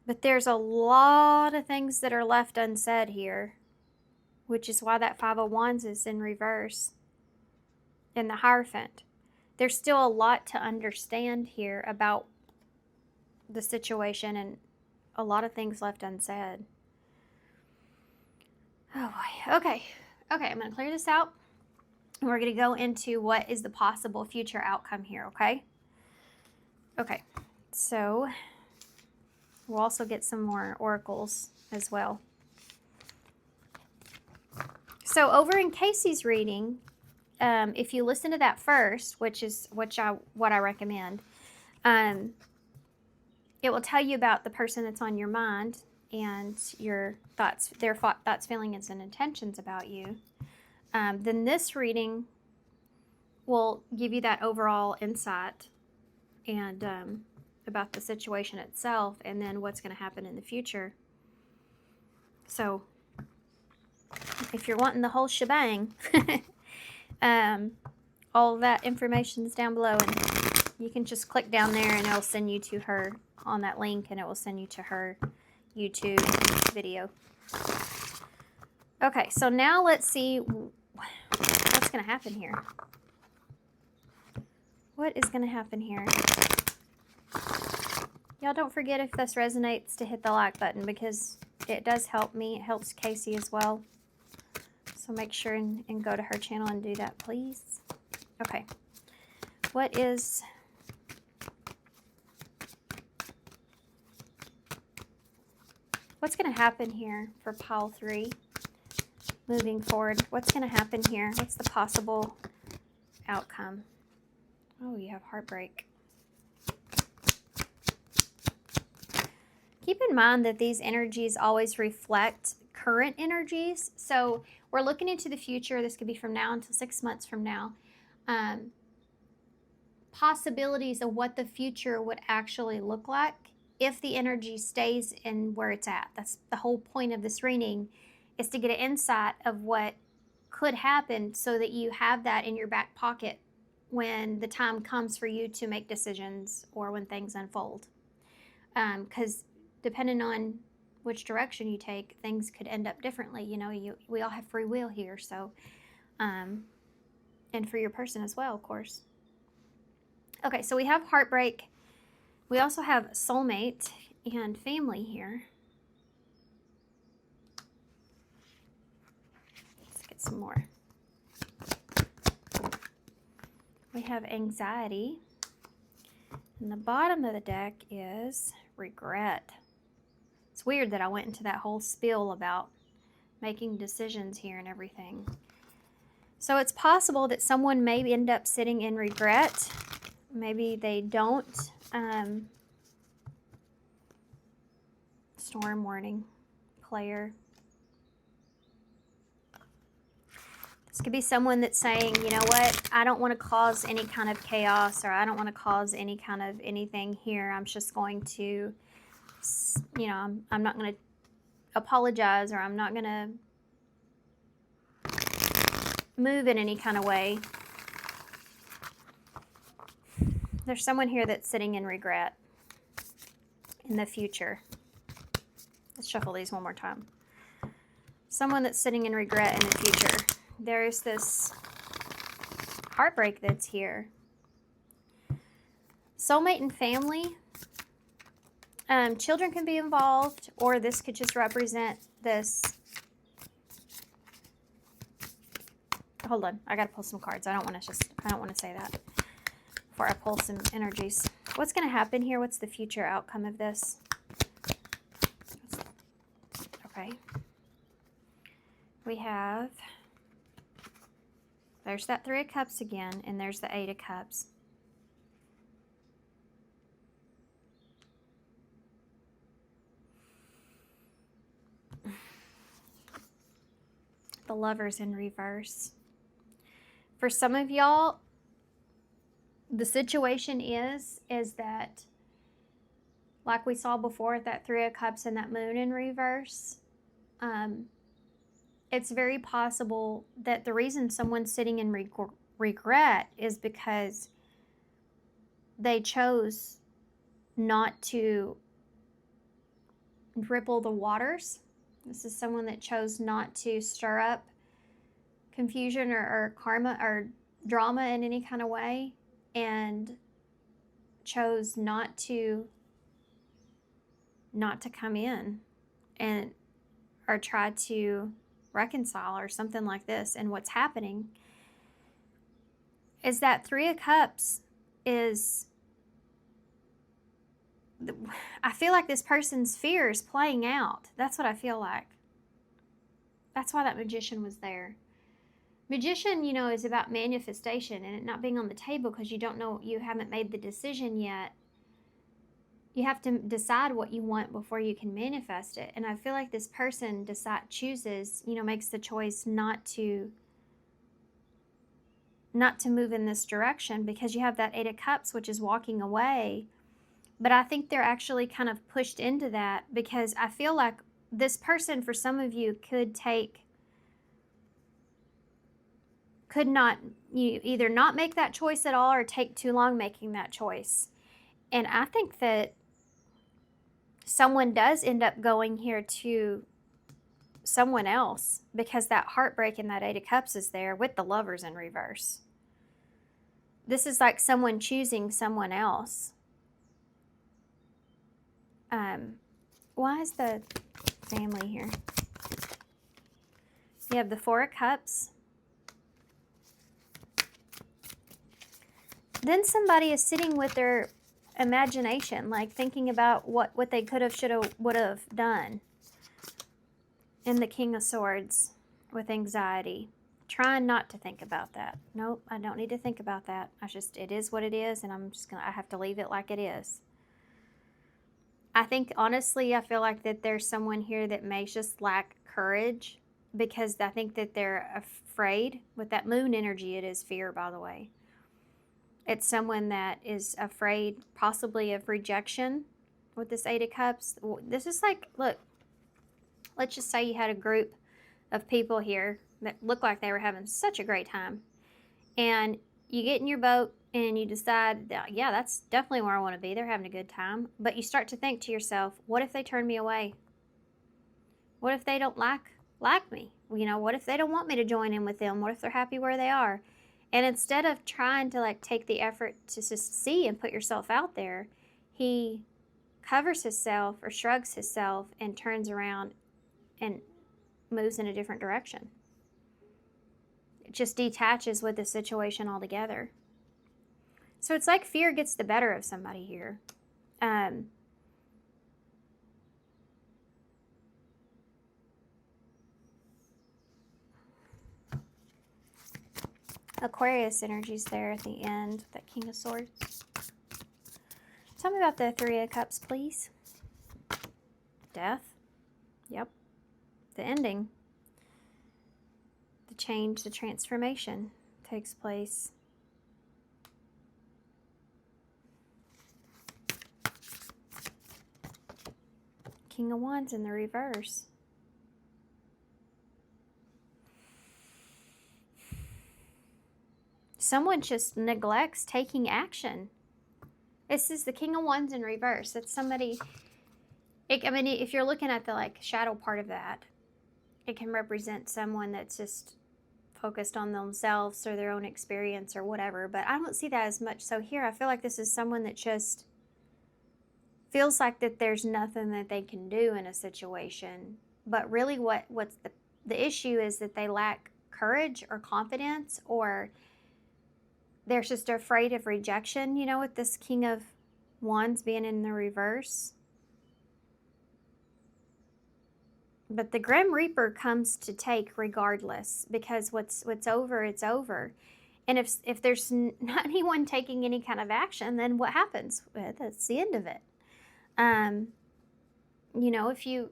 But there's a lot of things that are left unsaid here, which is why that Five of Wands is in reverse in the Hierophant. There's still a lot to understand here about the situation and a lot of things left unsaid. Oh boy. Okay. Okay, I'm going to clear this out. And we're going to go into what is the possible future outcome here, okay? Okay. So we'll also get some more oracles as well. So over in Casey's reading, if you listen to that first, what I recommend, it will tell you about the person that's on your mind and your thoughts, their thoughts, feelings, and intentions about you. Then this reading will give you that overall insight and about the situation itself, and then what's going to happen in the future. So if you're wanting the whole shebang, all that information is down below, and you can just click down there and it'll send you to her on that link, and it will send you to her YouTube video. Okay, so now let's see what's going to happen here. What is going to happen here? Y'all don't forget, if this resonates, to hit the like button, because it does help me. It helps Casey as well. So make sure and go to her channel and do that, please. Okay. What's going to happen here for pile 3 moving forward? What's going to happen here? What's the possible outcome? Oh, you have heartbreak. Keep in mind that these energies always reflect current energies. So we're looking into the future. This could be from now until 6 months from now. Possibilities of what the future would actually look like if the energy stays in where it's at. That's the whole point of this reading, is to get an insight of what could happen so that you have that in your back pocket when the time comes for you to make decisions or when things unfold. Because depending on which direction you take, things could end up differently. You know, we all have free will here, so, and for your person as well, of course. Okay, so we have heartbreak. We also have soulmate and family here. Let's get some more. We have anxiety. And the bottom of the deck is regret. It's weird that I went into that whole spiel about making decisions here and everything. So it's possible that someone may end up sitting in regret. Maybe they don't. Storm warning, player. This could be someone that's saying, you know what, I don't want to cause any kind of chaos, or I don't want to cause any kind of anything here. I'm just going to, you know, I'm not going to apologize, or I'm not going to move in any kind of way. There's someone here that's sitting in regret in the future. Let's shuffle these one more time. Someone that's sitting in regret in the future. There's this heartbreak that's here. Soulmate and family. Children can be involved, or this could just represent this. Hold on, I gotta pull some cards. I don't want to say that before I pull some energies. What's going to happen here? What's the future outcome of this? Okay. We have, there's that 3 of Cups again, and there's the 8 of Cups. The Lovers in reverse. For some of y'all, the situation is that, like we saw before, that 3 of Cups and that Moon in reverse, it's very possible that the reason someone's sitting in regret is because they chose not to ripple the waters. This is someone that chose not to stir up confusion or karma or drama in any kind of way, and chose not to come in and or try to reconcile or something like this. And what's happening is that Three of Cups is, I feel like this person's fear is playing out. That's what I feel like. That's why that Magician was there. Magician, you know, is about manifestation and it not being on the table because you don't know, you haven't made the decision yet. You have to decide what you want before you can manifest it. And I feel like this person chooses, you know, makes the choice not to move in this direction because you have that Eight of Cups, which is walking away. But I think they're actually kind of pushed into that because I feel like this person, for some of you, could not, you either not make that choice at all or take too long making that choice. And I think that someone does end up going here to someone else because that heartbreak in that Eight of Cups is there with the Lovers in reverse. This is like someone choosing someone else. Why is the family here? You have the Four of Cups. Then somebody is sitting with their imagination, like thinking about what they could have, should have, would have done. And the King of Swords with anxiety. Trying not to think about that. Nope, I don't need to think about that. It is what it is, and I have to leave it like it is. I think, honestly, I feel like that there's someone here that may just lack courage because I think that they're afraid. With that moon energy, it is fear, by the way. It's someone that is afraid possibly of rejection with this Eight of Cups. This is like, look, let's just say you had a group of people here that looked like they were having such a great time. And you get in your boat and you decide, that, yeah, that's definitely where I want to be. They're having a good time. But you start to think to yourself, what if they turn me away? What if they don't like me? You know, what if they don't want me to join in with them? What if they're happy where they are? And instead of trying to like take the effort to just see and put yourself out there, he covers himself or shrugs himself and turns around and moves in a different direction. It just detaches with the situation altogether. So it's like fear gets the better of somebody here. Aquarius energy's there at the end, that King of Swords. Tell me about the Three of Cups, please. Death. Yep. The ending. The change, the transformation takes place. King of Wands in the reverse. Someone just neglects taking action. This is the King of Wands in reverse. It's somebody, I mean, if you're looking at the like shadow part of that, it can represent someone that's just focused on themselves or their own experience or whatever. But I don't see that as much. So here, I feel like this is someone that just feels like that there's nothing that they can do in a situation. But really what's the issue is that they lack courage or confidence, or they're just afraid of rejection, you know, with this King of Wands being in the reverse. But the Grim Reaper comes to take regardless, because what's over, it's over. And if there's not anyone taking any kind of action, then what happens? Well, that's the end of it. You know, if you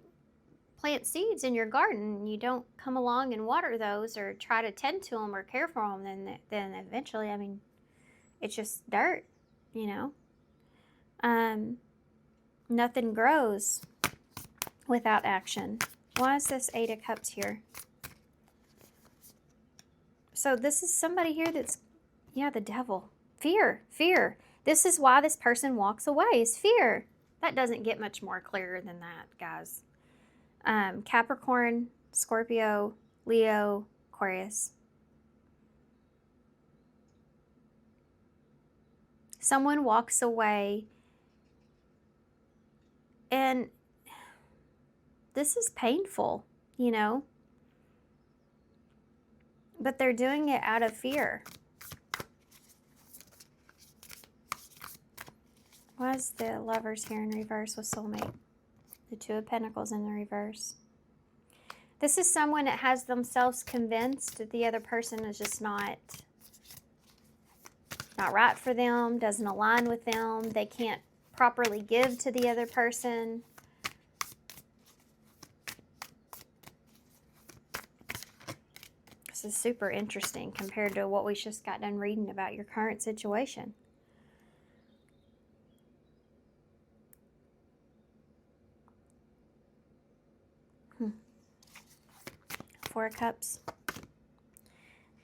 plant seeds in your garden and you don't come along and water those or try to tend to them or care for them, then eventually, I mean, it's just dirt, you know. Nothing grows without action. Why is this 8 of Cups here? So this is somebody here that's, yeah, the Devil. Fear, fear. This is why this person walks away, is fear. That doesn't get much more clearer than that, guys. Capricorn, Scorpio, Leo, Aquarius. Someone walks away, and this is painful, you know, but they're doing it out of fear. Why is the Lovers here in reverse with soulmate? The 2 of Pentacles in the reverse. This is someone that has themselves convinced that the other person is just not right for them, doesn't align with them. They can't properly give to the other person. This is super interesting compared to what we just got done reading about your current situation. Four of Cups.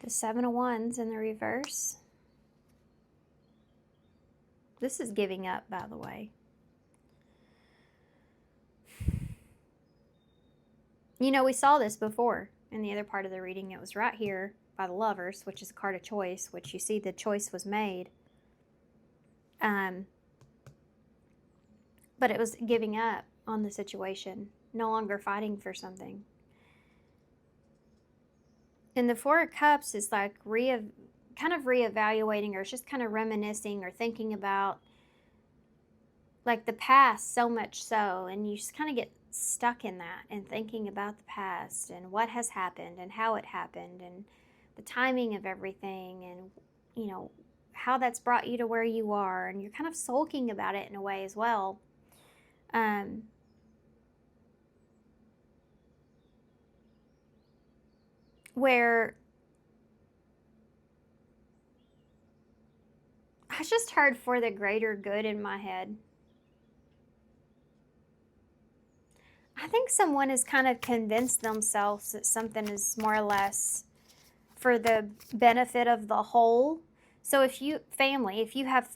The 7 of Wands in the reverse. This is giving up, by the way. You know, we saw this before in the other part of the reading. It was right here by the Lovers, which is a card of choice, which you see the choice was made. But it was giving up on the situation, no longer fighting for something. And the 4 of Cups is like kind of reevaluating, or it's just kind of reminiscing or thinking about like the past, so much so, and you just kind of get stuck in that and thinking about the past and what has happened and how it happened and the timing of everything, and you know how that's brought you to where you are, and you're kind of sulking about it in a way as well. Where I just heard for the greater good in my head. I think someone has kind of convinced themselves that something is more or less for the benefit of the whole. So if you, family, if you have,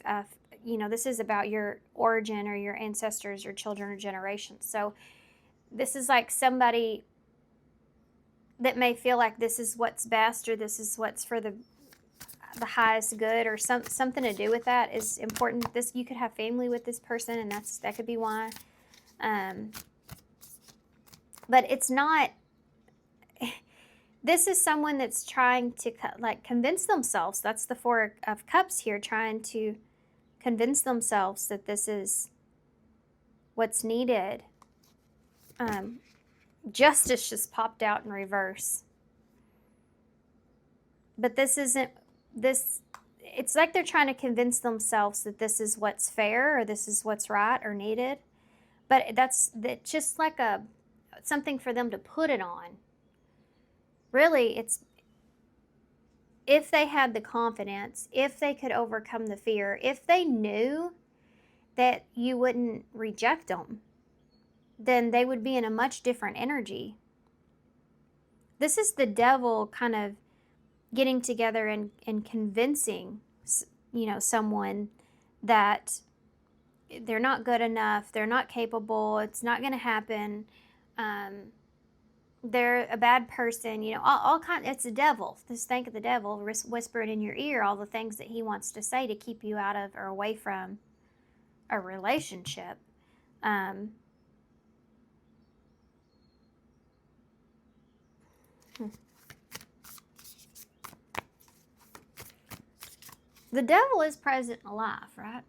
you know, this is about your origin or your ancestors or children or generations. So this is like somebody that may feel like this is what's best, or this is what's for the highest good, or something to do with that is important. This, you could have family with this person, and that could be why. But it's not, this is someone that's trying to like convince themselves. That's the 4 of Cups here, trying to convince themselves that this is what's needed. Justice just popped out in reverse. But this isn't, it's like they're trying to convince themselves that this is what's fair, or this is what's right or needed. But that's just like something for them to put it on. Really, it's if they had the confidence, if they could overcome the fear, if they knew that you wouldn't reject them, then they would be in a much different energy. This is the Devil kind of getting together and convincing, you know, someone that they're not good enough, they're not capable, it's not going to happen, they're a bad person, you know, all kind. It's the Devil. Just think of the Devil whispering in your ear all the things that he wants to say to keep you out of or away from a relationship. The Devil is present in life, right?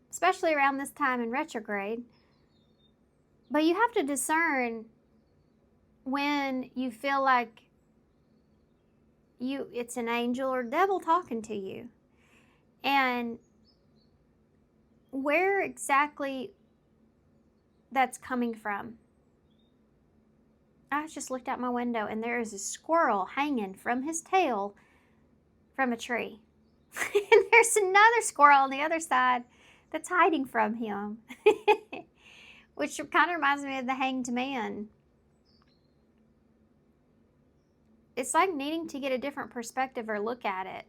Especially around this time in retrograde. But you have to discern when you feel like it's an angel or devil talking to you, and where exactly that's coming from. I just looked out my window and there is a squirrel hanging from his tail from a tree. And there's another squirrel on the other side that's hiding from him. which kind of reminds me of the Hanged Man. It's like needing to get a different perspective or look at it.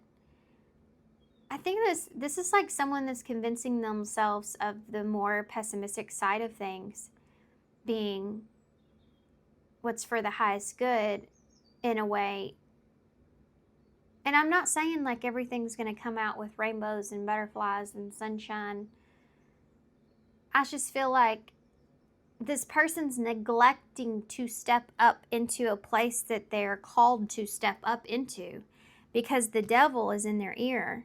I think this is like someone that's convincing themselves of the more pessimistic side of things being what's for the highest good in a way. And I'm not saying like everything's going to come out with rainbows and butterflies and sunshine. I just feel like this person's neglecting to step up into a place that they're called to step up into because the devil is in their ear.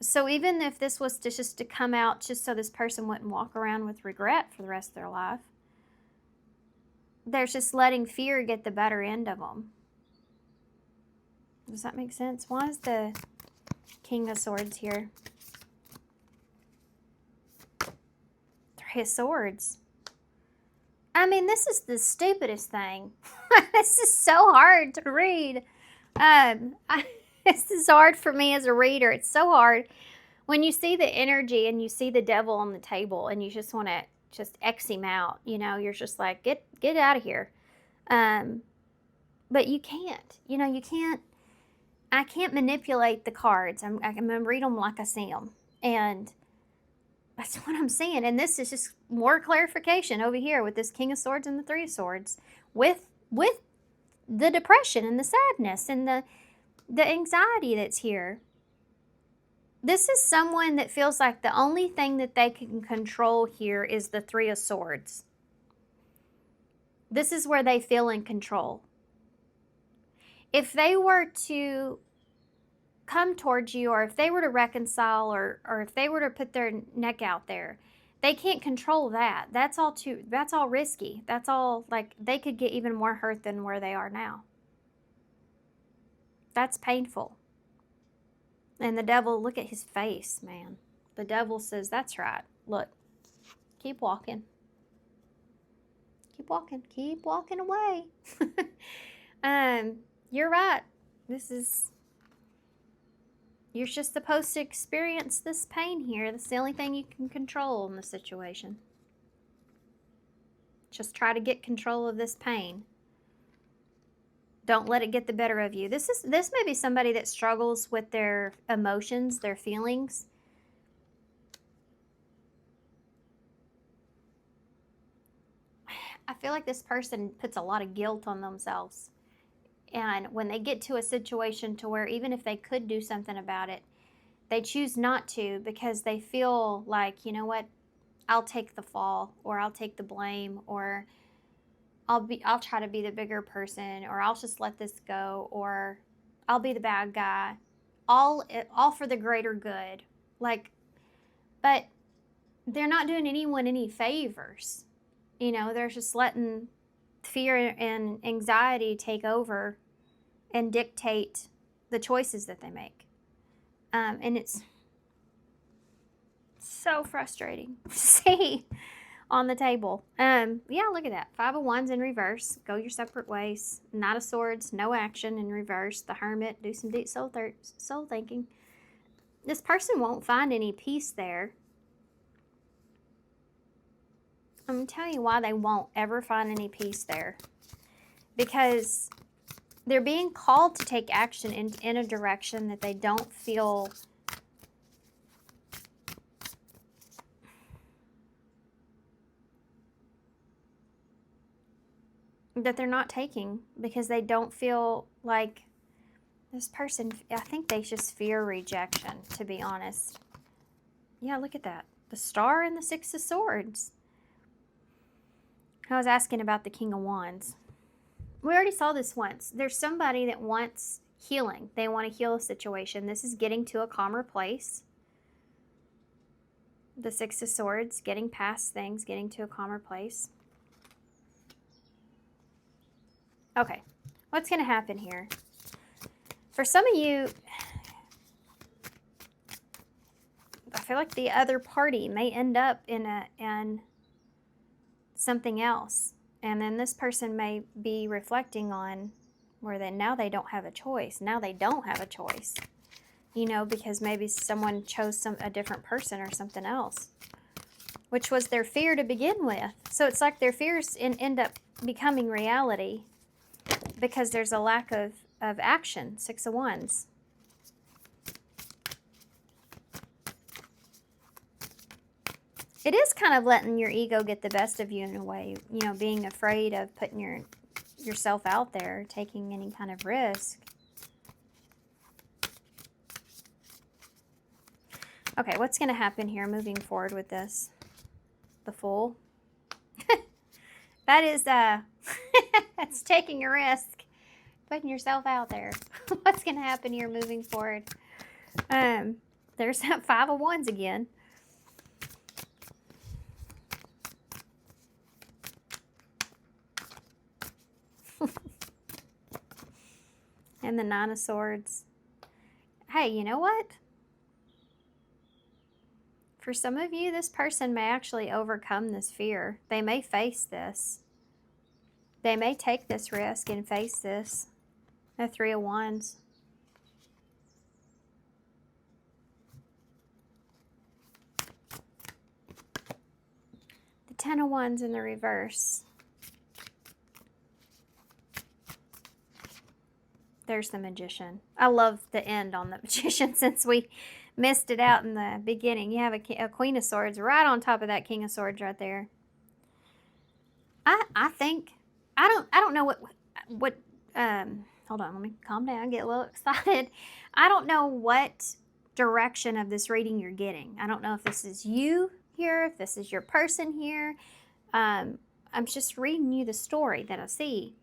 So even if this was just to come out just so this person wouldn't walk around with regret for the rest of their life, they're just letting fear get the better end of them. Does that make sense? Why is the King of Swords here? Three of Swords. I mean, this is the stupidest thing. This is so hard to read. This is hard for me as a reader. It's so hard when you see the energy and you see the devil on the table and you just want to just X him out. You know, you're just like, get out of here. But you can't. You know, you can't. I can't manipulate the cards. I'm going to read them like I see them. And that's what I'm saying. And this is just more clarification over here with this King of Swords and the Three of Swords with the depression and the sadness and the anxiety that's here. This is someone that feels like the only thing that they can control here is the Three of Swords. This is where they feel in control. If they were to come towards you, or if they were to reconcile, or if they were to put their neck out there, they can't control that. That's all risky. That's all, like, they could get even more hurt than where they are now. That's painful. And the devil, look at his face, man. The devil says, that's right. Look, keep walking. Keep walking. Keep walking away. You're right. You're just supposed to experience this pain here. That's the only thing you can control in the situation. Just try to get control of this pain. Don't let it get the better of you. This may be somebody that struggles with their emotions, their feelings. I feel like this person puts a lot of guilt on themselves. And when they get to a situation to where even if they could do something about it, they choose not to because they feel like, you know what, I'll take the fall, or I'll take the blame, or I'll try to be the bigger person, or I'll just let this go, or I'll be the bad guy. All for the greater good. Like, but they're not doing anyone any favors. You know, they're just letting fear and anxiety take over and dictate the choices that they make. And it's so frustrating to see on the table. Yeah, look at that. Five of Wands in reverse. Go your separate ways. Knight of Swords, no action in reverse. The Hermit, do some deep soul thinking. This person won't find any peace there. I'm going to tell you why they won't ever find any peace there. Because they're being called to take action in a direction that they don't feel that they're not taking, because they don't feel like this person, I think they just fear rejection, to be honest. Yeah, look at that. The Star and the Six of Swords. I was asking about the King of Wands. We already saw this once. There's somebody that wants healing. They want to heal a situation. This is getting to a calmer place. The Six of Swords, getting past things, getting to a calmer place. Okay, what's going to happen here? For some of you, I feel like the other party may end up in something else. And then this person may be reflecting on where now they don't have a choice. Now they don't have a choice. You know, because maybe someone chose a different person or something else. which was their fear to begin with. So it's like their fears end up becoming reality because there's a lack of action. 6 of Wands. It is kind of letting your ego get the best of you in a way, you know, being afraid of putting yourself out there, taking any kind of risk. Okay, what's going to happen here moving forward with this? The Fool. That is, that's taking a risk, putting yourself out there. What's going to happen here moving forward? There's that 5 of Wands again. And the 9 of Swords. Hey, you know what? For some of you, this person may actually overcome this fear. They may face this. They may take this risk and face this. The 3 of Wands. The 10 of Wands in the reverse. There's the Magician. I love the end on the Magician since we missed it out in the beginning. You have a Queen of Swords right on top of that King of Swords right there. I think I don't know what hold on, let me calm down, get a little excited. I don't know what direction of this reading you're getting. I don't know if this is you here, if this is your person here. I'm just reading you the story that I see.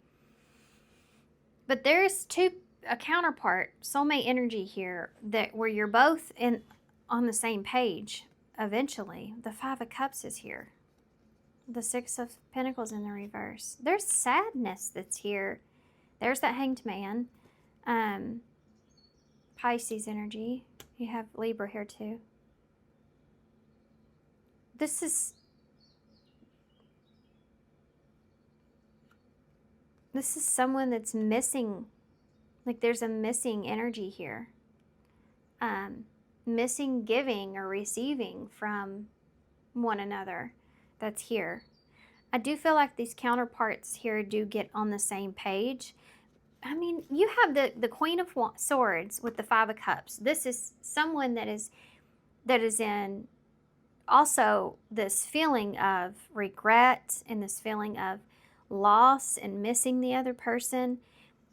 But there's a counterpart, soulmate energy here, that where you're both on the same page eventually. The 5 of Cups is here. The 6 of Pentacles in the reverse. There's sadness that's here. There's that Hanged Man. Pisces energy. You have Libra here too. This is someone that's missing, like there's a missing energy here. Missing giving or receiving from one another that's here. I do feel like these counterparts here do get on the same page. I mean, you have the Queen of Swords with the 5 of Cups. This is someone that is in also this feeling of regret and this feeling of loss and missing the other person.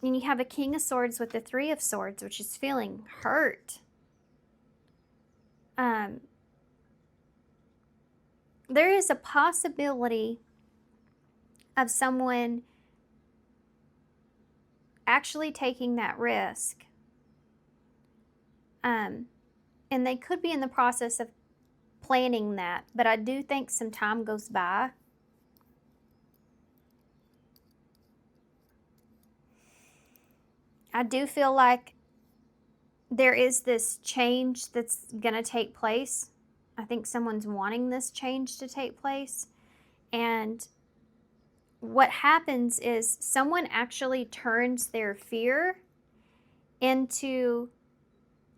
And you have a King of Swords with the 3 of Swords, which is feeling hurt. There is a possibility of someone actually taking that risk. And they could be in the process of planning that, but I do think some time goes by. I do feel like there is this change that's going to take place. I think someone's wanting this change to take place. And what happens is someone actually turns their fear into,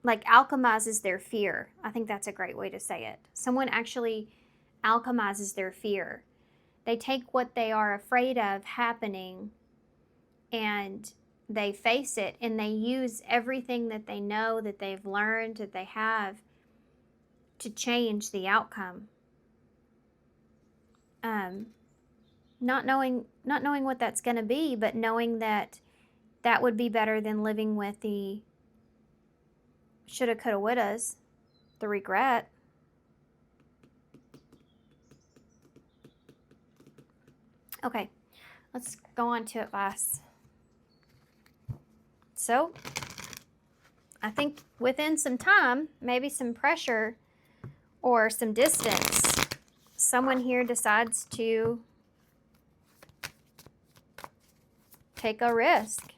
like, alchemizes their fear. I think that's a great way to say it. Someone actually alchemizes their fear. They take what they are afraid of happening and they face it, and they use everything that they know, that they've learned, that they have to change the outcome. Not knowing what that's going to be, but knowing that that would be better than living with the shoulda, coulda, wouldas, the regret. Okay, let's go on to advice. So, I think within some time, maybe some pressure or some distance, someone here decides to take a risk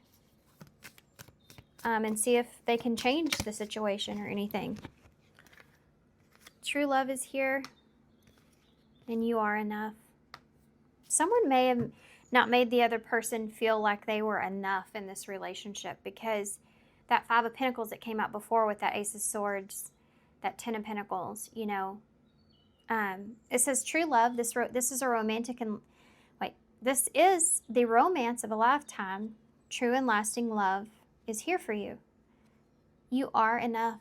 and see if they can change the situation or anything. True love is here, and you are enough. Someone may have not made the other person feel like they were enough in this relationship, because that 5 of Pentacles that came out before with that Ace of Swords, that 10 of Pentacles, you know, It says true love. This is a romantic and wait. This is the romance of a lifetime. True and lasting love is here for you. You are enough.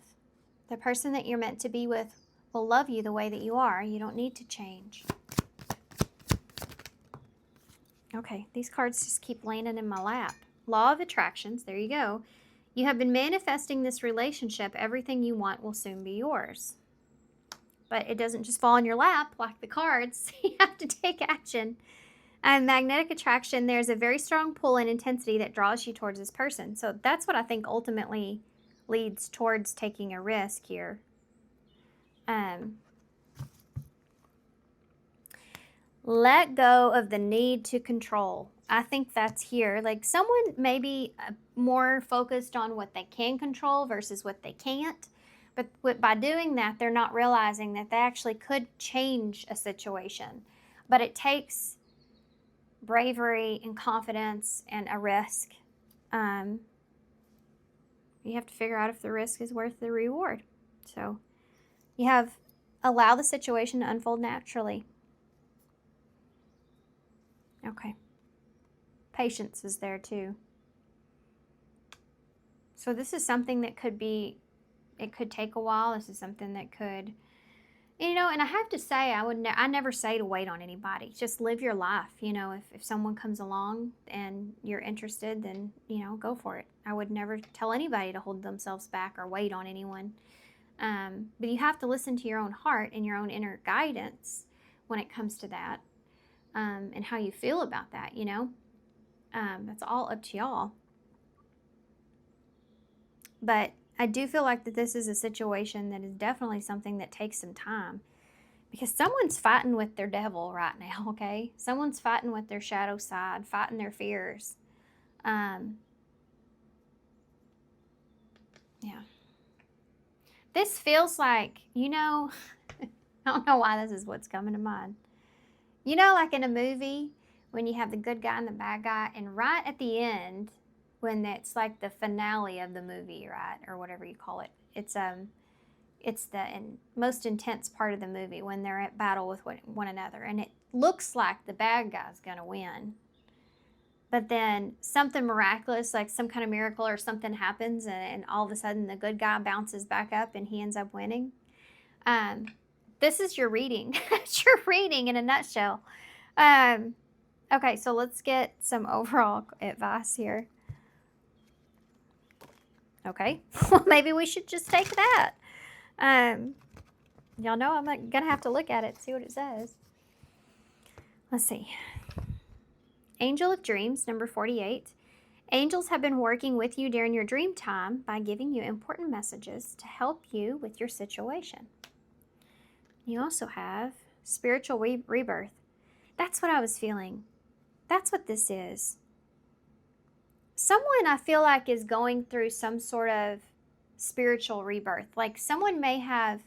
The person that you're meant to be with will love you the way that you are. You don't need to change. Okay, these cards just keep landing in my lap. Law of attractions, there you go. You have been manifesting this relationship. Everything you want will soon be yours. But it doesn't just fall in your lap like the cards. You have to take action. And magnetic attraction, there's a very strong pull and intensity that draws you towards this person. So that's what I think ultimately leads towards taking a risk here. Let go of the need to control. I think that's here. Like someone may be more focused on what they can control versus what they can't. But by doing that, they're not realizing that they actually could change a situation. But it takes bravery and confidence and a risk. You have to figure out if the risk is worth the reward. So you have allow the situation to unfold naturally. Okay. Patience is there too. So this is something that could be, it could take a while. This is something that could, you know, and I have to say, I never say to wait on anybody. Just live your life. You know, if someone comes along and you're interested, then, you know, go for it. I would never tell anybody to hold themselves back or wait on anyone. But you have to listen to your own heart and your own inner guidance when it comes to that. And how you feel about that, you know. That's all up to y'all. But I do feel like that this is a situation that is definitely something that takes some time. Because someone's fighting with their devil right now, okay? Someone's fighting with their shadow side, fighting their fears. Yeah. This feels like, you know, I don't know why this is what's coming to mind. You know, like in a movie, when you have the good guy and the bad guy, and right at the end, when it's like the finale of the movie, right, or whatever you call it, it's the most intense part of the movie when they're at battle with one another, and it looks like the bad guy's gonna win, but then something miraculous, like some kind of miracle or something happens, and all of a sudden the good guy bounces back up and he ends up winning. This is your reading. It's your reading in a nutshell. Okay, so let's get some overall advice here. Okay, well, maybe we should just take that. Y'all know I'm going to have to look at it, see what it says. Let's see. Angel of Dreams, number 48. Angels have been working with you during your dream time by giving you important messages to help you with your situation. You also have spiritual rebirth. That's what I was feeling. That's what this is. Someone I feel like is going through some sort of spiritual rebirth. Like someone may have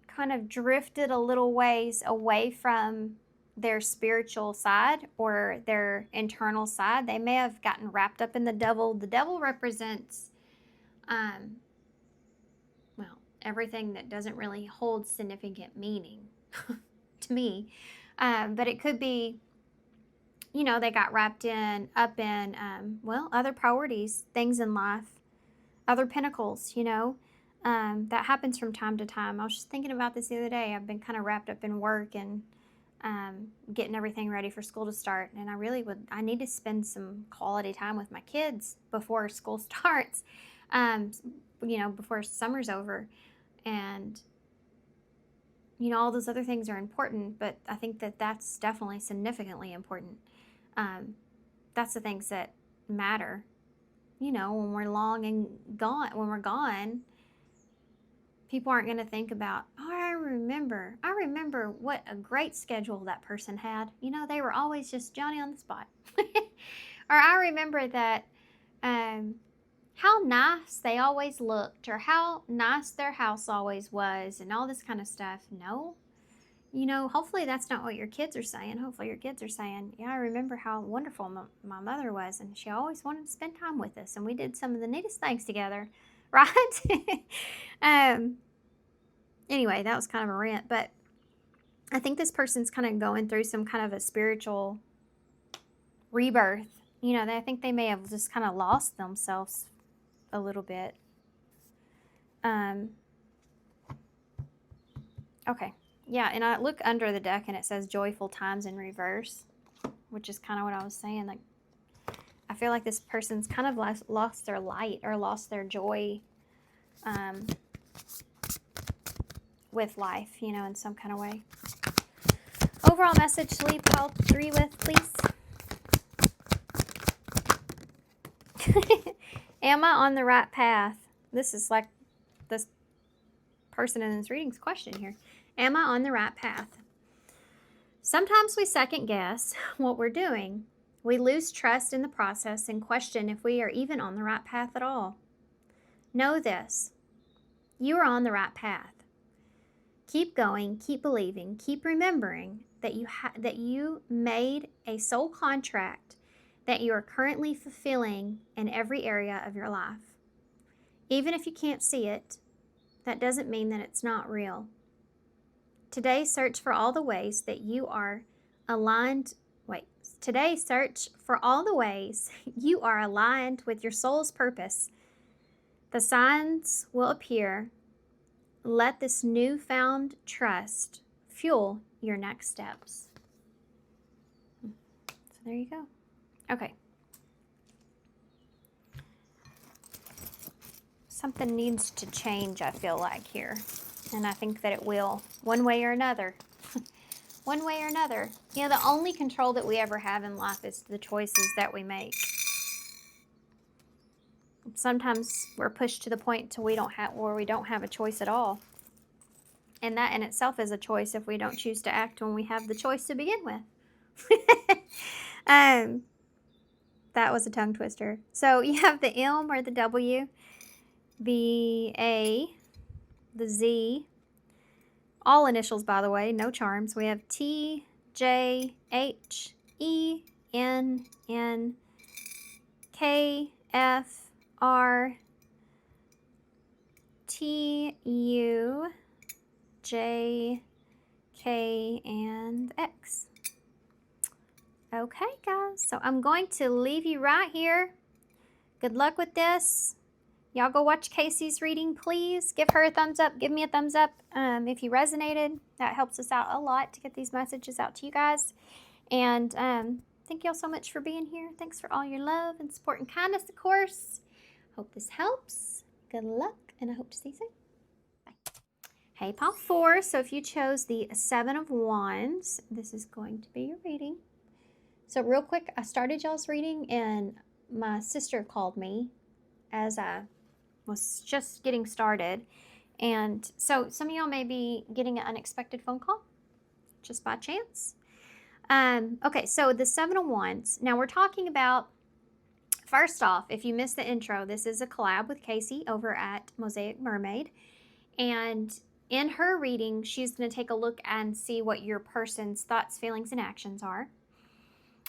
kind of drifted a little ways away from their spiritual side or their internal side. They may have gotten wrapped up in the devil. The devil represents, well, everything that doesn't really hold significant meaning to me. But it could be, you know, they got wrapped up in, well, other priorities, things in life, other pentacles, you know. That happens from time to time. I was just thinking about this the other day. I've been kind of wrapped up in work and getting everything ready for school to start. And I need to spend some quality time with my kids before school starts, you know, before summer's over. And, you know, all those other things are important, but I think that that's definitely significantly important. That's the things that matter. You know, when we're long and gone, when we're gone, people aren't going to think about, oh, I remember what a great schedule that person had. You know, they were always just Johnny on the spot. Or I remember that, how nice they always looked, or how nice their house always was, and all this kind of stuff. No. You know, hopefully that's not what your kids are saying. Hopefully your kids are saying, yeah, I remember how wonderful my mother was, and she always wanted to spend time with us, and we did some of the neatest things together, right? And Anyway, that was kind of a rant, but I think this person's kind of going through some kind of a spiritual rebirth. You know, I think they may have just kind of lost themselves a little bit. Okay. Yeah, and I look under the deck and it says joyful times in reverse, which is kind of what I was saying. Like, I feel like this person's kind of lost their light or lost their joy with life, you know, in some kind of way. Overall message to leave pile 3 with, please. Am I on the right path? This is like this person in this reading's question here. Am I on the right path? Sometimes we second guess what we're doing. We lose trust in the process and question if we are even on the right path at all. Know this. You are on the right path. Keep going, keep believing, keep remembering that you made a soul contract that you are currently fulfilling in every area of your life. Even if you can't see it, that doesn't mean that it's not real. Today, search for all the ways that you are aligned. Today, search for all the ways you are aligned with your soul's purpose. The signs will appear. Let this newfound trust fuel your next steps. So there you go. Okay. Something needs to change, I feel like, here. And I think that it will, one way or another. One way or another. You know, the only control that we ever have in life is the choices that we make. Sometimes we're pushed to the point till where we don't have a choice at all. And that in itself is a choice if we don't choose to act when we have the choice to begin with. That was a tongue twister. So you have the M or the W, the A, the Z, all initials, by the way, no charms. We have T, J, H, E, N, N, K, F, R, T, U, J, K, and X. Okay, guys, so I'm going to leave you right here. Good luck with this. Y'all go watch Casey's reading, please. Give her a thumbs up. Give me a thumbs up if you resonated. That helps us out a lot to get these messages out to you guys. And thank y'all so much for being here. Thanks for all your love and support and kindness, of course. Hope this helps. Good luck, and I hope to see you soon. Bye. Hey, pile 4. So if you chose the 7 of Wands, this is going to be your reading. So real quick, I started y'all's reading, and my sister called me as I was just getting started. And so some of y'all may be getting an unexpected phone call just by chance. Okay, so the 7 of Wands. Now we're talking about, first off, if you missed the intro, this is a collab with Casey over at Mosaic Mermaid. And in her reading, she's going to take a look and see what your person's thoughts, feelings, and actions are.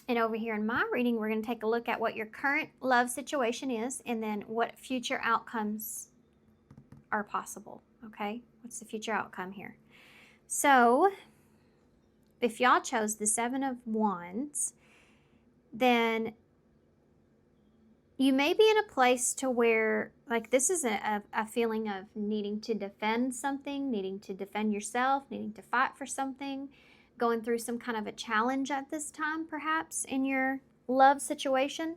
And over here in my reading, we're going to take a look at what your current love situation is and then what future outcomes are possible, okay? What's the future outcome here? So, if y'all chose the 7 of Wands, then you may be in a place to where, like, this is a feeling of needing to defend something, needing to defend yourself, needing to fight for something, going through some kind of a challenge at this time, perhaps, in your love situation.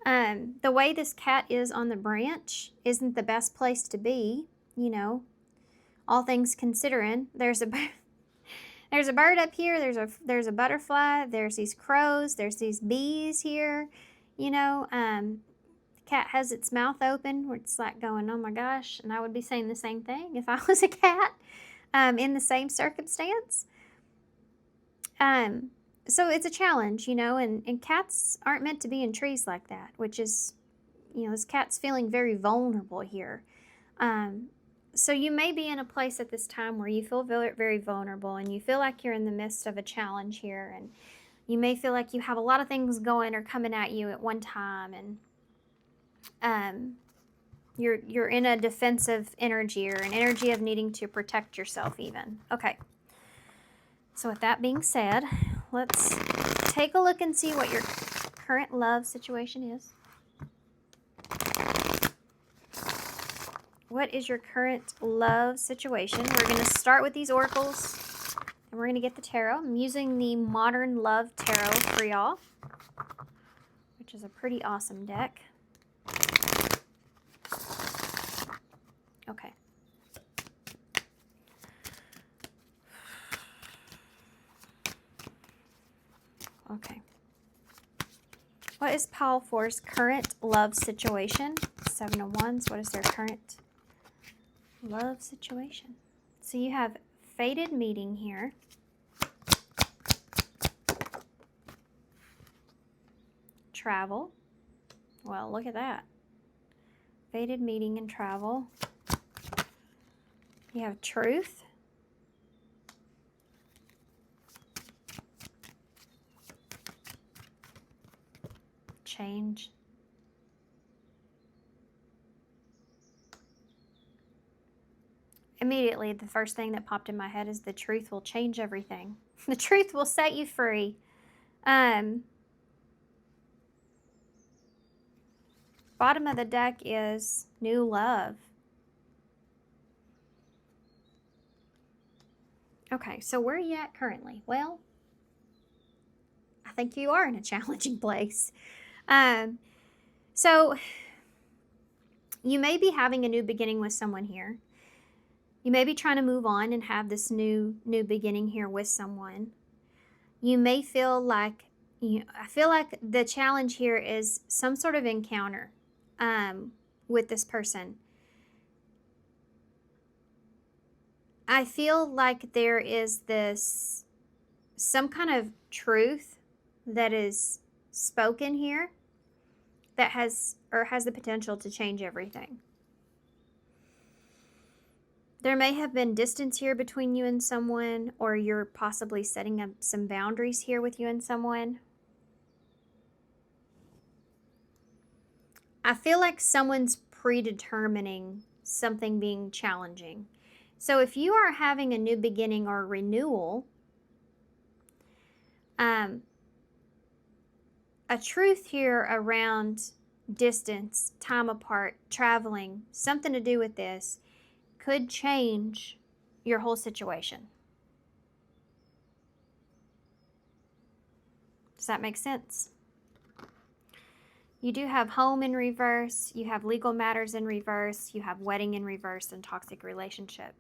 The way this cat is on the branch isn't the best place to be, you know, all things considering. There's a bird up here, there's a butterfly, there's these crows, there's these bees here, you know. The cat has its mouth open where it's like going, oh my gosh, and I would be saying the same thing if I was a cat in the same circumstance. So it's a challenge, you know, and cats aren't meant to be in trees like that, which is, you know, this cat's feeling very vulnerable here. So you may be in a place at this time where you feel very, very vulnerable and you feel like you're in the midst of a challenge here, and you may feel like you have a lot of things going or coming at you at one time, and You're in a defensive energy, or an energy of needing to protect yourself even. Okay. So with that being said, let's take a look and see what your current love situation is. What is your current love situation? We're going to start with these oracles, and we're going to get the tarot. I'm using the Modern Love Tarot for y'all, which is a pretty awesome deck. Okay. Okay. What is Pile 4's current love situation? Seven of Wands. What is their current love situation? So you have fated meeting here. Travel. Well, look at that. Fated meeting and travel. You have truth. Change. Immediately, the first thing that popped in my head is the truth will change everything. The truth will set you free. Bottom of the deck is new love. Okay, so where are you at currently? Well, I think you are in a challenging place. So you may be having a new beginning with someone here. You may be trying to move on and have this new beginning here with someone. You may feel like, I feel like the challenge here is some sort of encounter with this person. I feel like there is some kind of truth that is spoken here that has the potential to change everything. There may have been distance here between you and someone, or you're possibly setting up some boundaries here with you and someone. I feel like someone's predetermining something being challenging. So if you are having a new beginning or renewal, a truth here around distance, time apart, traveling, something to do with this, could change your whole situation. Does that make sense? You do have home in reverse, you have legal matters in reverse, you have wedding in reverse, and toxic relationship.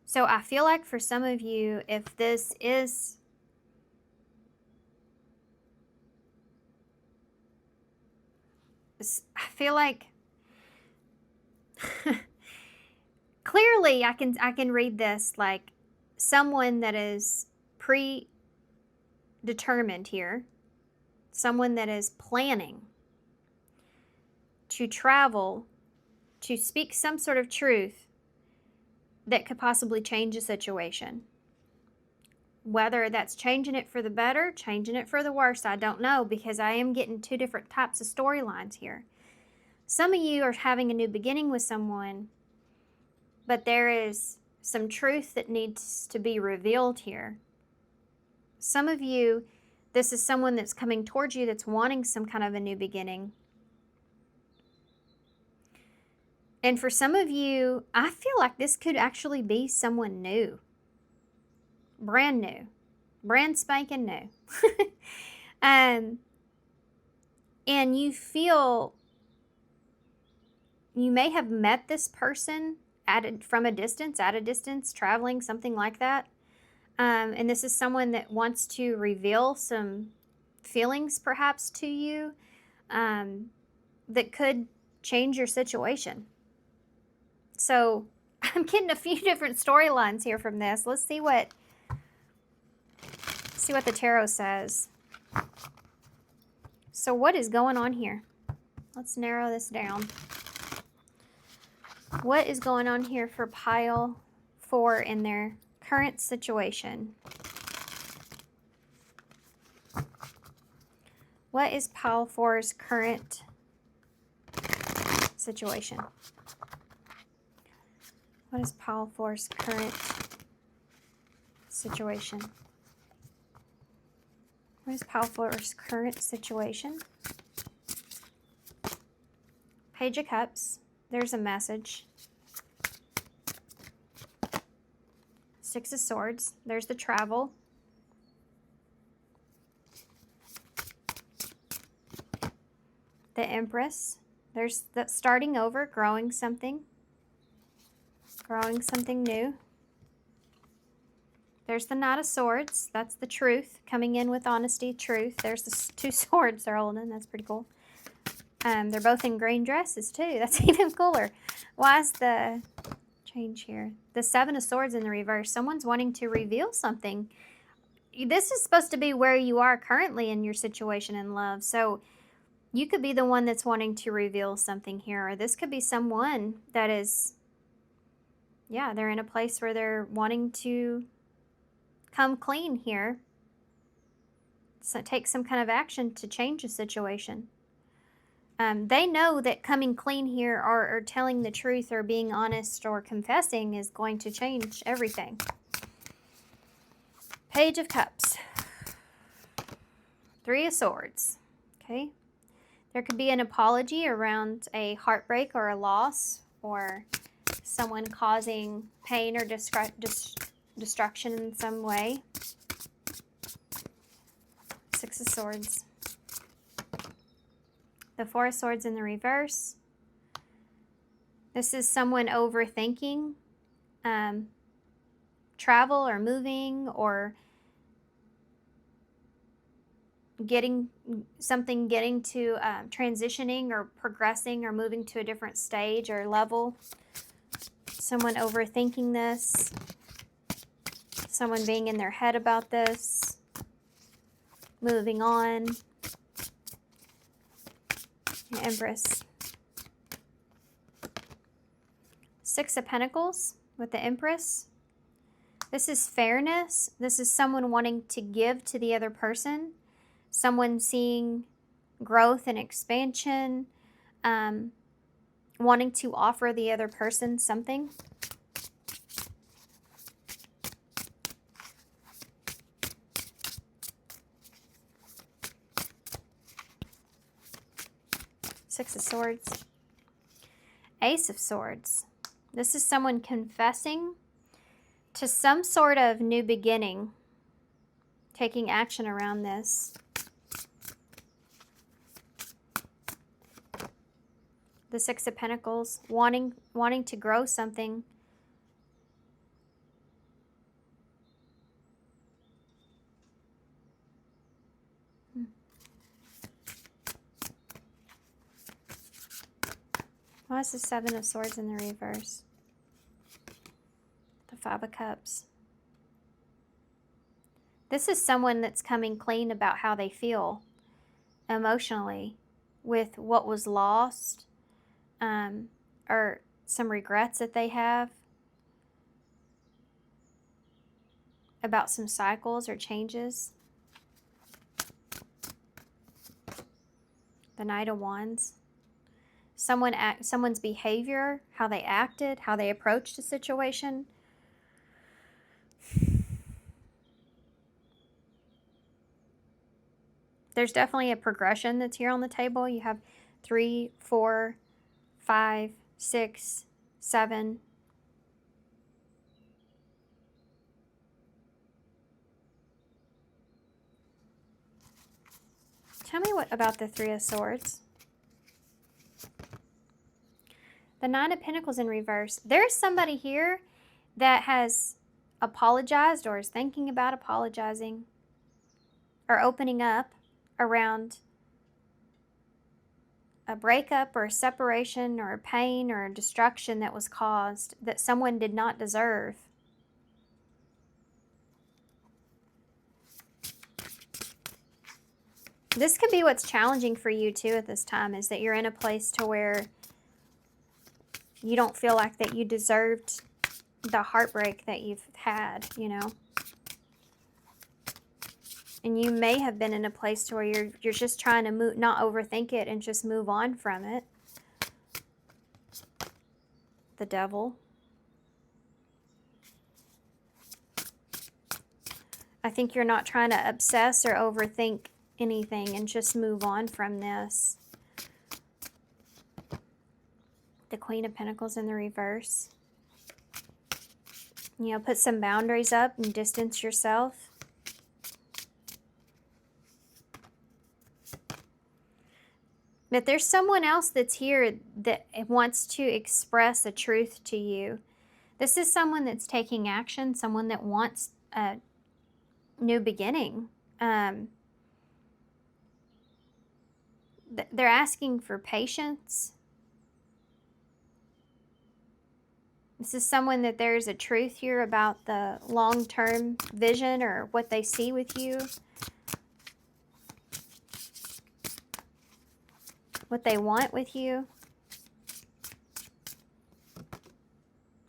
So I feel like for some of you, if this is I feel like clearly I can read this like someone that is predetermined here, someone that is planning to travel, to speak some sort of truth that could possibly change a situation. Whether that's changing it for the better, changing it for the worse, I don't know, because I am getting two different types of storylines here. Some of you are having a new beginning with someone, but there is some truth that needs to be revealed here. Some of you, this is someone that's coming towards you that's wanting some kind of a new beginning. And for some of you, I feel like this could actually be someone new. Brand new. Brand spanking new. And you feel you may have met this person from a distance, at a distance, traveling, something like that. And this is someone that wants to reveal some feelings perhaps to you that could change your situation. So I'm getting a few different storylines here from this. Let's see what the tarot says. So what is going on here? Let's narrow this down. What is going on here for Pile 4 in their current situation? What is Pile 4's current situation? What is Pile Force current situation? What is Pile Force current situation? Page of Cups. There's a message. Six of Swords. There's the travel. The Empress. There's that starting over, growing something. Growing something new. There's the Knight of Swords. That's the truth. Coming in with honesty, truth. There's the two swords they're holding. That's pretty cool. They're both in green dresses too. That's even cooler. Why is the change here? The Seven of Swords in the reverse. Someone's wanting to reveal something. This is supposed to be where you are currently in your situation in love. So you could be the one that's wanting to reveal something here. Or this could be someone that is, yeah, they're in a place where they're wanting to come clean here. So take some kind of action to change the situation. They know that coming clean here or telling the truth or being honest or confessing is going to change everything. Page of Cups. Three of Swords. Okay. There could be an apology around a heartbreak or a loss or someone causing pain or destruction in some way. Six of Swords. The Four of Swords in the reverse. This is someone overthinking travel or moving or getting to transitioning or progressing or moving to a different stage or level. Someone overthinking this. Someone being in their head about this. Moving on. Empress. Six of Pentacles with the Empress. This is fairness. This is someone wanting to give to the other person. Someone seeing growth and expansion. Wanting to offer the other person something. Six of Swords. Ace of Swords. This is someone confessing to some sort of new beginning. Taking action around this. The Six of Pentacles. Wanting to grow something. Why is the Seven of Swords in the reverse? The Five of Cups. This is someone that's coming clean about how they feel emotionally with what was lost, or some regrets that they have about some cycles or changes. The Knight of Wands. Someone's behavior, how they acted, how they approached a situation. There's definitely a progression that's here on the table. You have 3, 4, 5, 6, 7. Tell me what about the Three of Swords. The Nine of Pentacles in reverse. There's somebody here that has apologized or is thinking about apologizing or opening up around a breakup or a separation or a pain or a destruction that was caused that someone did not deserve. This could be what's challenging for you too at this time, is that you're in a place to where you don't feel like that you deserved the heartbreak that you've had, you know. And you may have been in a place to where you're just trying to not overthink it and just move on from it. The Devil. I think you're not trying to obsess or overthink anything and just move on from this. The Queen of Pentacles in the reverse. You know, put some boundaries up and distance yourself. But there's someone else that's here that wants to express a truth to you. This is someone that's taking action, someone that wants a new beginning. They're asking for patience. This is someone that there's a truth here about the long-term vision or what they see with you. What they want with you.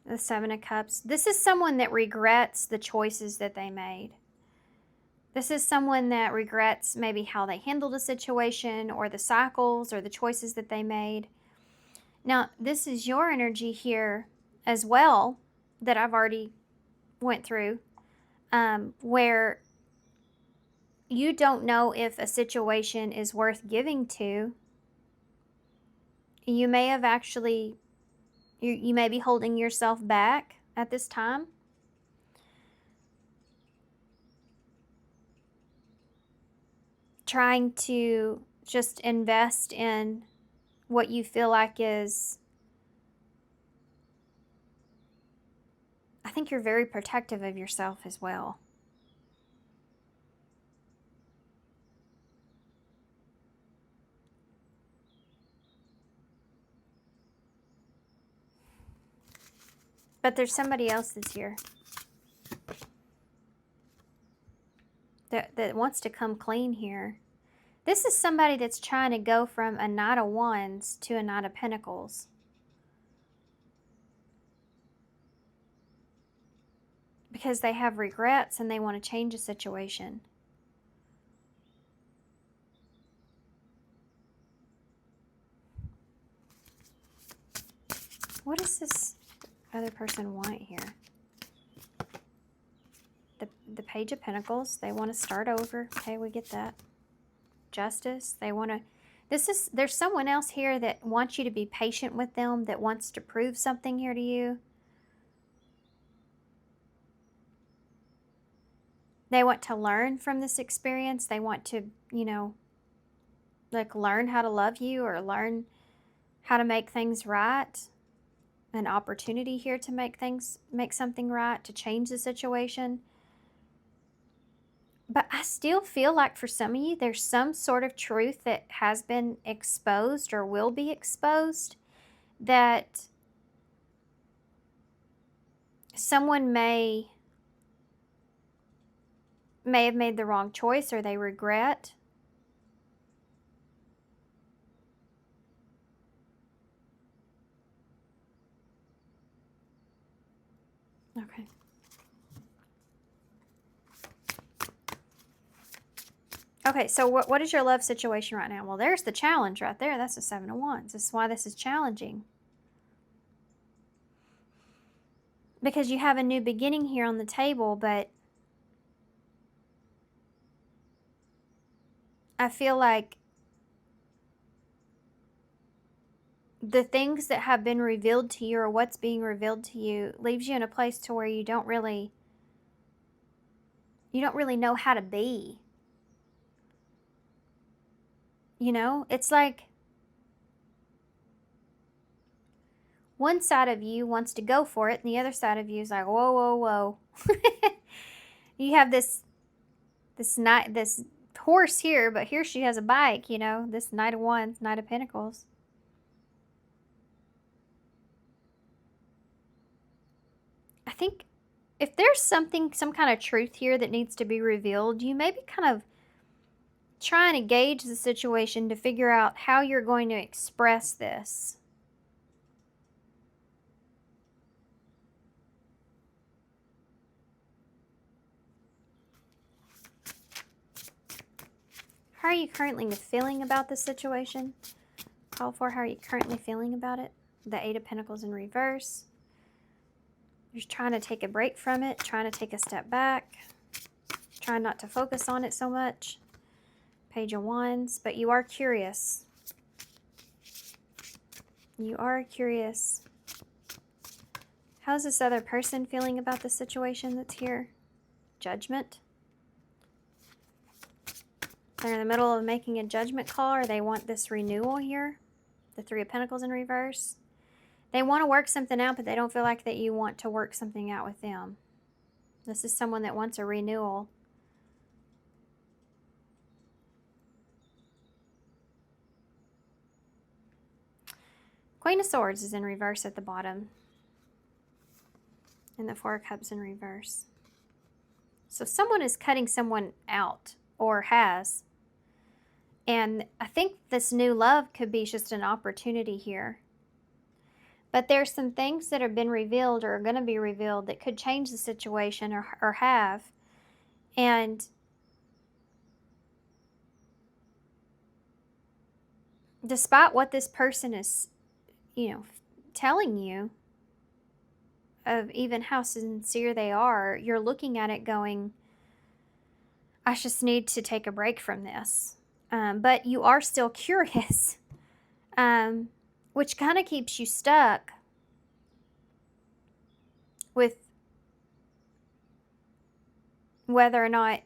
The Seven of Cups. This is someone that regrets the choices that they made. This is someone that regrets maybe how they handled a situation or the cycles or the choices that they made. Now, this is your energy here as well that I've already went through, where you don't know if a situation is worth giving to. You may have actually, you may be holding yourself back at this time. Trying to just invest in what you feel like is, I think you're very protective of yourself as well. But there's somebody else that's here that wants to come clean here. This is somebody that's trying to go from a Knight of Wands to a Knight of Pentacles. Because they have regrets and they want to change a situation. What does this other person want here? The Page of Pentacles, they want to start over. Okay, we get that. Justice, they want to, there's someone else here that wants you to be patient with them, that wants to prove something here to you. They want to learn from this experience. They want to, you know, like learn how to love you or learn how to make things right. An opportunity here to make something right, to change the situation. But I still feel like for some of you, there's some sort of truth that has been exposed or will be exposed, that someone may have made the wrong choice or they regret. Okay. Okay, so what is your love situation right now? Well, there's the challenge right there. That's the Seven of Wands. This is why this is challenging. Because you have a new beginning here on the table, but I feel like the things that have been revealed to you or what's being revealed to you leaves you in a place to where you don't really know how to be. You know, it's like one side of you wants to go for it and the other side of you is like, whoa, whoa, whoa. You have this horse here, but here she has a bike, you know, this Knight of Wands, Knight of Pentacles. I think if there's some kind of truth here that needs to be revealed, you may be kind of trying to gauge the situation to figure out how you're going to express this. How are you currently feeling about this situation? Call for how are you currently feeling about it? The Eight of Pentacles in reverse. You're trying to take a break from it, trying to take a step back, trying not to focus on it so much. Page of Wands, but you are curious. You are curious. How's this other person feeling about the situation that's here? Judgment. They're in the middle of making a judgment call, or they want this renewal here. The Three of Pentacles in reverse. They want to work something out, but they don't feel like that you want to work something out with them. This is someone that wants a renewal. Queen of Swords is in reverse at the bottom. And the Four of Cups in reverse. So someone is cutting someone out, or has. And I think this new love could be just an opportunity here. But there's some things that have been revealed or are going to be revealed that could change the situation, or have. And despite what this person is, telling you, of even how sincere they are, you're looking at it going, I just need to take a break from this. But you are still curious, which kind of keeps you stuck with whether or not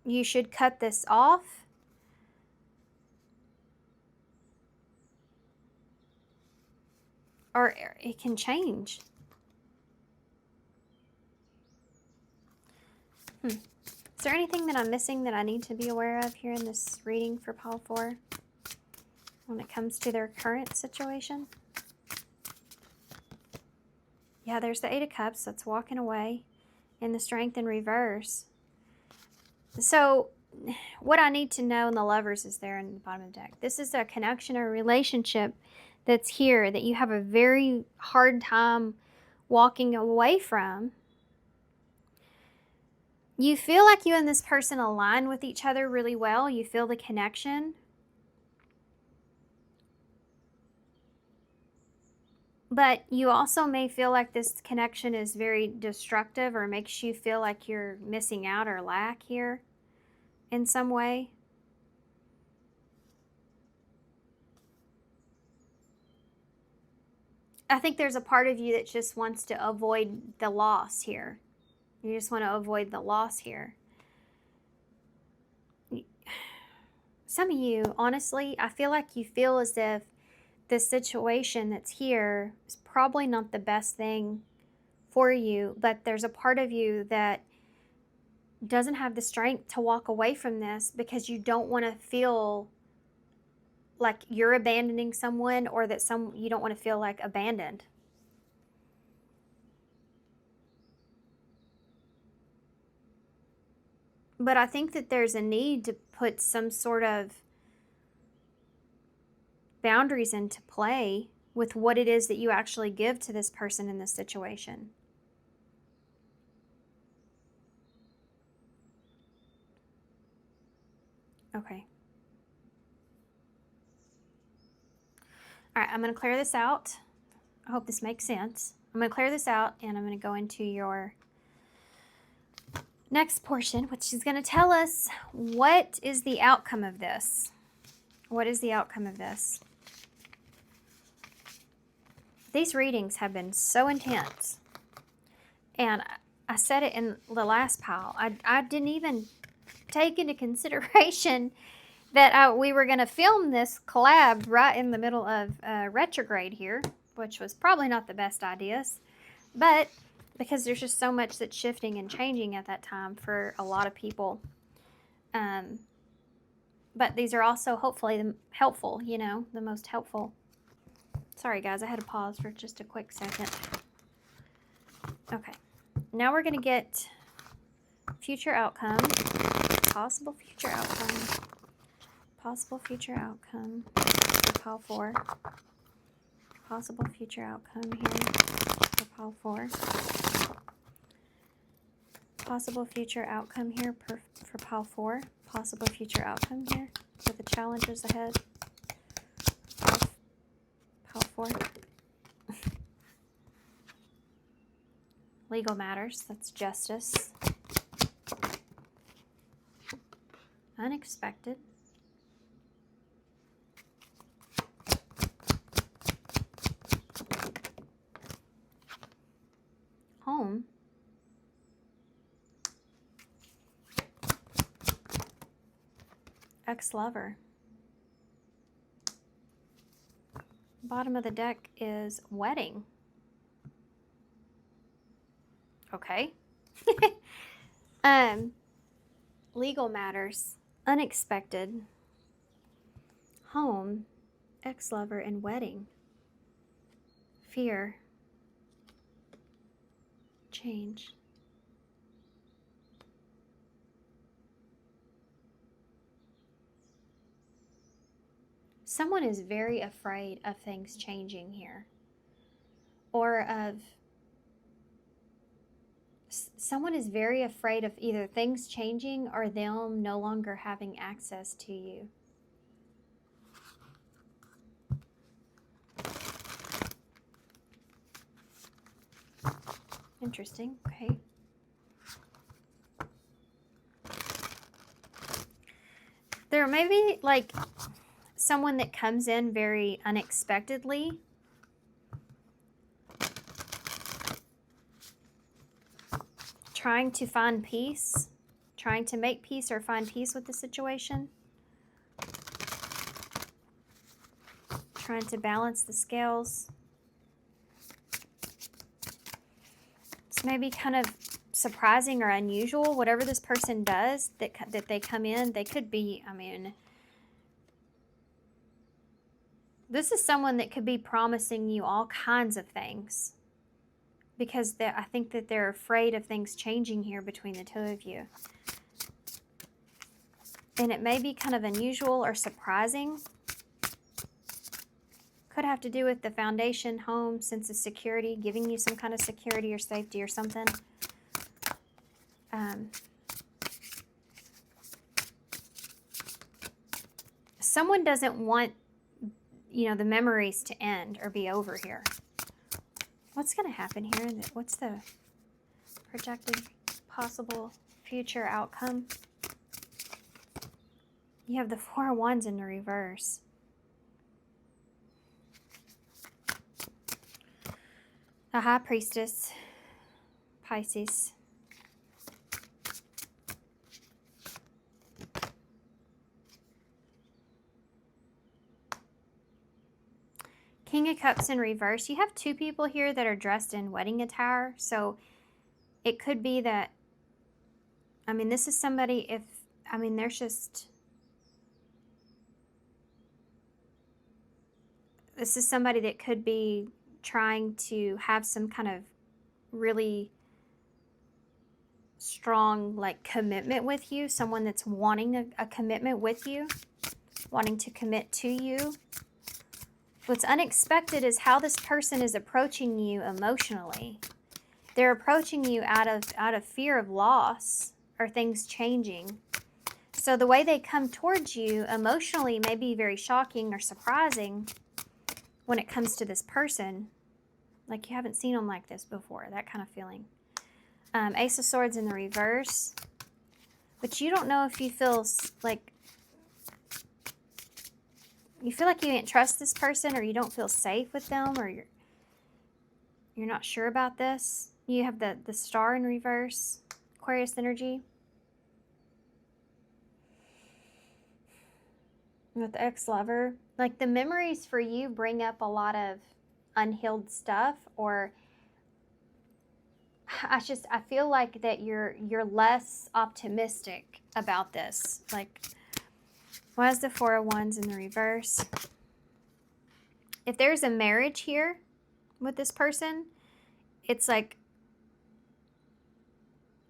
you should cut this off, or it can change. Is there anything that I'm missing that I need to be aware of here in this reading for pile 4 when it comes to their current situation? Yeah, there's the Eight of Cups that's walking away, and the Strength in reverse. So what I need to know in the Lovers is there in the bottom of the deck. This is a connection or relationship that's here that you have a very hard time walking away from. You feel like you and this person align with each other really well. You feel the connection. But you also may feel like this connection is very destructive, or makes you feel like you're missing out or lack here in some way. I think there's a part of you that just wants to avoid the loss here. You just want to avoid the loss here. Some of you, honestly, I feel like you feel as if the situation that's here is probably not the best thing for you, but there's a part of you that doesn't have the strength to walk away from this because you don't want to feel like you're abandoning someone, or that you don't want to feel like abandoned. But I think that there's a need to put some sort of boundaries into play with what it is that you actually give to this person in this situation. Okay. All right, I'm going to clear this out. I hope this makes sense. I'm going to clear this out, and I'm going to go into your next portion, which is going to tell us what is the outcome of this. What is the outcome of this? These readings have been so intense. And I said it in the last pile. I didn't even take into consideration that we were going to film this collab right in the middle of retrograde here, which was probably not the best ideas. But because there's just so much that's shifting and changing at that time for a lot of people. But these are also hopefully helpful, the most helpful. Sorry guys, I had to pause for just a quick second. Okay, now we're going to get future outcome, possible future outcome, possible future outcome for pile 4, possible future outcome here for pile 4, possible future outcome here for pile 4, possible future outcome here for the challenges ahead. Pile 4. Legal matters. That's justice. Unexpected. Home. Ex-lover. Bottom of the deck is wedding. Okay. Legal matters. Unexpected. Home. Ex-lover and wedding. Fear. Change. Someone is very afraid of things changing here, or of someone is very afraid of either things changing or them no longer having access to you. Interesting. Okay. There may be like someone that comes in very unexpectedly. Trying to find peace. Trying to make peace or find peace with the situation. Trying to balance the scales. It's maybe kind of surprising or unusual. Whatever this person does that they come in, they could be, I mean, this is someone that could be promising you all kinds of things, because I think that they're afraid of things changing here between the two of you. And it may be kind of unusual or surprising. Could have to do with the foundation, home, sense of security, giving you some kind of security or safety or something. Someone doesn't want, you know, the memories to end or be over here. What's going to happen here? What's the projected possible future outcome? You have the Four of Wands in the reverse. The High Priestess, Pisces. King of Cups in reverse. You have two people here that are dressed in wedding attire. So it could be that, I mean, this is somebody, there's just, this is somebody that could be trying to have some kind of really strong, like, commitment with you. Someone that's wanting a commitment with you, wanting to commit to you. What's unexpected is how this person is approaching you emotionally. They're approaching you out of fear of loss or things changing. So the way they come towards you emotionally may be very shocking or surprising when it comes to this person. Like you haven't seen them like this before, that kind of feeling. Ace of Swords in the reverse. But you don't know if you feel like, you feel like you can't trust this person, or you don't feel safe with them, or you're not sure about this. You have the Star in reverse, Aquarius energy. With the ex-lover, like the memories for you bring up a lot of unhealed stuff, or I feel like that you're less optimistic about this. Like, why is the Four of Wands in the reverse? If there's a marriage here with this person, it's like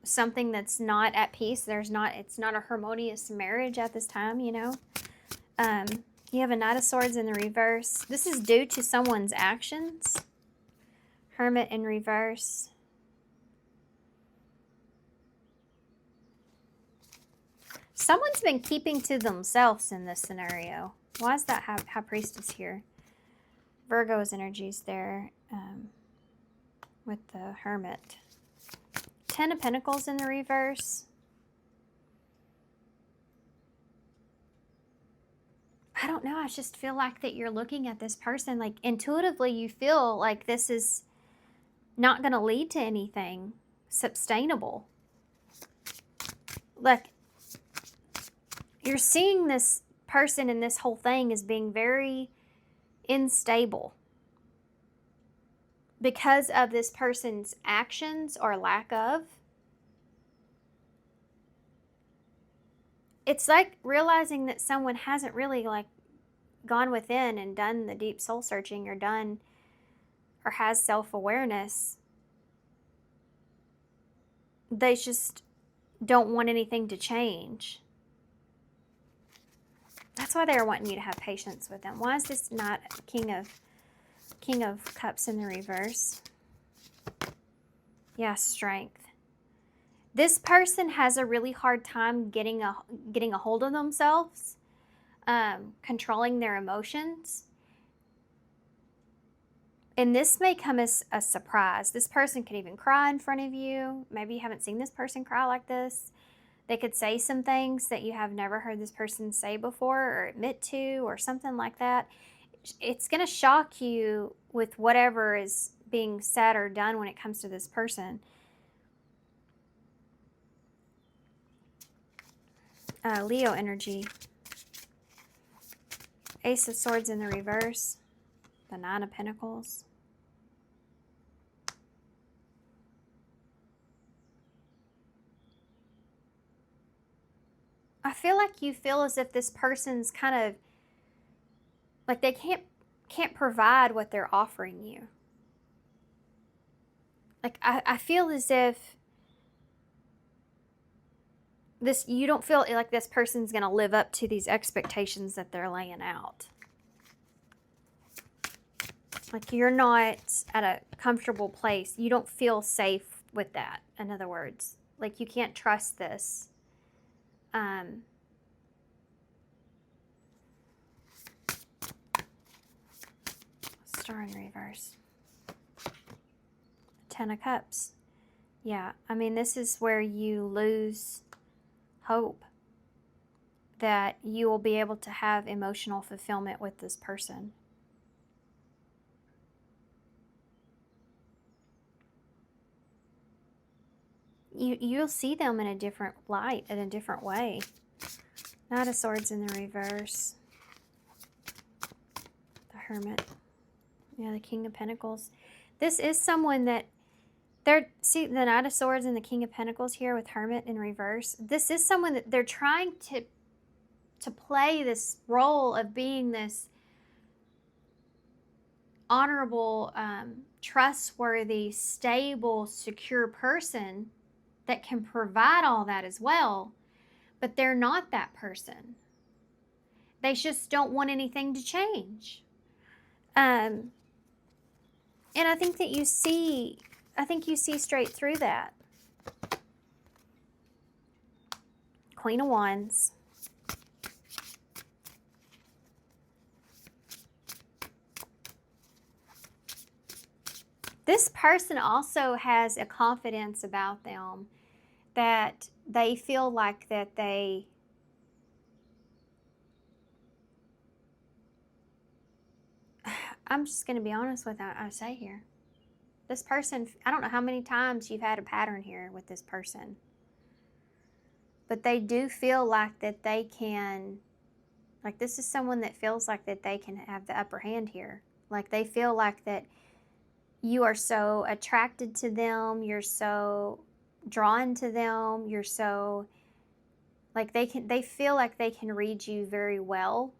something that's not at peace. It's not a harmonious marriage at this time, you know. You have a Knight of Swords in the reverse. This is due to someone's actions. Hermit in reverse. Someone's been keeping to themselves in this scenario. Why is that High Priestess here? Virgo's energies there with the Hermit. Ten of Pentacles in the reverse. I don't know. I just feel like that you're looking at this person, like intuitively you feel like this is not going to lead to anything sustainable. Like you're seeing this person and this whole thing as being very unstable because of this person's actions or lack of. It's like realizing that someone hasn't really like gone within and done the deep soul searching or has self-awareness. They just don't want anything to change. That's why they're wanting you to have patience with them. Why is this not King of Cups in the reverse? Yeah, strength. This person has a really hard time getting a hold of themselves, controlling their emotions. And this may come as a surprise. This person could even cry in front of you. Maybe you haven't seen this person cry like this. They could say some things that you have never heard this person say before or admit to or something like that. It's going to shock you with whatever is being said or done when it comes to this person. Leo energy. Ace of Swords in the reverse. The Nine of Pentacles. I feel like you feel as if this person's kind of like they can't provide what they're offering you. Like I feel as if you don't feel like this person's going to live up to these expectations that they're laying out. Like you're not at a comfortable place. You don't feel safe with that, in other words. Like you can't trust this. Star in reverse. Ten of Cups. Yeah, I mean, this is where you lose hope that you will be able to have emotional fulfillment with this person. You'll see them in a different light, in a different way. Knight of Swords in the reverse. The Hermit. Yeah, the King of Pentacles. This is someone that see the Knight of Swords and the King of Pentacles here with Hermit in reverse. This is someone that they're trying to play this role of being this honorable, trustworthy, stable, secure person that can provide all that as well, but they're not that person. They just don't want anything to change. And I think that you see straight through that. Queen of Wands. This person also has a confidence about them that they feel like that I'm just going to be honest with what I say here. This person, I don't know how many times you've had a pattern here with this person, but they do feel like that they can, like this is someone that feels like that they can have the upper hand here. Like they feel like that you are so attracted to them, you're so drawn to them, you're so, like they feel like they can read you very well,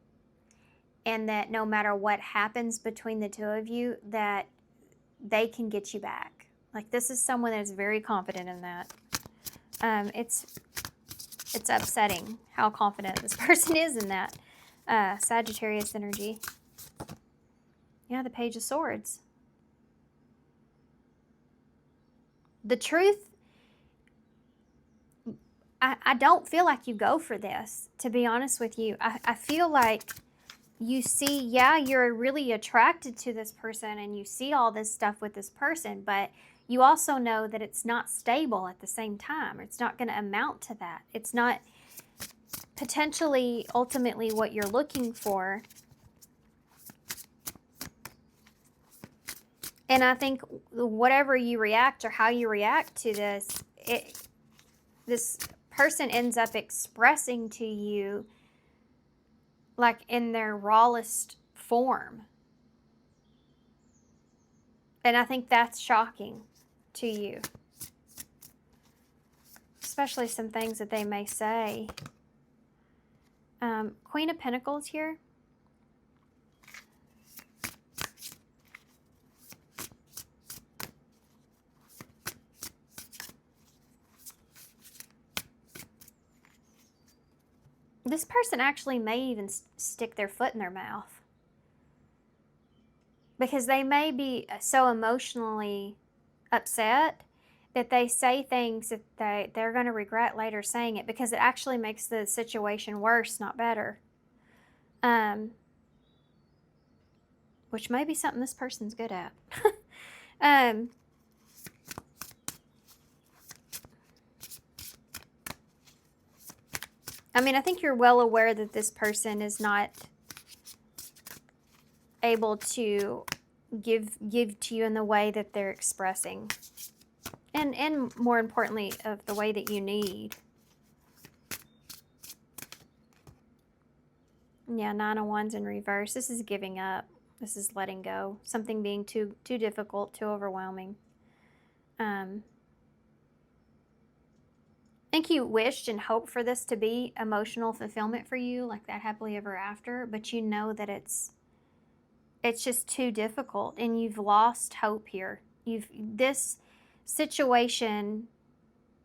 and that no matter what happens between the two of you, that they can get you back. Like this is someone that is very confident in that. It's upsetting how confident this person is in that. Sagittarius energy. Yeah, the Page of Swords. The truth, I don't feel like you go for this, to be honest with you. I feel like you see, yeah, you're really attracted to this person and you see all this stuff with this person, but you also know that it's not stable at the same time. It's not going to amount to that. It's not potentially ultimately what you're looking for. And I think whatever you react or how you react to this, this person ends up expressing to you like in their rawest form. And I think that's shocking to you. Especially some things that they may say. Queen of Pentacles here. This person actually may even stick their foot in their mouth. Because they may be so emotionally upset that they say things that they're going to regret later saying it, because it actually makes the situation worse, not better. Which may be something this person's good at. I mean, I think you're well aware that this person is not able to give to you in the way that they're expressing. And more importantly, of the way that you need. Yeah, 9 of Wands in reverse. This is giving up. This is letting go. Something being too difficult, too overwhelming. I think you wished and hoped for this to be emotional fulfillment for you, like that happily ever after, but you know that it's just too difficult, and you've lost hope here. This situation,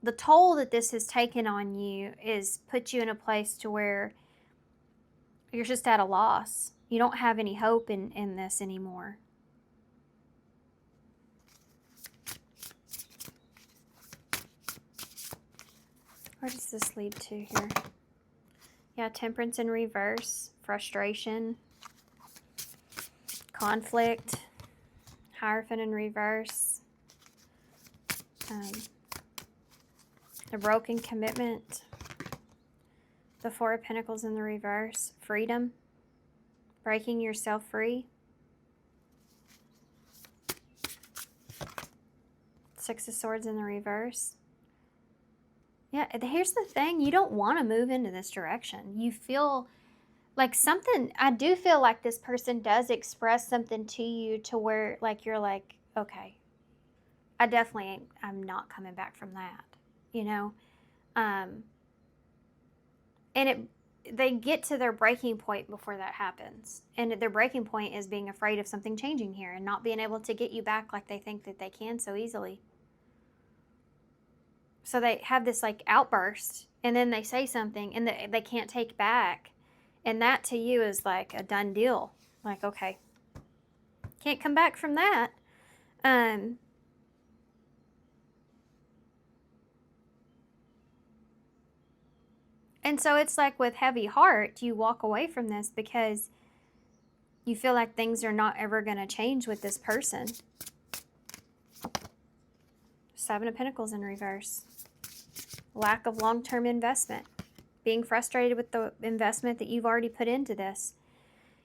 the toll that this has taken on you is put you in a place to where you're just at a loss. You don't have any hope in this anymore. Where does this lead to here? Yeah, Temperance in reverse, frustration, conflict, Hierophant in reverse, a broken commitment, the Four of Pentacles in the reverse, freedom, breaking yourself free, Six of Swords in the reverse. Yeah, here's the thing. You don't want to move into this direction. You feel like something, I do feel like this person does express something to you to where like you're like, okay, I'm not coming back from that, you know? And they get to their breaking point before that happens. And their breaking point is being afraid of something changing here and not being able to get you back like they think that they can so easily. So they have this like outburst, and then they say something and they can't take back. And that to you is like a done deal. Like, okay, can't come back from that. And so it's like with heavy heart, you walk away from this because you feel like things are not ever going to change with this person. Seven of Pentacles in reverse. Lack of long-term investment. Being frustrated with the investment that you've already put into this.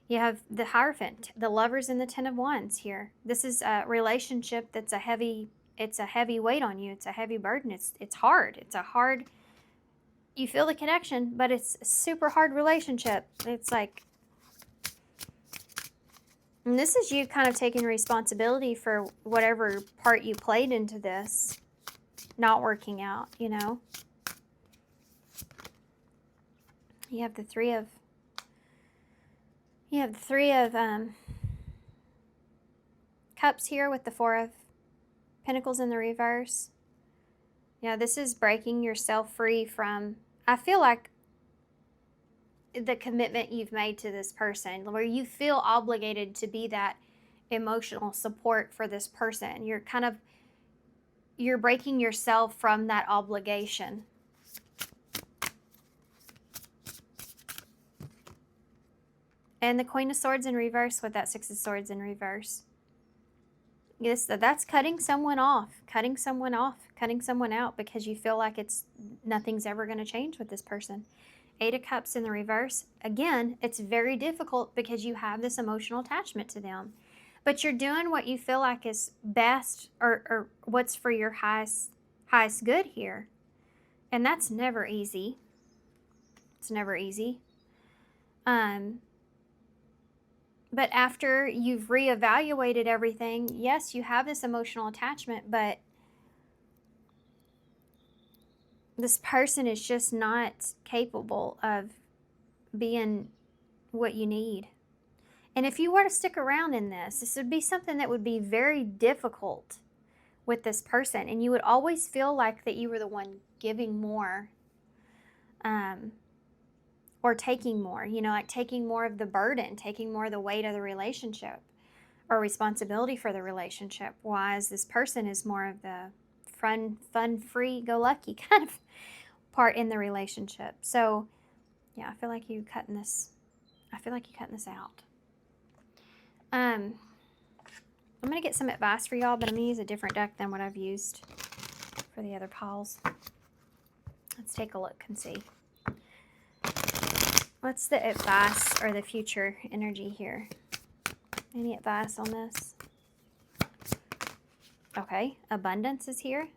You have the Hierophant, the Lovers, and the Ten of Wands here. This is a relationship that's a heavy weight on you. It's a heavy burden. It's hard. It's a hard, you feel the connection, but it's a super hard relationship. It's like, and this is you kind of taking responsibility for whatever part you played into this not working out, you know. You have the three of Cups here with the Four of Pentacles in the reverse. Yeah, this is breaking yourself free from, I feel like, the commitment you've made to this person, where you feel obligated to be that emotional support for this person. You're breaking yourself from that obligation. And the Queen of Swords in reverse with that Six of Swords in reverse. Yes, that's cutting someone off, cutting someone off, cutting someone out because you feel like nothing's ever going to change with this person. Eight of Cups in the reverse. Again, it's very difficult because you have this emotional attachment to them. But you're doing what you feel like is best, or what's for your highest good here. And that's never easy. It's never easy. But after you've reevaluated everything, yes, you have this emotional attachment, but this person is just not capable of being what you need. And if you were to stick around in this would be something that would be very difficult with this person. And you would always feel like that you were the one giving more, or taking more, like taking more of the burden, taking more of the weight of the relationship or responsibility for the relationship. Whereas this person is more of the fun, free, go lucky kind of part in the relationship. So yeah, I feel like you cutting this out. I'm going to get some advice for y'all, but I'm going to use a different deck than what I've used for the other piles. Let's take a look and see. What's the advice or the future energy here? Any advice on this? Okay, abundance is here.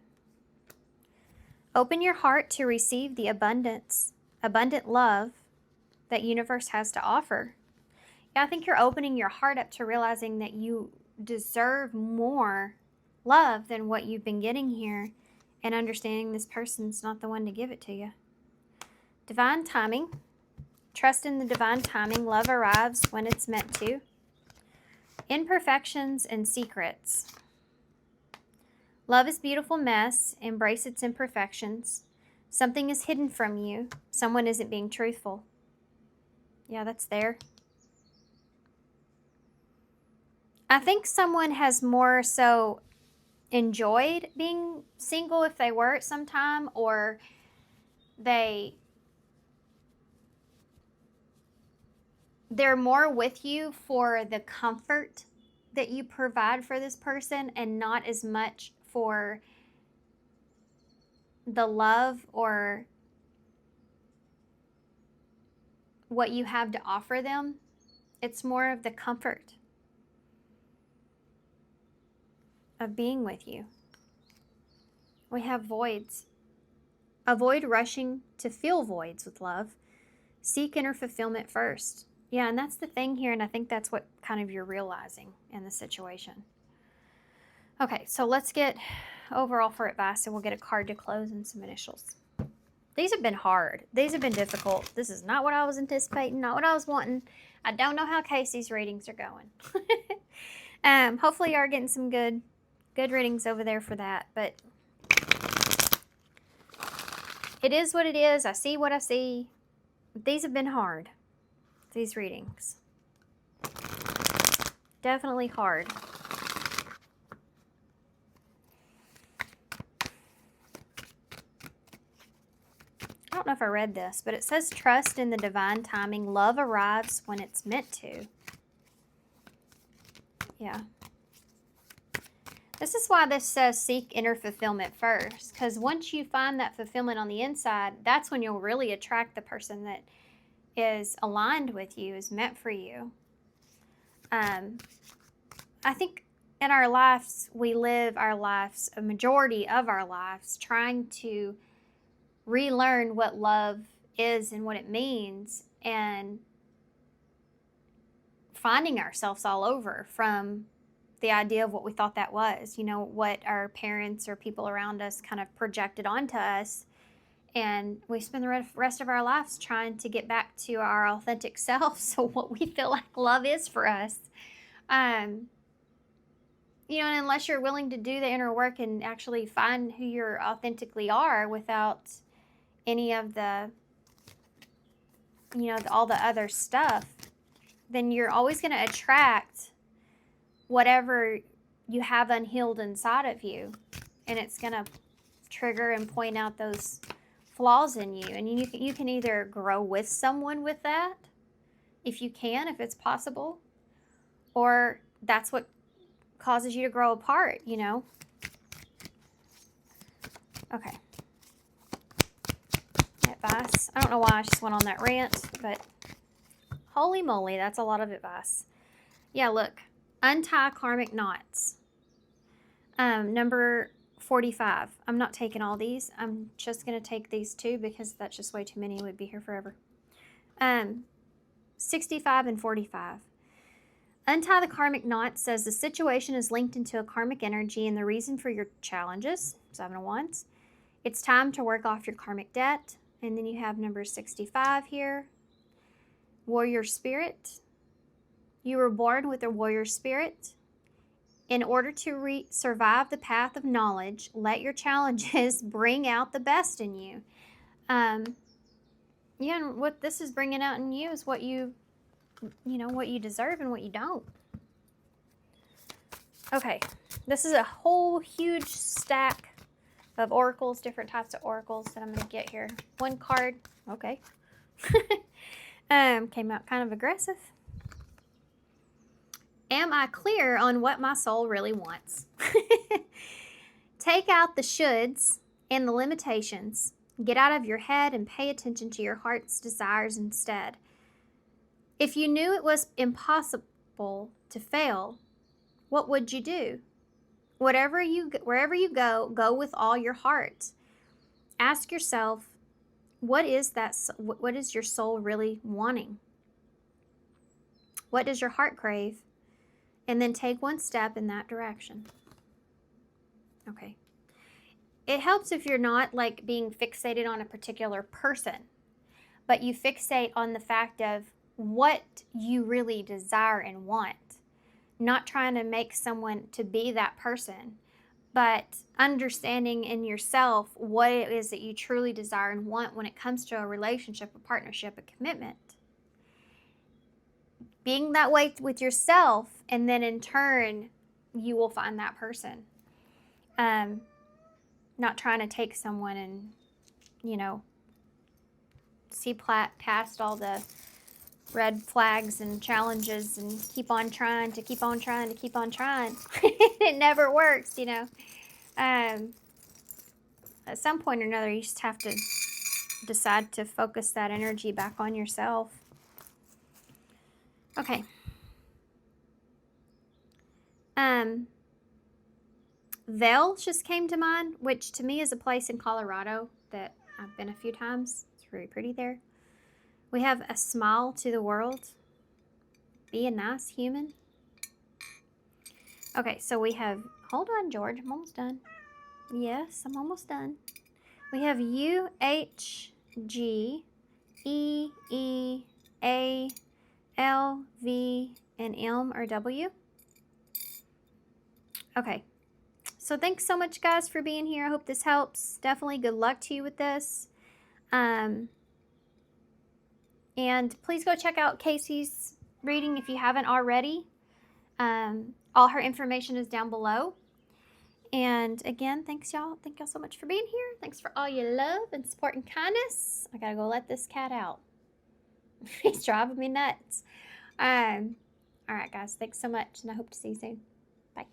Open your heart to receive the abundant love that universe has to offer. Yeah, I think you're opening your heart up to realizing that you deserve more love than what you've been getting here, and understanding this person's not the one to give it to you. Divine timing. Trust in the divine timing. Love arrives when it's meant to. Imperfections and secrets. Love is beautiful mess. Embrace its imperfections. Something is hidden from you. Someone isn't being truthful. Yeah, that's there. I think someone has more so enjoyed being single if they were at some time, or they're more with you for the comfort that you provide for this person, and not as much for the love or what you have to offer them. It's more of the comfort of being with you. We have voids. Avoid rushing to fill voids with love. Seek inner fulfillment first. Yeah, and that's the thing here, and I think that's what kind of you're realizing in the situation. Okay, so let's get overall for advice, and we'll get a card to close and some initials. These have been hard. These have been difficult. This is not what I was anticipating, not what I was wanting. I don't know how Casey's readings are going. Hopefully you are getting some good readings over there for that, but it is what it is. I see what I see. These have been hard. These readings. Definitely hard. I don't know if I read this, but it says trust in the divine timing. Love arrives when it's meant to. Yeah. This is why this says seek inner fulfillment first, because once you find that fulfillment on the inside, that's when you'll really attract the person that is aligned with you, is meant for you. I think in our lives, we live our lives, a majority of our lives, trying to relearn what love is and what it means, and finding ourselves all over from the idea of what we thought that was, what our parents or people around us kind of projected onto us. And we spend the rest of our lives trying to get back to our authentic self, so what we feel like love is for us. And unless you're willing to do the inner work and actually find who you authentically are without any of the, all the other stuff, then you're always going to attract whatever you have unhealed inside of you. And it's going to trigger and point out those flaws in you. And you can either grow with someone with that, if it's possible, or that's what causes you to grow apart, you know. Okay. Advice. I don't know why I just went on that rant, but holy moly, that's a lot of advice. Yeah, look. Untie karmic knots. Number 45. I'm not taking all these. I'm just going to take these two because that's just way too many. We'd be here forever. 65 and 45. Untie the karmic knot says the situation is linked into a karmic energy and the reason for your challenges. 7 of Wands. It's time to work off your karmic debt. And then you have number 65 here. Warrior spirit. You were born with a warrior spirit. In order to survive the path of knowledge, let your challenges bring out the best in you. Yeah, and what this is bringing out in you is what you know, what you deserve and what you don't. Okay, this is a whole huge stack of oracles, different types of oracles that I'm going to get here. One card, okay. Came out kind of aggressive. Am I clear on what my soul really wants? Take out the shoulds and the limitations. Get out of your head and pay attention to your heart's desires instead. If you knew it was impossible to fail, what would you do? Wherever you go, go with all your heart. Ask yourself, what is your soul really wanting? What does your heart crave? And then take one step in that direction. Okay. It helps if you're not like being fixated on a particular person, but you fixate on the fact of what you really desire and want. Not trying to make someone to be that person, but understanding in yourself what it is that you truly desire and want when it comes to a relationship, a partnership, a commitment. Being that way with yourself, and then in turn, you will find that person. Not trying to take someone and, you know, see past all the red flags and challenges and keep on trying to keep on trying to keep on trying. It never works, you know. At some point or another, you just have to decide to focus that energy back on yourself. Okay. Vail just came to mind, which to me is a place in Colorado that I've been a few times. It's really pretty there. We have a smile to the world. Be a nice human. Okay, so we have, hold on, George, I'm almost done. Yes, I'm almost done. We have U, H, G, E, E, A, L, V, and M or W. Okay. So thanks so much, guys, for being here. I hope this helps. Definitely good luck to you with this. And please go check out Casey's reading if you haven't already. All her information is down below. And again, thanks, y'all. Thank y'all so much for being here. Thanks for all your love and support and kindness. I gotta go let this cat out. He's driving me nuts. All right, guys. Thanks so much, and I hope to see you soon. Bye.